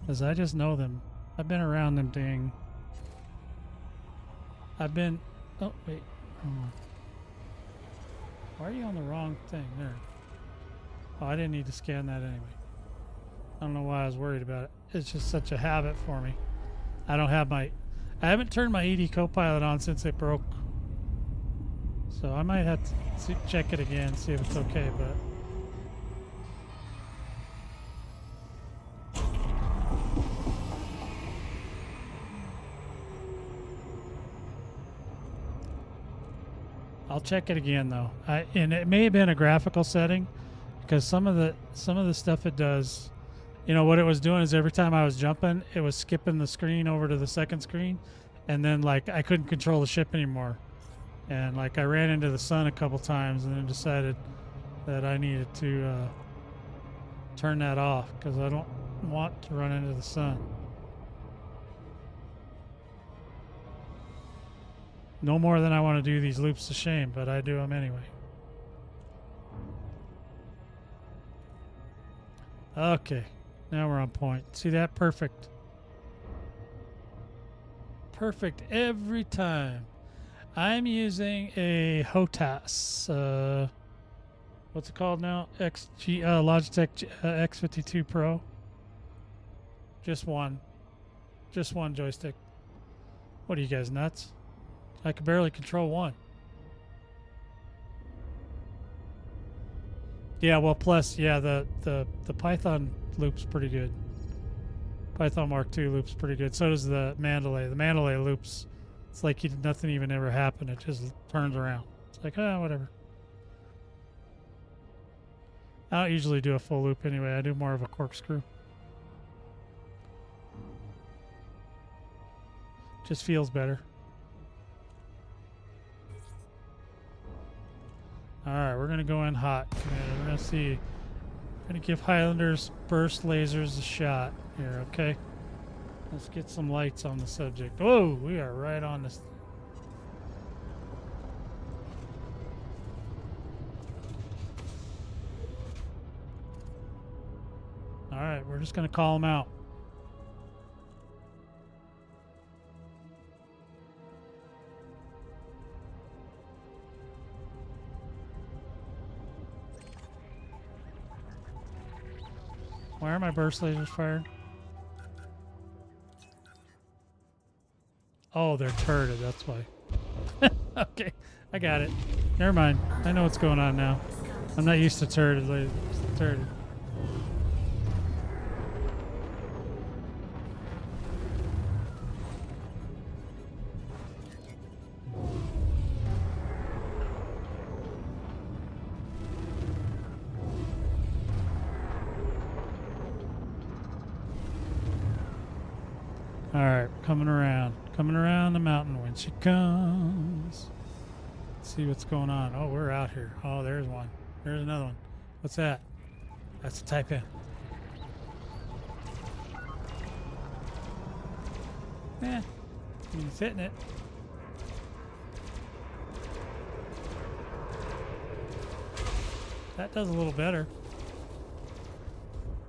Because I just know them. I've been around them dang. I've been... Oh, wait. Why are you on the wrong thing? There. Oh, I didn't need to scan that anyway. I don't know why I was worried about it. It's just such a habit for me. I don't have my... I haven't turned my ED Copilot on since it broke. So I might have to check it again, see if it's okay, but... I'll check it again though. And it may have been a graphical setting, because some of the stuff it does, you know, what it was doing is every time I was jumping, it was skipping the screen over to the second screen, and then like I couldn't control the ship anymore, and like I ran into the sun a couple times, and then decided that I needed to turn that off because I don't want to run into the sun. No more than I want to do these loops of shame, but I do them anyway. Okay, now we're on point. See that? Perfect. Perfect every time. I'm using a HOTAS. What's it called now? Logitech X52 Pro. Just one joystick. What are you guys, nuts? I can barely control one. Yeah, well, plus, yeah, the Python loop's pretty good. Python Mark II loop's pretty good. So does the Mandalay. The Mandalay loops, it's like nothing even ever happened. It just turns around. It's like, whatever. I don't usually do a full loop anyway. I do more of a corkscrew. Just feels better. Alright, we're going to go in hot, Commander. We're going to see. We're going to give Highlander's burst lasers a shot here, okay? Let's get some lights on the subject. Whoa, we are right on this. Alright, we're just going to call them out. Why are my burst lasers fired? Oh, they're turreted, that's why. Okay, I got it. Never mind. I know what's going on now. I'm not used to turreted lasers. Turreted. Alright, coming around the mountain when she comes. Let's see what's going on. Oh, we're out here. Oh, there's one. There's another one. What's that? That's a type in. Yeah, he's hitting it. That does a little better.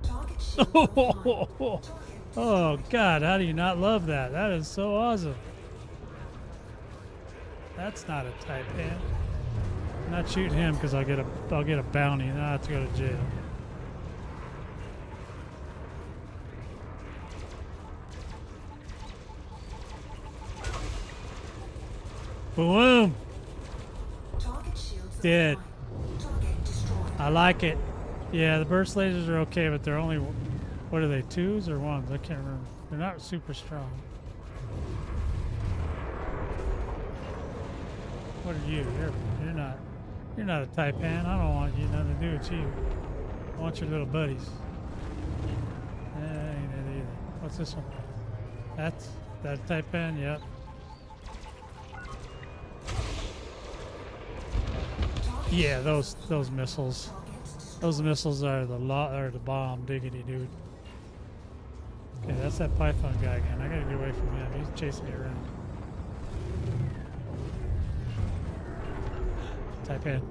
Target shield offline. Oh God, how do you not love that? That is so awesome. That's not a type in. I'm not shooting him because I'll get a bounty and I have to go to jail. Target shields Dead. offline. Target destroyed. I like it. Yeah, the burst lasers are okay, but they're only, what are they, 2s or 1s? I can't remember. They're not super strong. What are you? You're not a Taipan. I don't want you nothing to do with you. I want your little buddies. Ain't it either. What's this one? That's that Taipan. Yep. Yeah, those missiles. Those missiles are the bomb, diggity dude. Okay, that's that Python guy again. I gotta get away from him. He's chasing me around. Type in.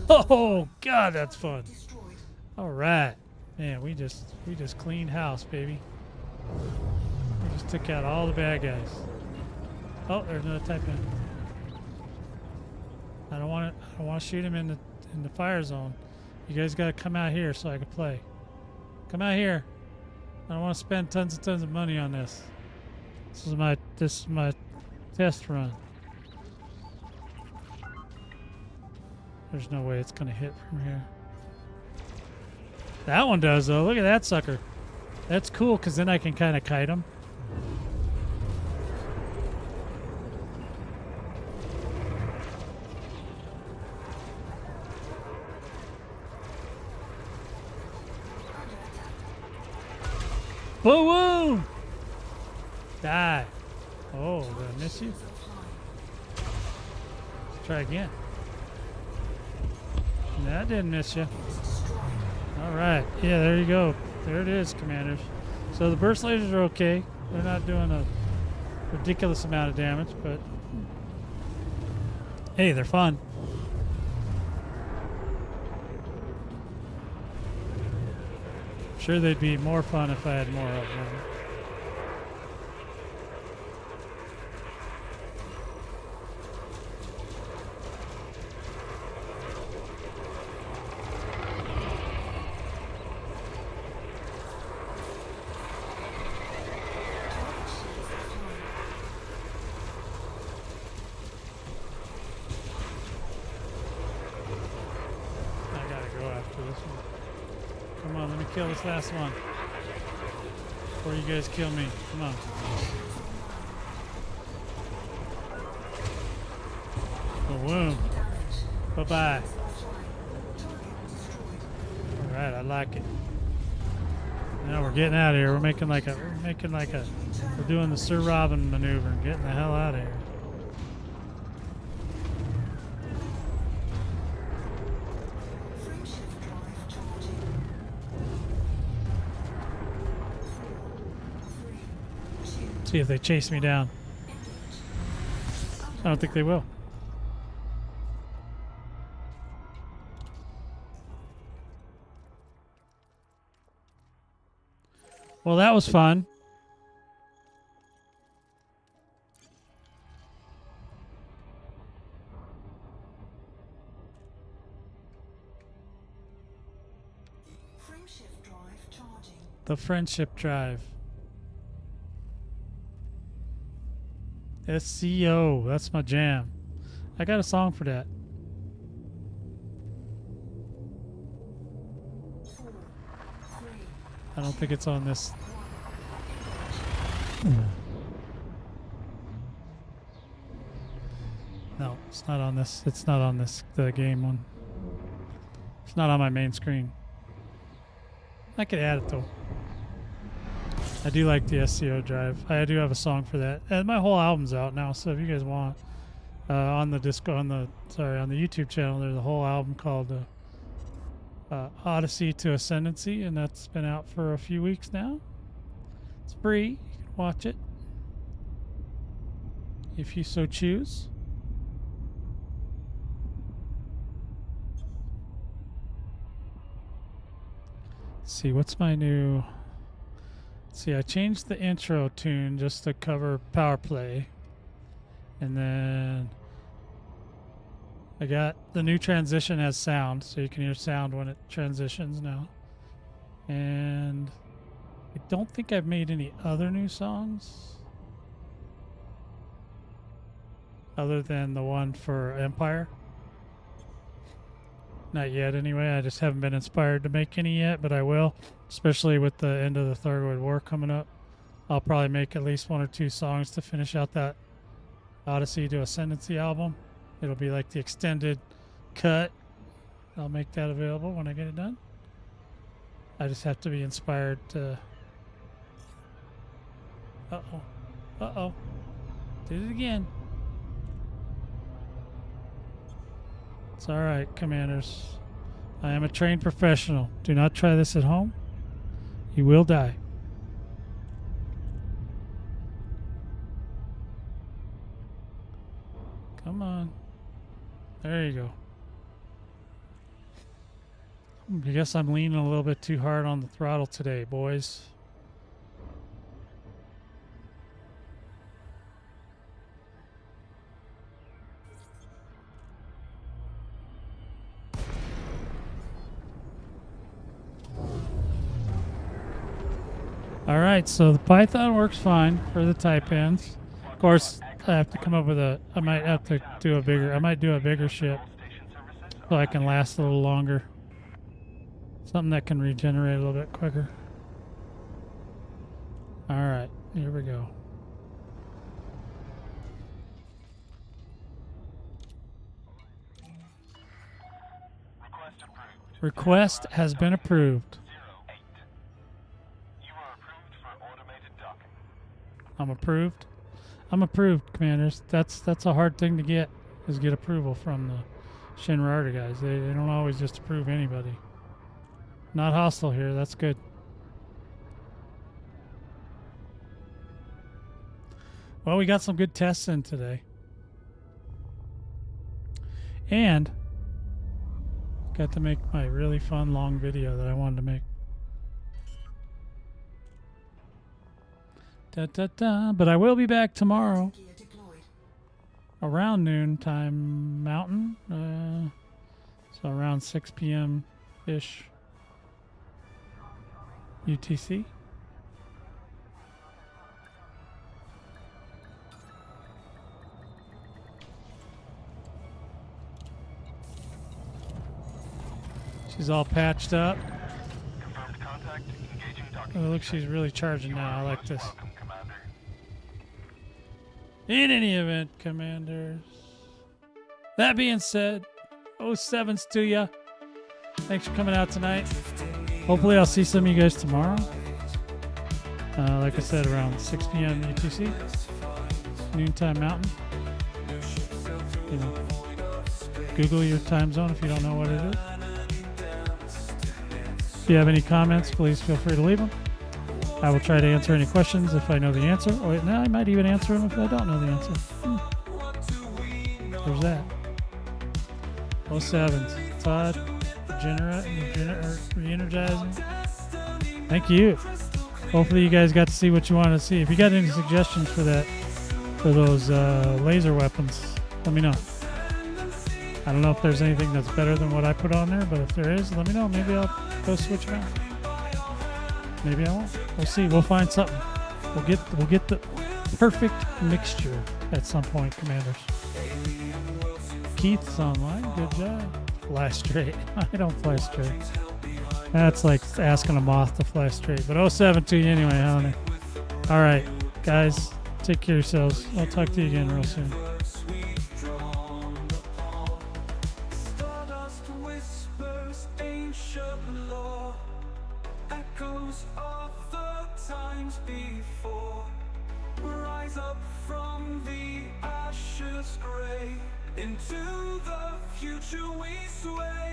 Oh God, that's fun. All right, man, we just cleaned house, baby. We just took out all the bad guys. Oh, there's another type in. I don't want to shoot him in the fire zone. You guys got to come out here so I can play. Come out here. I don't want to spend tons of money on this. This is my test run. There's no way it's gonna hit from here. That one does though. Look at that sucker. That's cool because then I can kind of kite him. Boom! Die. Oh, did I miss you? Let's try again. That didn't miss you. All right. Yeah, there you go. There it is, commanders. So the burst lasers are okay. They're not doing a ridiculous amount of damage, but hey, they're fun. I'm sure they'd be more fun if I had more of them. Come on, let me kill this last one before you guys kill me. Come on. Boom. Bye-bye. All right, I like it. Now we're getting out of here. We're doing the Sir Robin maneuver and getting the hell out of here. See if they chase me down. I don't think they will. Well, that was fun. Friendship drive charging. The friendship drive. SCO, that's my jam. I got a song for that. I don't think it's on this. No, it's not on this. It's not on this, the game one. It's not on my main screen. I could add it though. I do like the SCO drive. I do have a song for that. And my whole album's out now, so if you guys want, on the YouTube channel, there's a whole album called Odyssey to Ascendancy, and that's been out for a few weeks now. It's free. You can watch it if you so choose. Let's see, what's my new... See, I changed the intro tune just to cover Powerplay. And then I got the new transition as sound, so you can hear sound when it transitions now. And I don't think I've made any other new songs other than the one for Empire. Not yet anyway. I just haven't been inspired to make any yet, but I will, especially with the end of the Thargoid War coming up. I'll probably make at least 1 or 2 songs to finish out that Odyssey to Ascendancy album. It'll be like the extended cut. I'll make that available when I get it done. I just have to be inspired to... Uh-oh. Uh-oh. Did it again. It's all right, Commanders. I am a trained professional. Do not try this at home. You will die. Come on. There you go. I guess I'm leaning a little bit too hard on the throttle today, boys. All right, so the Python works fine for the Taipans. Of course, I have to come up with a. I might have to do a bigger. I might do a bigger ship so I can last a little longer. Something that can regenerate a little bit quicker. All right, here we go. Request has been approved. I'm approved. I'm approved, Commanders. That's a hard thing to get, is get approval from the Shinrarta guys. They don't always just approve anybody. Not hostile here. That's good. Well, we got some good tests in today. And got to make my really fun long video that I wanted to make. But I will be back tomorrow around noon time Mountain, so around 6 p.m. ish UTC. She's all patched up. Oh, look, she's really charging now. I like this. In any event, Commanders. That being said, 07s to ya. Thanks for coming out tonight. Hopefully I'll see some of you guys tomorrow. Like I said, around 6 p.m. UTC. Noontime Mountain. You know, Google your time zone if you don't know what it is. If you have any comments, please feel free to leave them. I will try to answer any questions if I know the answer. Or no, I might even answer them if I don't know the answer. There's that. 07s. Todd, re-energizing. Thank you. Hopefully you guys got to see what you wanted to see. If you got any suggestions for that, for those laser weapons, let me know. I don't know if there's anything that's better than what I put on there, but if there is, let me know. Maybe I'll go switch them out. Maybe I won't. We'll see. We'll find something. We'll get the perfect mixture at some point, Commanders. Keith's online. Good job. Fly straight. I don't fly straight. That's like asking a moth to fly straight. But 07 to you anyway, honey. All right, guys. Take care of yourselves. I'll talk to you again real soon. Into the future we sway.